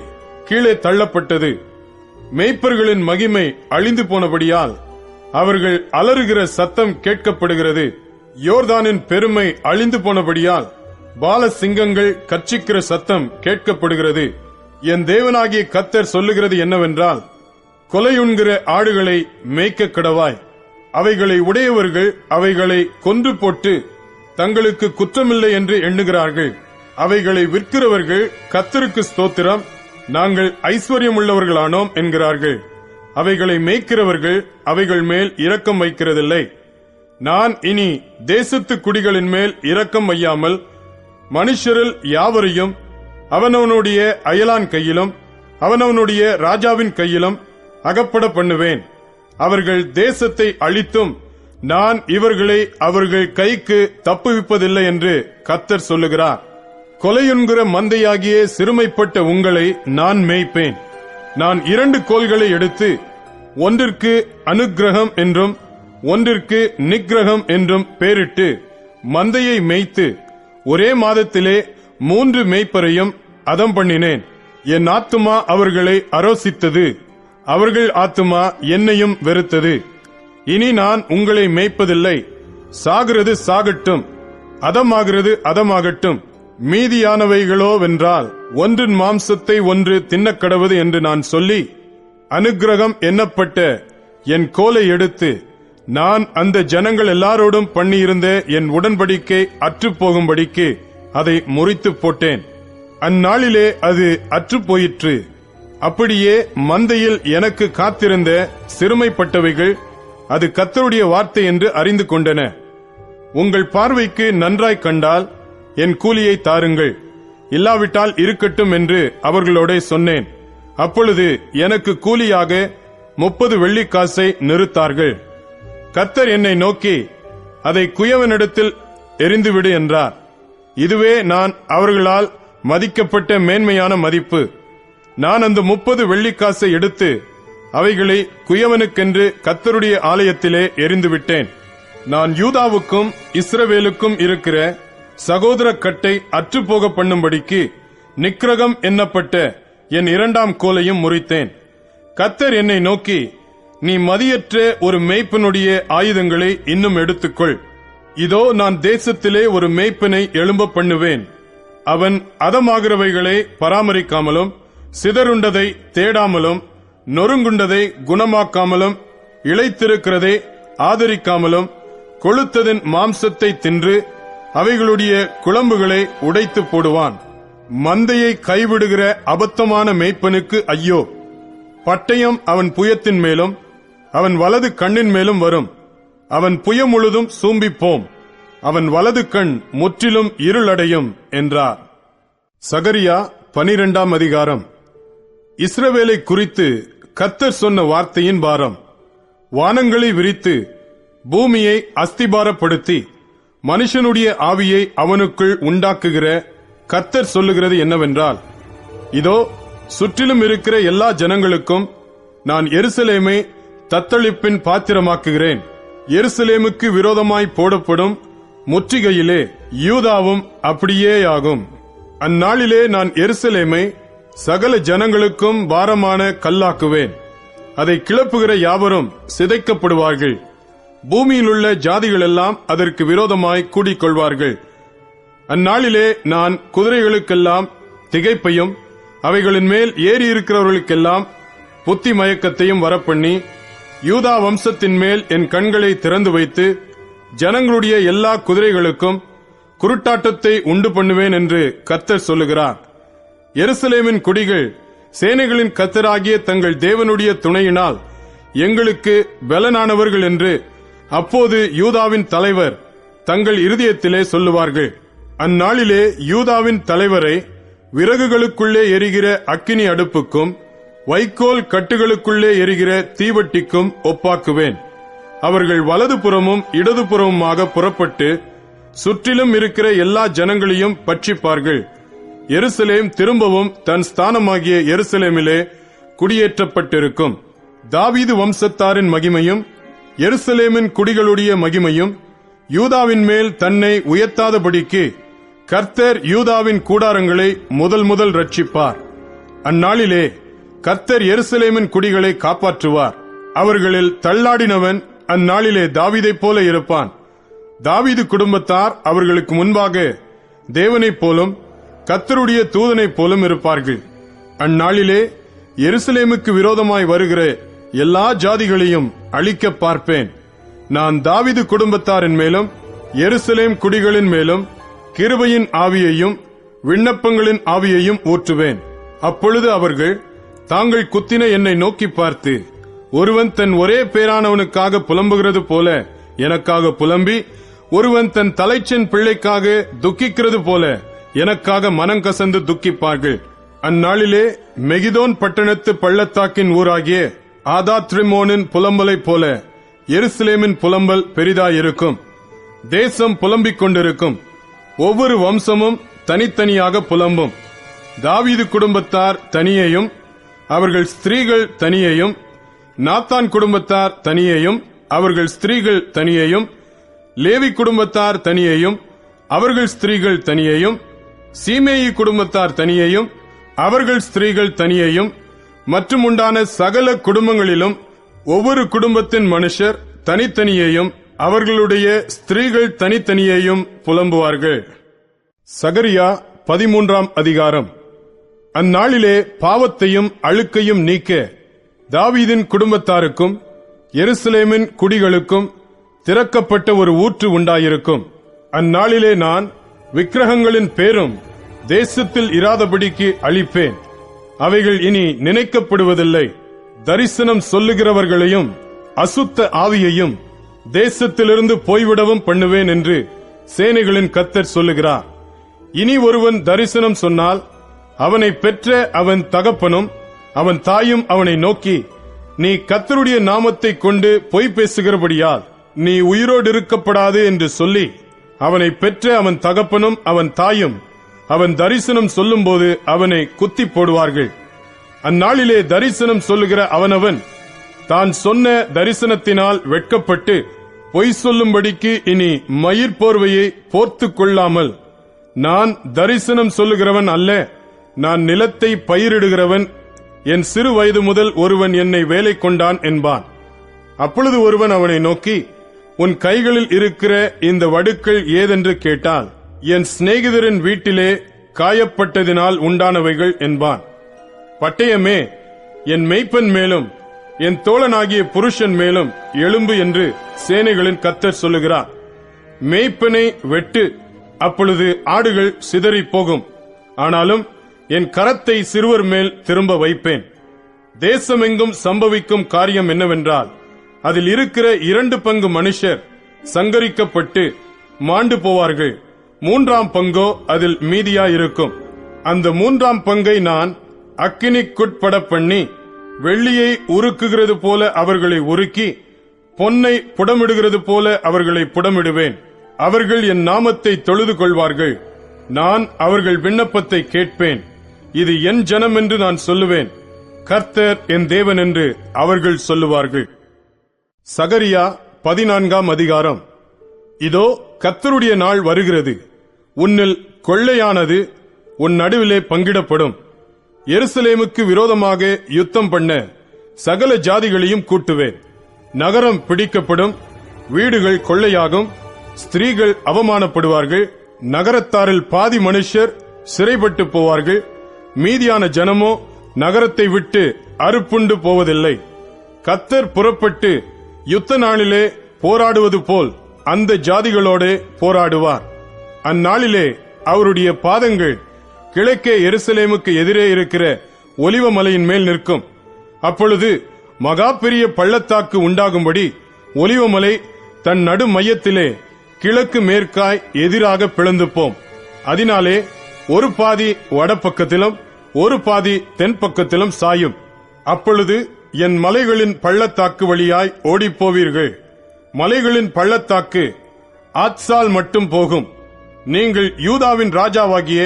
கீழே தள்ளப்பட்டது. மேய்ப்பர்களின் மகிமை அழிந்து போனபடியால் அவர்கள் அலறுகிற சத்தம் கேட்கப்படுகிறது. யோர்தானின் பெருமை அழிந்து போனபடியால் பால சிங்கங்கள் கர்ச்சிக்கிற சத்தம் கேட்கப்படுகிறது. என் தேவனாகிய கர்த்தர் சொல்லுகிறது என்னவென்றால், கொலையுண்கிற ஆடுகளை மேய்க்க கடவாய். அவைகளை உடையவர்கள் அவைகளை கொன்று போட்டு தங்களுக்கு குற்றமில்லை என்று எண்ணுகிறார்கள். அவைகளை விற்கிறவர்கள் கர்த்தருக்கு ஸ்தோத்திரம், நாங்கள் ஐஸ்வர்யம் உள்ளவர்களானோம் என்கிறார்கள். அவைகளை மேய்க்கிறவர்கள் அவைகள் மேல் இரக்கம் வைக்கிறதில்லை. நான் இனி தேசத்து குடிகளின் மேல் இரக்கம் வையாமல் மனுஷரில் யாவரையும் அவனவனுடைய அயலான் கையிலும் அவனவனுடைய ராஜாவின் கையிலும் அகப்பட பண்ணுவேன். அவர்கள் தேசத்தை அழித்தும் நான் இவர்களை அவர்கள் கைக்கு தப்புவிப்பதில்லை என்று கர்த்தர் சொல்லுகிறார். கொலையுண்கிற மந்தையாகிய சிறுமைப்பட்ட உங்களை நான் மேய்ப்பேன். நான் 2 கோல்களை எடுத்து ஒன்றிற்கு அனுக்கிரகம் என்றும் ஒன்றிற்கு நிக்கிரகம் என்றும் பெயரிட்டு மந்தையை மேய்த்து ஒரே மாதத்திலே 3 மேய்ப்பரையும் அதம் பண்ணினேன். என் ஆத்துமா அவர்களை அரோசித்தது, அவர்கள் ஆத்துமா என்னையும் வெறுத்தது. இனி நான் உங்களை மேய்ப்பதில்லை. சாகிறது சாகட்டும், அதமாகிறது அதமாகட்டும். மீதியானவைகளோவென்றால் ஒன்றின் மாம்சத்தை ஒன்று தின்னக்கடவது என்று நான் சொல்லி அனுக்கிரகம் எண்ணப்பட்ட என் கோலை எடுத்து நான் அந்த ஜனங்கள் எல்லாரோடும் பண்ணியிருந்த என் உடன்படிக்கை அற்றுப்போகும்படிக்கு அதை முறித்து போட்டேன். அந்நாளிலே அது அற்றுப்போயிற்று. அப்படியே மந்தையில் எனக்கு காத்திருந்த சிறுமைப்பட்டவைகள் அது கர்த்தருடைய வார்த்தை என்று அறிந்து கொண்டன. உங்கள் பார்வைக்கு நன்றாய் கண்டால் என் கூலியை தாருங்கள், இல்லாவிட்டால் இருக்கட்டும் என்று அவர்களோட சொன்னேன். அப்பொழுது எனக்கு கூலியாக 30 வெள்ளிக்காசை நிறுத்தார்கள். கர்த்தர் என்னை நோக்கி அதை குயவனிடத்தில் எறிந்துவிடு என்றார். இதுவே நான் அவர்களால் மதிக்கப்பட்ட மேன்மையான மதிப்பு. நான் அந்த 30 வெள்ளிக்காசை எடுத்து அவைகளை குயவனுக்கென்று கர்த்தருடைய ஆலயத்திலே எறிந்துவிட்டேன். நான் யூதாவுக்கும் இஸ்ரவேலுக்கும் இருக்கிற சகோதர கட்டை அற்றுப்போக பண்ணும்படிக்கு நிக்கிரகம் எண்ணப்பட்ட என் 2ஆம் கோலையும் முறித்தேன். கர்த்தர் என்னை நோக்கி, நீ மதியற்ற ஒரு மேய்ப்பனுடைய ஆயுதங்களை இன்னும் எடுத்துக்கொள். இதோ நான் தேசத்திலே ஒரு மேய்ப்பனை எழும்ப பண்ணுவேன். அவன் அதமாகிறவைகளை பராமரிக்காமலும் சிதறுண்டதை தேடாமலும் நொறுங்குண்டதை குணமாக்காமலும் இளைத்திருக்கிறதை ஆதரிக்காமலும் கொழுத்ததின் மாம்சத்தை தின்று அவைகளுடைய குளம்புகளை உடைத்து போடுவான். மந்தையை கைவிடுகிற அபத்தமான மேய்ப்பனுக்கு ஐயோ! பட்டயம் அவன் புயத்தின் மேலும் அவன் வலது கண்ணின் மேலும் வரும். அவன் புயம் முழுதும் சூம்பிப்போம், அவன் வலது கண் முற்றிலும் இருளடையும் என்றார். சகரியா 12ஆம் அதிகாரம். இஸ்ரவேலை குறித்து கர்த்தர் சொன்ன வார்த்தையின் பாரம். வானங்களை விரித்து பூமியை அஸ்திபாரப்படுத்தி மனுஷனுடைய ஆவியை அவனுக்குள் உண்டாக்குகிற கர்த்தர் சொல்லுகிறது என்னவென்றால், இதோ சுற்றிலும் இருக்கிற எல்லா ஜனங்களுக்கும் நான் எருசலேமை தத்தளிப்பின் பாத்திரமாக்குகிறேன். எருசலேமுக்கு விரோதமாய் போடப்படும் முற்றுகையிலே யூதாவும் அப்படியேயாகும். அந்நாளிலே நான் எருசலேமை சகல ஜனங்களுக்கும் பாரமான கல்லாக்குவேன். அதை கிளப்புகிற யாவரும் சிதைக்கப்படுவார்கள். பூமியிலுள்ள ஜாதிகளெல்லாம் அதற்கு விரோதமாய் கூடிக்கொள்வார்கள். அந்நாளிலே நான் குதிரைகளுக்கெல்லாம் திகைப்பையும் அவைகளின் மேல் ஏறி இருக்கிறவர்களுக்கெல்லாம் புத்தி மயக்கத்தையும் வரப்பண்ணி யூதா வம்சத்தின் மேல் என் கண்களை திறந்து வைத்து ஜனங்களுடைய எல்லா குதிரைகளுக்கும் குருட்டாட்டத்தை உண்டு பண்ணுவேன் என்று கர்த்தர் சொல்லுகிறார். எருசலேமின் குடிகள் சேனைகளின் கர்த்தராகிய தங்கள் தேவனுடைய துணையினால் எங்களுக்கு பலனானவர்கள் என்று அப்போது யூதாவின் தலைவர் தங்கள் இருதயத்திலே சொல்லுவார்கள். அந்நாளிலே யூதாவின் தலைவரை விறகுகளுக்குள்ளே எரிகிற அக்கினி அடுப்புக்கும் வைக்கோல் கட்டுகளுக்குள்ளே எரிகிற தீவட்டிக்கும் ஒப்பாக்குவேன். அவர்கள் வலதுபுறமும் இடதுபுறமுமாக புறப்பட்டு சுற்றிலும் இருக்கிற எல்லா ஜனங்களையும் பட்சிப்பார்கள். எருசலேம் திரும்பவும் தன் ஸ்தானமாகிய எருசலேமிலே குடியேற்றப்பட்டிருக்கும். தாவீது வம்சத்தாரின் மகிமையும் எருசலேமின் குடிகளுடைய மகிமையும் யூதாவின் மேல் தன்னை உயர்த்தாதபடிக்கு கர்த்தர் யூதாவின் கூடாரங்களை முதல் ரட்சிப்பார். அந்நாளிலே கர்த்தர் எருசலேமின் குடிகளை காப்பாற்றுவார். அவர்களில் தள்ளாடினவன் அந்நாளிலே தாவீதைப் போல இருப்பான். தாவீது குடும்பத்தார் அவர்களுக்கு முன்பாக தேவனைப் போலும் கர்த்தருடைய தூதனைப் போலும் இருப்பார்கள். அந்நாளிலே எருசலேமுக்கு விரோதமாய் வருகிற எல்லா ஜாதிகளையும் அழிக்க பார்ப்பேன். நான் தாவீது குடும்பத்தாரின் மேலும் எருசலேம் குடிகளின் மேலும் கிருபையின் ஆவியையும் விண்ணப்பங்களின் ஆவியையும் ஊற்றுவேன். அப்பொழுது அவர்கள் தாங்கள் குத்தின என்னை நோக்கி பார்த்து, ஒருவன் தன் ஒரே பேரானவனுக்காக புலம்புகிறது போல எனக்காக புலம்பி, ஒருவன் தன் தலைச்சன் பிள்ளைக்காக துக்கிக்கிறது போல எனக்காக மனங்கசந்து துக்கிப்பார்கள். அந்நாளிலே மெகிதோன் பட்டணத்து பள்ளத்தாக்கின் ஊராகிய ஆதாத்ரிமோனின் புலம்பலைப் போல எருசலேமின் புலம்பல் பெரிதாயிருக்கும். தேசம் புலம்பிக் கொண்டிருக்கும். ஒவ்வொரு வம்சமும் தனித்தனியாக புலம்பும். தாவீது குடும்பத்தார் தனியையும் அவர்கள் ஸ்திரீகள் தனியையும், நாத்தான் குடும்பத்தார் தனியையும் அவர்கள் ஸ்திரீகள் தனியையும், லேவி குடும்பத்தார் தனியையும் அவர்கள் ஸ்திரீகள் தனியையும், சீமேயி குடும்பத்தார் தனியையும் அவர்கள் ஸ்திரீகள் தனியையும், மற்றும் உண்டான சகல குடும்பங்களிலும் ஒவ்வொரு குடும்பத்தின் மனுஷர் தனித்தனியையும் அவர்களுடைய ஸ்திரீகள் தனித்தனியையும் புலம்புவார்கள். சகரியா 13ஆம் அதிகாரம். அந்நாளிலே பாவத்தையும் அழுக்கையும் நீக்க தாவீதின் குடும்பத்தாருக்கும் எருசலேமின் குடிகளுக்கும் திறக்கப்பட்ட ஒரு ஊற்று உண்டாயிருக்கும். அந்நாளிலே நான் விக்கிரகங்களின் பேரும் தேசத்தில் இராதபடிக்கு அழிப்பேன். அவைகள் இனி நினைக்கப்படுவதில்லை. தரிசனம் சொல்லுகிறவர்களையும் அசுத்த ஆவியையும் தேசத்திலிருந்து போய்விடவும் பண்ணுவேன் என்று சேனைகளின் கர்த்தர் சொல்லுகிறார். இனி ஒருவன் தரிசனம் சொன்னால் அவனை பெற்ற அவன் தகப்பனும் அவன் தாயும் அவனை நோக்கி, நீ கர்த்தருடைய நாமத்தை கொண்டு பொய் பேசுகிறபடியால் நீ உயிரோடு இருக்கப்படாது என்று சொல்லி, அவனை பெற்ற அவன் தகப்பனும் அவன் தாயும் அவன் தரிசனம் சொல்லும்போது அவனை குத்தி போடுவார்கள். அந்நாளிலே தரிசனம் சொல்லுகிற அவனவன் தான் சொன்ன தரிசனத்தினால் வெட்கப்பட்டு பொய் சொல்லும்படிக்கு இனி மயிர் போர்வையை போர்த்துக் கொள்ளாமல், நான் தரிசனம் சொல்லுகிறவன் அல்ல, நான் நிலத்தை பயிரிடுகிறவன், என் சிறு வயது முதல் ஒருவன் என்னை வேலை கொண்டான் என்பான். அப்பொழுது ஒருவன் அவனை நோக்கி, உன் கைகளில் இருக்கிற இந்த வடுக்கள் ஏதென்று கேட்டால், என் சிநேகிதரின் வீட்டிலே காயப்பட்டதினால் உண்டானவைகள் என்பான். பட்டயமே, என் மெய்ப்பன் மேலும் என் தோழனாகிய புருஷன் மேலும் எழும்பு என்று சேனைகளின் கர்த்தர் சொல்லுகிறார். மேய்ப்பனை வெட்டு, அப்பொழுது ஆடுகள் சிதறி போகும். ஆனாலும் என் கரத்தை சிறுவர் மேல் திரும்ப வைப்பேன். தேசமெங்கும் சம்பவிக்கும் காரியம் என்னவென்றால், அதில் இருக்கிற 2 பங்கு மனுஷர் சங்கரிக்கப்பட்டு மாண்டு போவார்கள். 3ஆம் பங்கோ அதில் மீதியாயிருக்கும். அந்த 3ஆம் பங்கை நான் அக்கினிக்குட்பட பண்ணி, வெள்ளியை உருக்குகிறது போல அவர்களை உருக்கி, பொன்னை புடமிடுகிறது போல அவர்களை புடமிடுவேன். அவர்கள் என் நாமத்தை தொழுது கொள்வார்கள். நான் அவர்கள் விண்ணப்பத்தை கேட்பேன். இது என் ஜனம் என்று நான் சொல்லுவேன். கர்த்தர் என் தேவன் என்று அவர்கள் சொல்லுவார்கள். சகரியா 14ஆம் அதிகாரம். இதோ கர்த்தருடைய நாள் வருகிறது. உன்னில் கொள்ளையானது உன் நடுவிலே பங்கிடப்படும். எருசலேமுக்கு விரோதமாக யுத்தம் பண்ண சகல ஜாதிகளையும் கூட்டுவேன். நகரம் பிடிக்கப்படும், வீடுகள் கொள்ளையாகும், ஸ்திரீகள் அவமானப்படுவார்கள். நகரத்தாரில் பாதி மனுஷர் சிறைப்பட்டு போவார்கள். மீதியான ஜனமோ நகரத்தை விட்டு அறுப்புண்டு போவதில்லை. கர்த்தர் புறப்பட்டு யுத்த நாளிலே போராடுவது போல் அந்த ஜாதிகளோடு போராடுவார். அந்நாளிலே அவருடைய பாதங்கள் கிழக்கே எருசலேமுக்கு எதிரே இருக்கிற ஒலிவ மலையின் மேல் நிற்கும். அப்பொழுது மகா பெரிய பள்ளத்தாக்கு உண்டாகும்படி ஒலிவமலை தன் நடு மையத்திலே கிழக்கு மேற்காய் எதிராக பிளந்து போம். அதனாலே ஒரு பாதி வடபக்கத்திலும் ஒரு பாதி தென் பக்கத்திலும் சாயும். அப்பொழுது என் மலைகளின் பள்ளத்தாக்கு வழியாய் ஓடிப்போவீர்கள். மலைகளின் பள்ளத்தாக்கு ஆத்சால் மட்டும் போகும். நீங்கள் யூதாவின் ராஜாவாகிய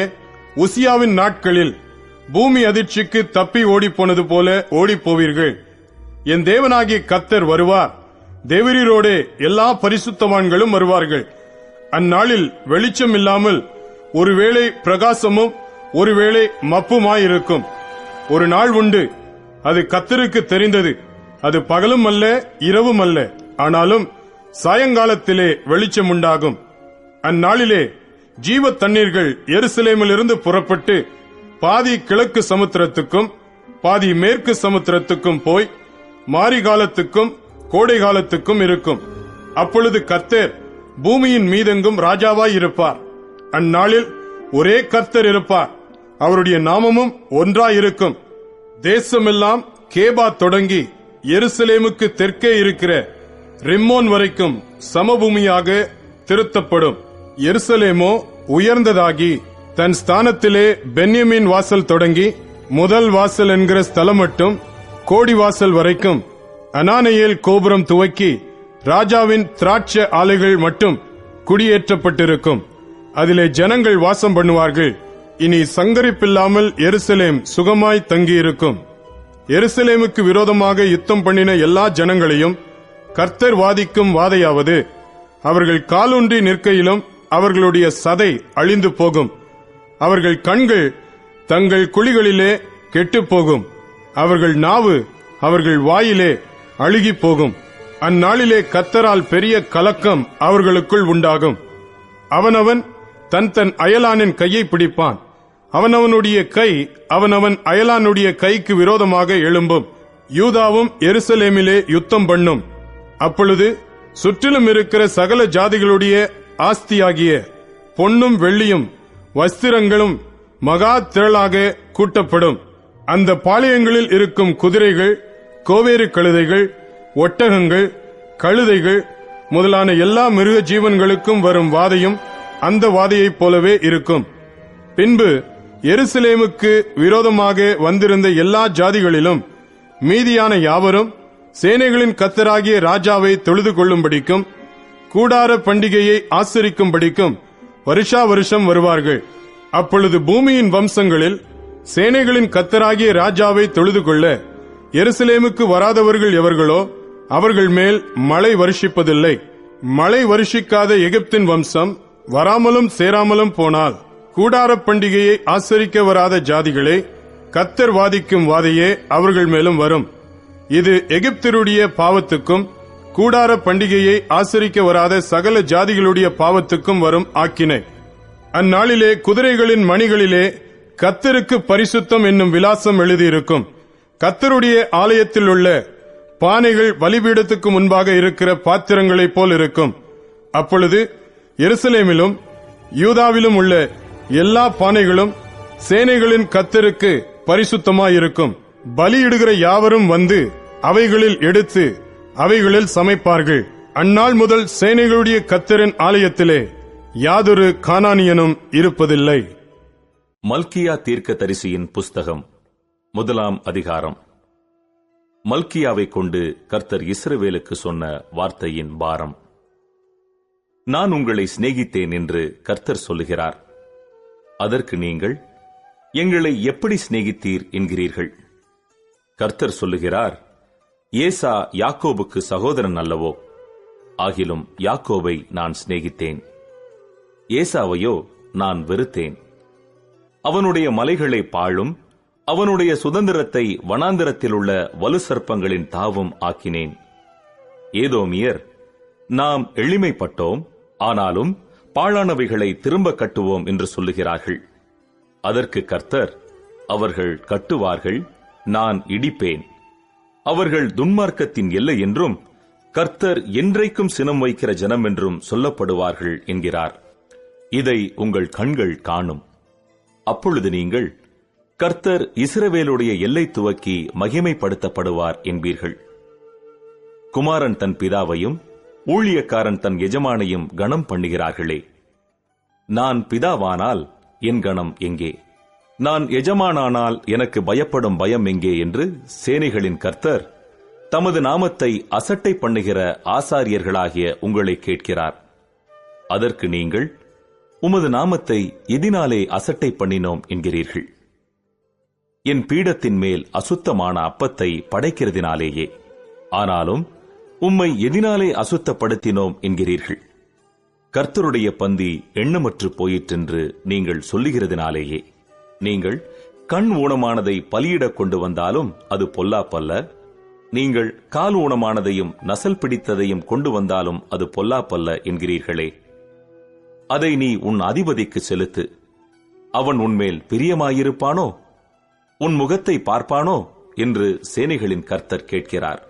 உசியாவின் நாட்களில் பூமி அதிர்ச்சிக்கு தப்பி ஓடிப்போனது போல ஓடிப்போவீர்கள். என் தேவனாகிய கர்த்தர் வருவார். தேவரீரோடே எல்லா பரிசுத்தவான்களும் வருவார்கள். அந்நாளில் வெளிச்சம் இல்லாமல் ஒருவேளை பிரகாசமும் ஒருவேளை மப்புமாயிருக்கும். ஒரு நாள் உண்டு, அது கர்த்தருக்கு தெரிந்தது. அது பகலும் அல்ல, இரவும் அல்ல, ஆனாலும் சாயங்காலத்திலே வெளிச்சம் உண்டாகும். அந்நாளிலே ஜீவ தண்ணீர்கள் எருசலேமிலிருந்து புறப்பட்டு பாதி கிழக்கு சமுத்திரத்துக்கும் பாதி மேற்கு சமுத்திரத்துக்கும் போய் மாரிகாலத்துக்கும் கோடை காலத்துக்கும் இருக்கும். அப்பொழுது கர்த்தர் பூமியின் மீதெங்கும் ராஜாவாய் இருப்பார். அந்நாளில் ஒரே கர்த்தர் இருப்பார், அவருடைய நாமமும் ஒன்றாயிருக்கும். தேசமெல்லாம் கேபா தொடங்கி எருசலேமுக்கு தெற்கே இருக்கிற ரிம்மோன் வரைக்கும் சமபூமியாக திருத்தப்படும். எருசலேமோ உயர்ந்ததாகி தன் ஸ்தானத்திலே பென்யமீன் வாசல் தொடங்கி முதல் வாசல் என்கிற ஸ்தலம் மட்டும் கோடி வாசல் வரைக்கும் அனானேயேல் கோபுரம் துவக்கி ராஜாவின் திராட்சை ஆலைகள் மட்டும் குடியேற்றப்பட்டிருக்கும். அதிலே ஜனங்கள் வாசம் பண்ணுவார்கள். இனி சங்கரிப்பில்லாமல் எருசலேம் சுகமாய் தங்கியிருக்கும். எருசலேமுக்கு விரோதமாக யுத்தம் பண்ணின எல்லா ஜனங்களையும் கர்த்தர் வாதிக்கும் வாதையாவது, அவர்கள் காலூன்றி நிற்கையிலும் அவர்களுடைய சதை அழிந்து போகும். அவர்கள் கண்கள் தங்கள் குழிகளிலே கெட்டுப்போகும். அவர்கள் நாவு அவர்கள் வாயிலே அழுகி போகும். அந்நாளிலே கர்த்தரால் பெரிய கலக்கம் அவர்களுக்குள் உண்டாகும். அவனவன் தன் தன் அயலானின் கையை பிடிப்பான். அவனவனுடைய கை அவனவன் அயலானுடைய கைக்கு விரோதமாக எழும்பும். யூதாவும் எருசலேமிலே யுத்தம் பண்ணும். அப்பொழுது சுற்றிலும் இருக்கிற சகல ஜாதிகளுடைய ஆஸ்தியாகிய பொன்னும் வெள்ளியும் வஸ்திரங்களும் மகா திரளாக கூட்டப்படும். அந்த பாளையங்களில் இருக்கும் குதிரைகள், கோவேறு கழுதைகள், ஒட்டகங்கள், கழுதைகள் முதலான எல்லா மிருக ஜீவன்களுக்கும் வரும் வாதையும் அந்த வாதையைப் போலவே இருக்கும். பின்பு எருசலேமுக்கு விரோதமாக வந்திருந்த எல்லா ஜாதிகளிலும் மீதியான யாவரும் சேனைகளின் கர்த்தராகிய ராஜாவை தொழுது கொள்ளும்படிக்கும் கூடார பண்டிகையை ஆசரிக்கும்படிக்கும் வருஷா வருஷம் வருவார்கள். அப்பொழுது பூமியின் வம்சங்களில் சேனைகளின் கர்த்தராகிய ராஜாவை தொழுது கொள்ள எருசலேமுக்கு வராதவர்கள் எவர்களோ அவர்கள் மேல் மழை வருஷிப்பதில்லை. மழை வருஷிக்காத எகிப்தின் வம்சம் வராமலும் சேராமலும் போனால் கூடார பண்டிகையை ஆசரிக்க வராத ஜாதிகளே, கர்த்தர் வாதிக்கும் வாதையே அவர்கள் மேலும் வரும். இது எகிப்தருடைய பாவத்துக்கும் கூடார பண்டிகையை ஆசரிக்க வராத சகல ஜாதிகளுடைய பாவத்துக்கும் வரும் ஆக்கினை. அந்நாளிலே குதிரைகளின் மணிகளிலே கர்த்தருக்கு பரிசுத்தம் என்னும் விலாசம் எழுதியிருக்கும். கர்த்தருடைய ஆலயத்தில் உள்ள பானைகள் பலிபீடத்துக்கு முன்பாக இருக்கிற பாத்திரங்களைப் போல் இருக்கும். அப்பொழுது எருசலேமிலும் யூதாவிலும் உள்ள எல்லா பானைகளும் சேனைகளின் கர்த்தருக்கு பரிசுத்தமாயிருக்கும். பலியிடுகிற யாவரும் வந்து அவைகளில் எடுத்து அவைகளில் சமைப்பார்கள். அந்நாள் முதல் சேனைகளுடைய கர்த்தரின் ஆலயத்திலே யாதொரு கானானியனும் இருப்பதில்லை. மல்கியா தீர்க்கதரிசியின் புஸ்தகம் 1 அதிகாரம். மல்கியாவை கொண்டு கர்த்தர் இஸ்ரவேலுக்கு சொன்ன வார்த்தையின் பாரம். நான் உங்களை சிநேகித்தேன் என்று கர்த்தர் சொல்லுகிறார். அதற்கு நீங்கள், எங்களை எப்படி சிநேகித்தீர் என்கிறீர்கள். கர்த்தர் சொல்லுகிறார், ஏசா யாக்கோபுக்கு சகோதரன் அல்லவோ? ஆகிலும் யாக்கோபை நான் சிநேகித்தேன், ஏசாவையோ நான் வெறுத்தேன். அவனுடைய மலைகளை பாழும், அவனுடைய சுதந்திரத்தை வனாந்தரத்தில் உள்ள வலு சர்ப்பங்களின் தாவும் ஆக்கினேன். ஏதோமியர், நாம் எளிமைப்பட்டோம், ஆனாலும் பாழானவைகளை திரும்ப கட்டுவோம் என்று சொல்லுகிறார்கள். அதற்கு கர்த்தர், அவர்கள் கட்டுவார்கள், நான் இடிப்பேன். அவர்கள் துன்மார்க்கத்தின் எல்லை என்றும் கர்த்தர் என்றைக்கும் சினம் வைக்கிற ஜனம் என்றும் சொல்லப்படுவார்கள் என்கிறார். இதை உங்கள் கண்கள் காணும். அப்பொழுது நீங்கள், கர்த்தர் இஸ்ரவேலுடைய எல்லை துவக்கி மகிமைப்படுத்தப்படுவார் என்பீர்கள். குமாரன் தன் பிதாவையும் ஊழியக்காரன் தன் எஜமானையும் கணம் பண்ணுகிறார்களே. நான் பிதாவானால் என் கணம் எங்கே? நான் எஜமானானால் எனக்கு பயப்படும் பயம் எங்கே என்று சேனைகளின் கர்த்தர் தமது நாமத்தை அசட்டை பண்ணுகிற ஆசாரியர்களாகிய உங்களை கேட்கிறார். அதற்கு நீங்கள், உமது நாமத்தை எதினாலே அசட்டை பண்ணினோம் என்கிறீர்கள். என் பீடத்தின் மேல் அசுத்தமான அப்பத்தை படைக்கிறதினாலேயே. ஆனாலும் உம்மை எதினாலே அசுத்தப்படுத்தினோம் என்கிறீர்கள். கர்த்தருடைய பந்தி எண்ணமற்று போயிற்றென்று நீங்கள் சொல்லுகிறதினாலேயே. நீங்கள் கண் ஊனமானதை பலியிடக் கொண்டு வந்தாலும் அது பொல்லாப்பல்ல. நீங்கள் கால் ஊனமானதையும் நசல் பிடித்ததையும் கொண்டு வந்தாலும் அது பொல்லாப்பல்ல என்கிறீர்களே. அதை நீ உன் அதிபதிக்கு செலுத்து. அவன் உன்மேல் பிரியமாயிருப்பானோ? உன் முகத்தை பார்ப்பானோ என்று சேனைகளின் கர்த்தர் கேட்கிறார்.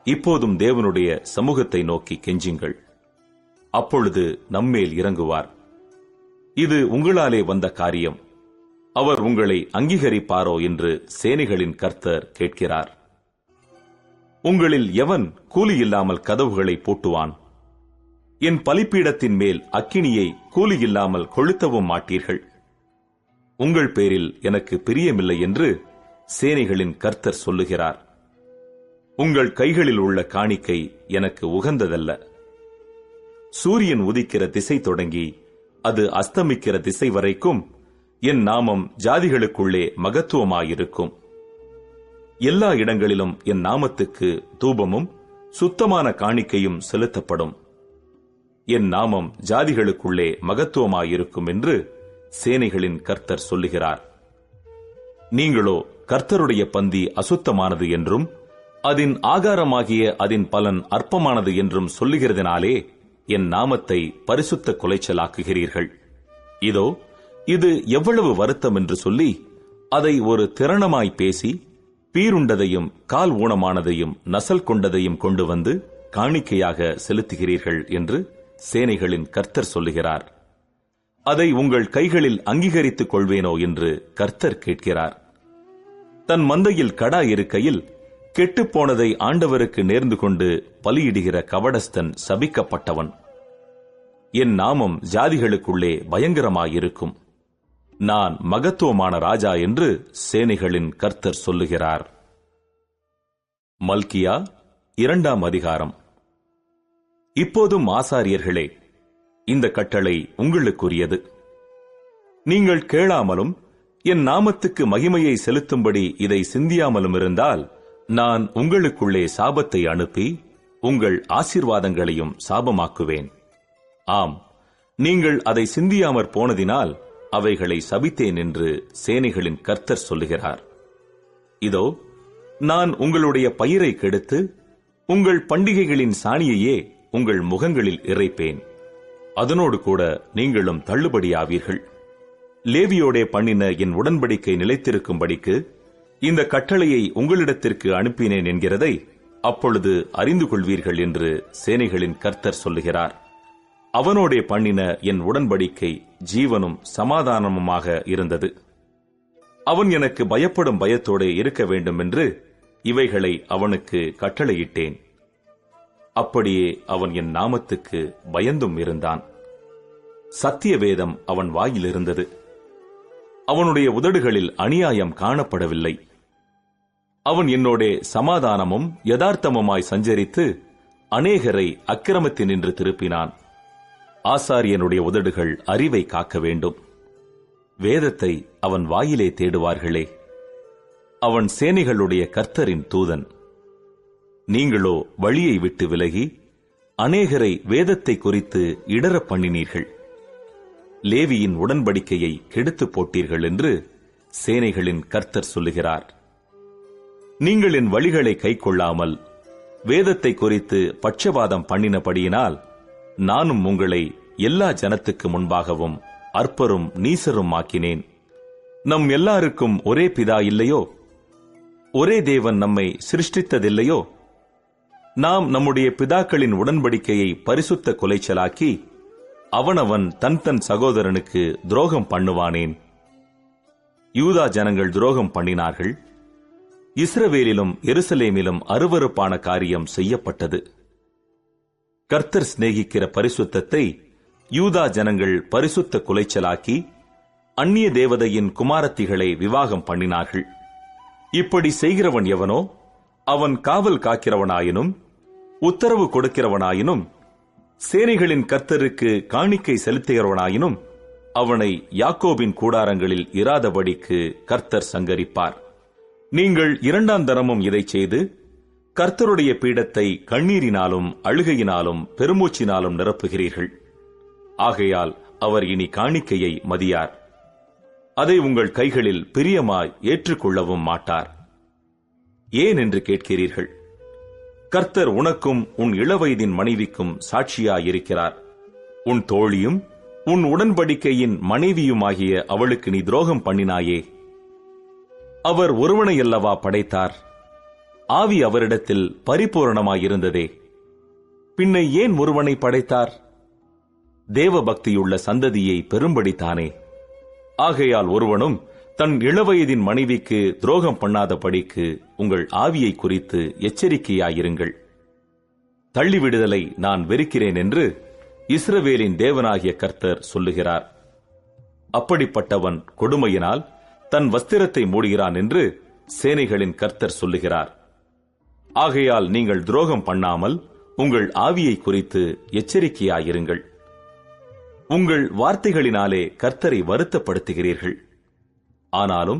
இப்போதும் தேவனுடைய சமூகத்தை நோக்கி கெஞ்சுங்கள், அப்பொழுது நம்மேல் இறங்குவார். இது உங்களாலே வந்த காரியம், அவர் உங்களை அங்கீகரிப்பாரோ என்று சேனைகளின் கர்த்தர் கேட்கிறார். உங்களில் எவன் கூலி இல்லாமல் கதவுகளை பூட்டுவான்? என் பலிப்பீடத்தின் மேல் அக்கினியை கூலி இல்லாமல் கொளுத்தவும் மாட்டீர்கள். உங்கள் பேரில் எனக்கு பிரியமில்லை என்று சேனைகளின் கர்த்தர் சொல்லுகிறார். உங்கள் கைகளில் உள்ள காணிக்கை எனக்கு உகந்ததல்ல. சூரியன் உதிக்கிற திசை தொடங்கி அது அஸ்தமிக்கிற திசை வரைக்கும் என் நாமம் ஜாதிகளுக்குள்ளே மகத்துவமாயிருக்கும். எல்லா இடங்களிலும் என் நாமத்துக்கு தூபமும் சுத்தமான காணிக்கையும் செலுத்தப்படும். என் நாமம் ஜாதிகளுக்குள்ளே மகத்துவமாயிருக்கும் என்று சேனைகளின் கர்த்தர் சொல்லுகிறார். நீங்களோ கர்த்தருடைய பந்தி அசுத்தமானது என்றும் அதன் ஆகாரமாகிய அதன் பலன் அற்பமானது என்றும் சொல்லுகிறதினாலே என் நாமத்தை பரிசுத்த குலைச்சலாக்குகிறீர்கள். இதோ இது எவ்வளவு வருத்தம் என்று சொல்லி அதை ஒரு திறனமாய் பேசி பீருண்டதையும் கால் ஊனமானதையும் நசல் கொண்டதையும் கொண்டு வந்து காணிக்கையாக செலுத்துகிறீர்கள் என்று சேனைகளின் கர்த்தர் சொல்லுகிறார். அதை உங்கள் கைகளில் அங்கீகரித்துக் கொள்வேனோ என்று கர்த்தர் கேட்கிறார். தன் மந்தையில் கடா இருக்கையில் கெட்டுப்போனதை ஆண்டவருக்கு நேர்ந்து கொண்டு பலியிடுகிற கவடஸ்தன் சபிக்கப்பட்டவன். என் நாமம் ஜாதிகளுக்குள்ளே பயங்கரமாயிருக்கும். நான் மகத்துவமான ராஜா என்று சேனைகளின் கர்த்தர் சொல்லுகிறார். மல்கியா 2ஆம் அதிகாரம். இப்போதும் ஆசாரியர்களே, இந்த கட்டளை உங்களுக்குரியது. நீங்கள் கேளாமலும் என் நாமத்துக்கு மகிமையை செலுத்தும்படி இதை சிந்தியாமலும் இருந்தால் நான் உங்களுக்குள்ளே சாபத்தை அனுப்பி உங்கள் ஆசீர்வாதங்களையும் சாபமாக்குவேன். ஆம், நீங்கள் அதை சிந்தியாமற் போனதினால் அவைகளை சபித்தேன் என்று சேனைகளின் கர்த்தர் சொல்லுகிறார். இதோ, நான் உங்களுடைய பயிரை கெடுத்து உங்கள் பண்டிகைகளின் சாணியையே உங்கள் முகங்களில் இறைப்பேன். அதனோடு கூட நீங்களும் தள்ளுபடியாவீர்கள். லேவியோடே பண்ணின என் உடன்படிக்கை நிலைத்திருக்கும்படிக்கு இந்த கட்டளையை உங்களிடத்திற்கு அனுப்பினேன் என்கிறதை அப்பொழுது அறிந்து கொள்வீர்கள் என்று சேனைகளின் கர்த்தர் சொல்லுகிறார். அவனோடே பண்ணின என் உடன்படிக்கை ஜீவனும் சமாதானமுமாக இருந்தது. அவன் எனக்கு பயப்படும் பயத்தோடே இருக்க வேண்டும் என்று இவைகளை அவனுக்கு கட்டளையிட்டேன். அப்படியே அவன் என் நாமத்துக்கு பயந்தும் இருந்தான். சத்திய வேதம் அவன் வாயில் இருந்தது. அவனுடைய உதடுகளில் அநியாயம் காணப்படவில்லை. அவன் என்னோடே சமாதானமும் யதார்த்தமுமாய் சஞ்சரித்து அநேகரை அக்கிரமத்தினின்று திருப்பினான். ஆசாரியனுடைய உதடுகள் அறிவை காக்க வேண்டும். வேதத்தை அவன் வாயிலே தேடுவார்களே. அவன் சேனைகளுடைய கர்த்தரின் தூதன். நீங்களோ வழியை விட்டு விலகி அநேகரை வேதத்தை குறித்து இடரப் பண்ணினீர்கள். லேவியின் உடன்படிக்கையை கெடுத்து போட்டீர்கள் என்று சேனைகளின் கர்த்தர் சொல்லுகிறார். நீங்கள் என் வழிகளை கைக்கொள்ளாமல் வேதத்தை குறித்து பட்சபாதம் பண்ணினபடியினால் நானும் உங்களை எல்லா ஜனத்துக்கு முன்பாகவும் அற்பரும் நீசரும் ஆக்கினேன். நம் எல்லாருக்கும் ஒரே பிதா இல்லையோ? ஒரே தேவன் நம்மை சிருஷ்டித்ததில்லையோ? நாம் நம்முடைய பிதாக்களின் உடன்படிக்கையை பரிசுத்த குலைச்சலாக்கி அவனவன் தன் தன் சகோதரனுக்கு துரோகம் பண்ணுவானேன்? யூதா ஜனங்கள் துரோகம் பண்ணினார்கள். இஸ்ரவேலிலும் எருசலேமிலும் அருவருப்பான காரியம் செய்யப்பட்டது. கர்த்தர் சிநேகிக்கிற பரிசுத்தத்தை யூதா ஜனங்கள் பரிசுத்த குலைச்சலாக்கி அந்நிய தேவதையின் குமாரத்திகளை விவாகம் பண்ணினார்கள். இப்படி செய்கிறவன் எவனோ அவன் காவல் காக்கிறவனாயினும் உத்தரவு கொடுக்கிறவனாயினும் சேனைகளின் கர்த்தருக்கு காணிக்கை செலுத்துகிறவனாயினும் அவனை யாக்கோபின் கூடாரங்களில் இராதபடிக்கு கர்த்தர் சங்கரிப்பார். நீங்கள் 2ஆம் தரமும் இதை செய்து கர்த்தருடைய பீடத்தை கண்ணீரினாலும் அழுகையினாலும் பெருமூச்சினாலும் நிரப்புகிறீர்கள். ஆகையால் அவர் இனி காணிக்கையை மதியார். அதை உங்கள் கைகளில் பிரியமாய் ஏற்றுக்கொள்ளவும் மாட்டார். ஏன் என்று கேட்கிறீர்கள். கர்த்தர் உனக்கும் உன் இளவயதின் மனைவிக்கும் சாட்சியாயிருக்கிறார். உன் தோழியும் உன் உடன்படிக்கையின் மனைவியுமாகிய அவளுக்கு நீ துரோகம் பண்ணினாயே. அவர் ஒருவனையல்லவா படைத்தார்? ஆவி அவரிடத்தில் பரிபூரணமாயிருந்ததே. பின்னை ஏன் ஒருவனை படைத்தார்? தேவ பக்தியுள்ள சந்ததியை பெரும்படித்தானே. ஆகையால் ஒருவனும் தன் இளவயதின் மனைவிக்கு துரோகம் பண்ணாதபடிக்கு உங்கள் ஆவியை குறித்து எச்சரிக்கையாயிருங்கள். தள்ளிவிடுதலை நான் வெறுக்கிறேன் என்று இஸ்ரவேலின் தேவனாகிய கர்த்தர் சொல்லுகிறார். அப்படிப்பட்டவன் கொடுமையினால் தன் வஸ்திரத்தை மூடுகிறான் என்று சேனைகளின் கர்த்தர் சொல்லுகிறார். ஆகையால் நீங்கள் துரோகம் பண்ணாமல் உங்கள் ஆவியை குறித்து எச்சரிக்கையாயிருங்கள். உங்கள் வார்த்தைகளினாலே கர்த்தரை வருத்தப்படுத்துகிறீர்கள். ஆனாலும்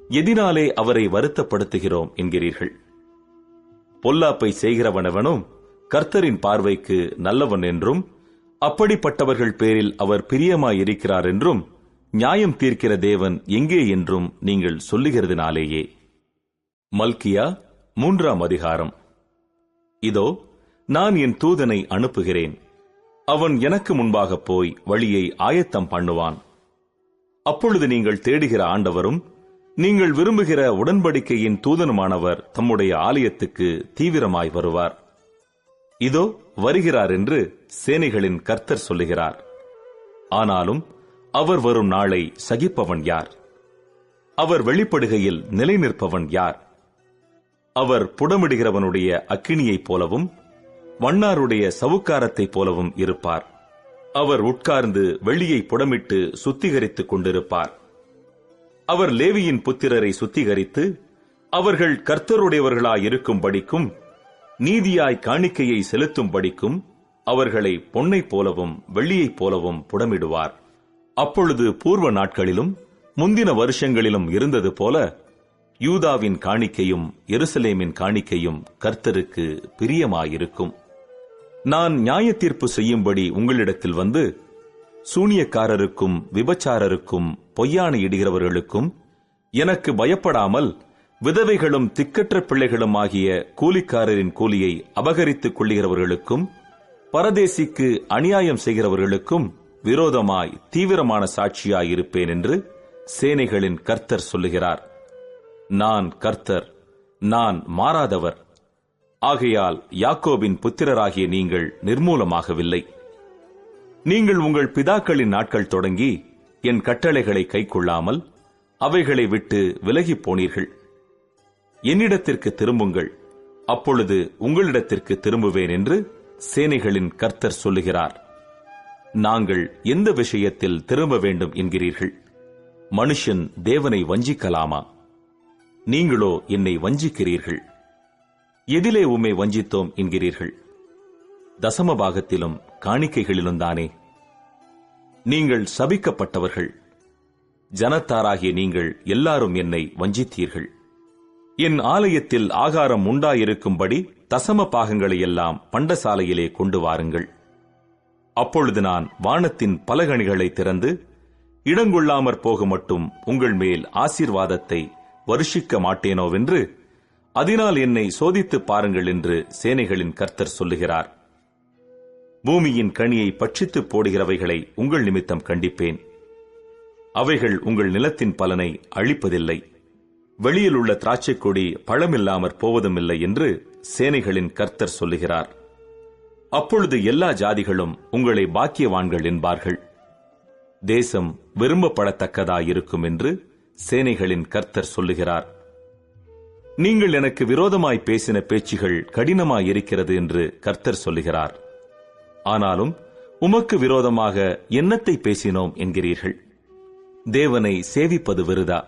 எதினாலே அவரை வருத்தப்படுத்துகிறோம் என்கிறீர்கள். பொல்லாப்பை செய்கிறவனவனும் கர்த்தரின் பார்வைக்கு நல்லவன் என்றும், அப்படிப்பட்டவர்கள் பேரில் அவர் பிரியமாயிருக்கிறார் என்றும் நியாயம் தீர்க்கிற தேவன் எங்கே என்றும் நீங்கள் சொல்லுகிறதினாலேயே. மல்கியா 3ஆம் அதிகாரம். இதோ, நான் என் தூதனை அனுப்புகிறேன். அவன் எனக்கு முன்பாக போய் வழியை ஆயத்தம் பண்ணுவான். அப்பொழுது நீங்கள் தேடுகிற ஆண்டவரும் நீங்கள் விரும்புகிற உடன்படிக்கையின் தூதனுமானவர் தம்முடைய ஆலயத்துக்கு தீவிரமாய் வருவார். இதோ வருகிறார் என்று சேனைகளின் கர்த்தர் சொல்லுகிறார். ஆனாலும் அவர் வரும் நாளை சகிப்பவன் யார்? அவர் வெளிப்படுகையில் நிலை நிற்பவன் யார்? அவர் புடமிடுகிறவனுடைய அக்கினியைப் போலவும் வண்ணாருடைய சவுக்காரத்தைப் போலவும் இருப்பார். அவர் உட்கார்ந்து வெள்ளியை புடமிட்டு சுத்திகரித்துக் கொண்டிருப்பார். அவர் லேவியின் புத்திரரை சுத்திகரித்து அவர்கள் கர்த்தருடையவர்களாயிருக்கும்படிக்கும் நீதியாய் காணிக்கையை செலுத்தும்படிக்கும் அவர்களை பொன்னைப் போலவும் வெள்ளியைப் போலவும் புடமிடுவார். அப்பொழுது பூர்வ நாட்களிலும் முந்தின வருஷங்களிலும் இருந்தது போல யூதாவின் காணிக்கையும் எருசலேமின் காணிக்கையும் கர்த்தருக்கு பிரியமாயிருக்கும். நான் நியாய தீர்ப்பு செய்யும்படி உங்களிடத்தில் வந்து சூனியக்காரருக்கும் விபச்சாரருக்கும் பொய்யான இடுகிறவர்களுக்கும் எனக்கு பயப்படாமல் விதவைகளும் திக்கற்ற பிள்ளைகளும் ஆகிய கூலிக்காரரின் கூலியை அபகரித்துக் கொள்ளுகிறவர்களுக்கும் பரதேசிக்கு அநியாயம் செய்கிறவர்களுக்கும் விரோதமாய் தீவிரமான சாட்சியாயிருப்பேன் என்று சேனைகளின் கர்த்தர் சொல்லுகிறார். நான் கர்த்தர், நான் மாறாதவர். ஆகையால் யாக்கோபின் புத்திரராகிய நீங்கள் நிர்மூலமாகவில்லை. நீங்கள் உங்கள் பிதாக்களின் நாட்கள் தொடங்கி என் கட்டளைகளை கைக்கொள்ளாமல் அவைகளை விட்டு விலகிப் போனீர்கள். என்னிடத்திற்கு திரும்புங்கள், அப்பொழுது உங்களிடத்திற்கு திரும்புவேன் என்று சேனைகளின் கர்த்தர் சொல்லுகிறார். நாங்கள் எந்த விஷயத்தில் திரும்ப வேண்டும் என்கிறீர்கள்? மனுஷன் தேவனை வஞ்சிக்கலாமா? நீங்களோ என்னை வஞ்சிக்கிறீர்கள். எதிலே உம்மை வஞ்சித்தோம் என்கிறீர்கள்? தசமபாகத்திலும் காணிக்கைகளிலும் தானே. நீங்கள் சபிக்கப்பட்டவர்கள். ஜனத்தாராகிய நீங்கள் எல்லாரும் என்னை வஞ்சித்தீர்கள். என் ஆலயத்தில் ஆகாரம் உண்டாயிருக்கும்படி தசம பாகங்களை எல்லாம் பண்டசாலையிலே கொண்டு வாருங்கள். அப்பொழுது நான் வானத்தின் பலகணிகளை திறந்து இடங்கொள்ளாமற் போக மட்டும் உங்கள் மேல் ஆசீர்வாதத்தை வருஷிக்க மாட்டேனோவென்று அதனால் என்னை சோதித்துப் பாருங்கள் என்று சேனைகளின் கர்த்தர் சொல்லுகிறார். பூமியின் கனியை பட்சித்துப் போடுகிறவைகளை உங்கள் நிமித்தம் கண்டிப்பேன். அவைகள் உங்கள் நிலத்தின் பலனை அழிப்பதில்லை. வெளியில் உள்ள திராட்சைக் கொடி பழமில்லாமற் போவதுமில்லை என்று சேனைகளின் கர்த்தர் சொல்லுகிறார். அப்பொழுது எல்லா ஜாதிகளும் உங்களை பாக்கியவான்கள் என்பார்கள். தேசம் விரும்பப்படத்தக்கதாயிருக்கும் என்று சேனைகளின் கர்த்தர் சொல்லுகிறார். நீங்கள் எனக்கு விரோதமாய் பேசின பேச்சுகள் கடினமாயிருக்கிறது என்று கர்த்தர் சொல்லுகிறார். ஆனாலும் உமக்கு விரோதமாக என்னத்தை பேசினோம் என்கிறீர்கள்? தேவனை சேவிப்பது விருதா?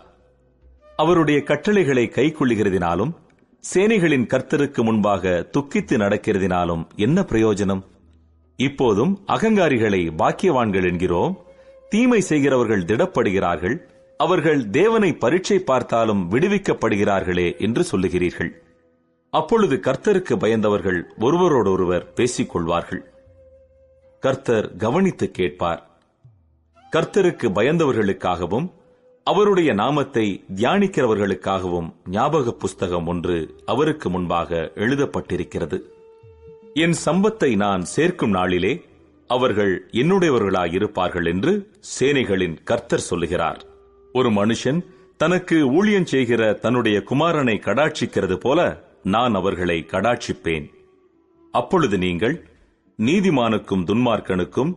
அவருடைய கட்டளைகளை கைக்கொள்ளுகிறதினாலும் சேனைகளின் கர்த்தருக்கு முன்பாக துக்கித்து நடக்கிறதினாலும் என்ன பிரயோஜனம்? இப்போதும் அகங்காரிகளை பாக்கியவான்கள் என்கிறோம். தீமை செய்கிறவர்கள் திடப்படுகிறார்கள். அவர்கள் தேவனை பரீட்சை பார்த்தாலும் விடுவிக்கப்படுகிறார்களே என்று சொல்லுகிறீர்கள். அப்பொழுது கர்த்தருக்கு பயந்தவர்கள் ஒருவரோடொருவர் பேசிக் கொள்வார்கள். கர்த்தர் கவனித்து கேட்பார். கர்த்தருக்கு பயந்தவர்களுக்காகவும் அவருடைய நாமத்தை தியானிக்கிறவர்களுக்காகவும் ஞாபக புஸ்தகம் ஒன்று அவருக்கு முன்பாக எழுதப்பட்டிருக்கிறது. என் சம்பத்தை நான் சேர்க்கும் நாளிலே அவர்கள் என்னுடையவர்களாயிருப்பார்கள் என்று சேனைகளின் கர்த்தர் சொல்லுகிறார். ஒரு மனுஷன் தனக்கு ஊழியம் செய்கிற தன்னுடைய குமாரனை கடாட்சிக்கிறது போல நான் அவர்களை கடாட்சிப்பேன். அப்பொழுது நீங்கள் நீதிமானுக்கும் துன்மார்க்கனுக்கும்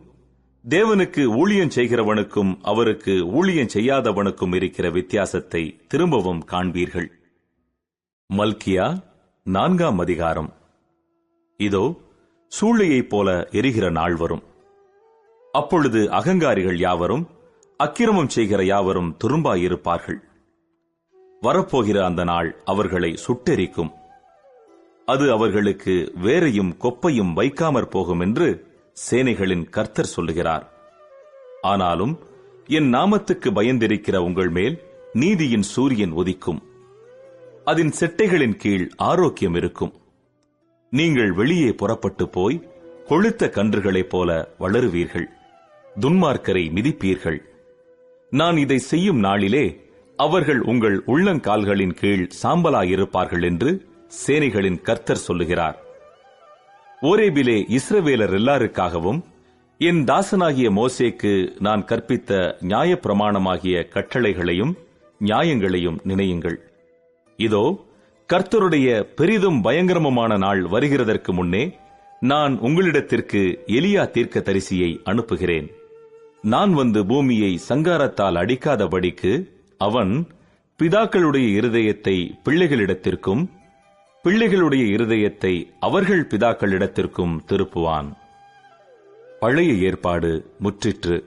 தேவனுக்கு ஊழியம் செய்கிறவனுக்கும் அவருக்கு ஊழியம் செய்யாதவனுக்கும் இருக்கிற வித்தியாசத்தை திரும்பவும் காண்பீர்கள். மல்கியா 4ஆம் அதிகாரம். இதோ சூளையைப் போல எரிகிற நாள் வரும். அப்பொழுது அகங்காரிகள் யாவரும், அக்கிரமம் செய்கிற யாவரும் துரும்பாயிருப்பார்கள். வரப்போகிற அந்த நாள் அவர்களை சுட்டெரிக்கும். அது அவர்களுக்கு வேரையும் கொப்பையும் வைக்காமற் போகும் என்று சேனைகளின் கர்த்தர் சொல்லுகிறார். ஆனாலும் என் நாமத்துக்கு பயந்திருக்கிற உங்கள் மேல் நீதியின் சூரியன் உதிக்கும். அதன் செட்டைகளின் கீழ் ஆரோக்கியம் இருக்கும். நீங்கள் வெளியே புறப்பட்டு போய் கொழுத்த கன்றுகளைப் போல வளருவீர்கள். துன்மார்க்கரை மிதிப்பீர்கள். நான் இதை செய்யும் நாளிலே அவர்கள் உங்கள் உள்ளங்கால்களின் கீழ் சாம்பலாயிருப்பார்கள் என்று சேனைகளின் கர்த்தர் சொல்லுகிறார். ஓரேபிலே இஸ்ரவேலர் எல்லாருக்காகவும் என் தாசனாகிய மோசேக்கு நான் கற்பித்த நியாயப்பிரமாணமாகிய கட்டளைகளையும் நியாயங்களையும் நினையுங்கள். இதோ கர்த்தருடைய பெரிதும் பயங்கரமுமான நாள் வருகிறதற்கு முன்னே நான் உங்களிடத்திற்கு எலியா தீர்க்கதரிசியை அனுப்புகிறேன். நான் வந்து பூமியை சங்காரத்தால் அடிக்காதபடிக்கு அவன் பிதாக்களுடைய இருதயத்தை பிள்ளைகளிடத்திற்கும் பிள்ளைகளுடைய இருதயத்தை அவர்கள் பிதாக்களிடத்திற்கும் திருப்புவான். பழைய ஏற்பாடு முற்றிற்று.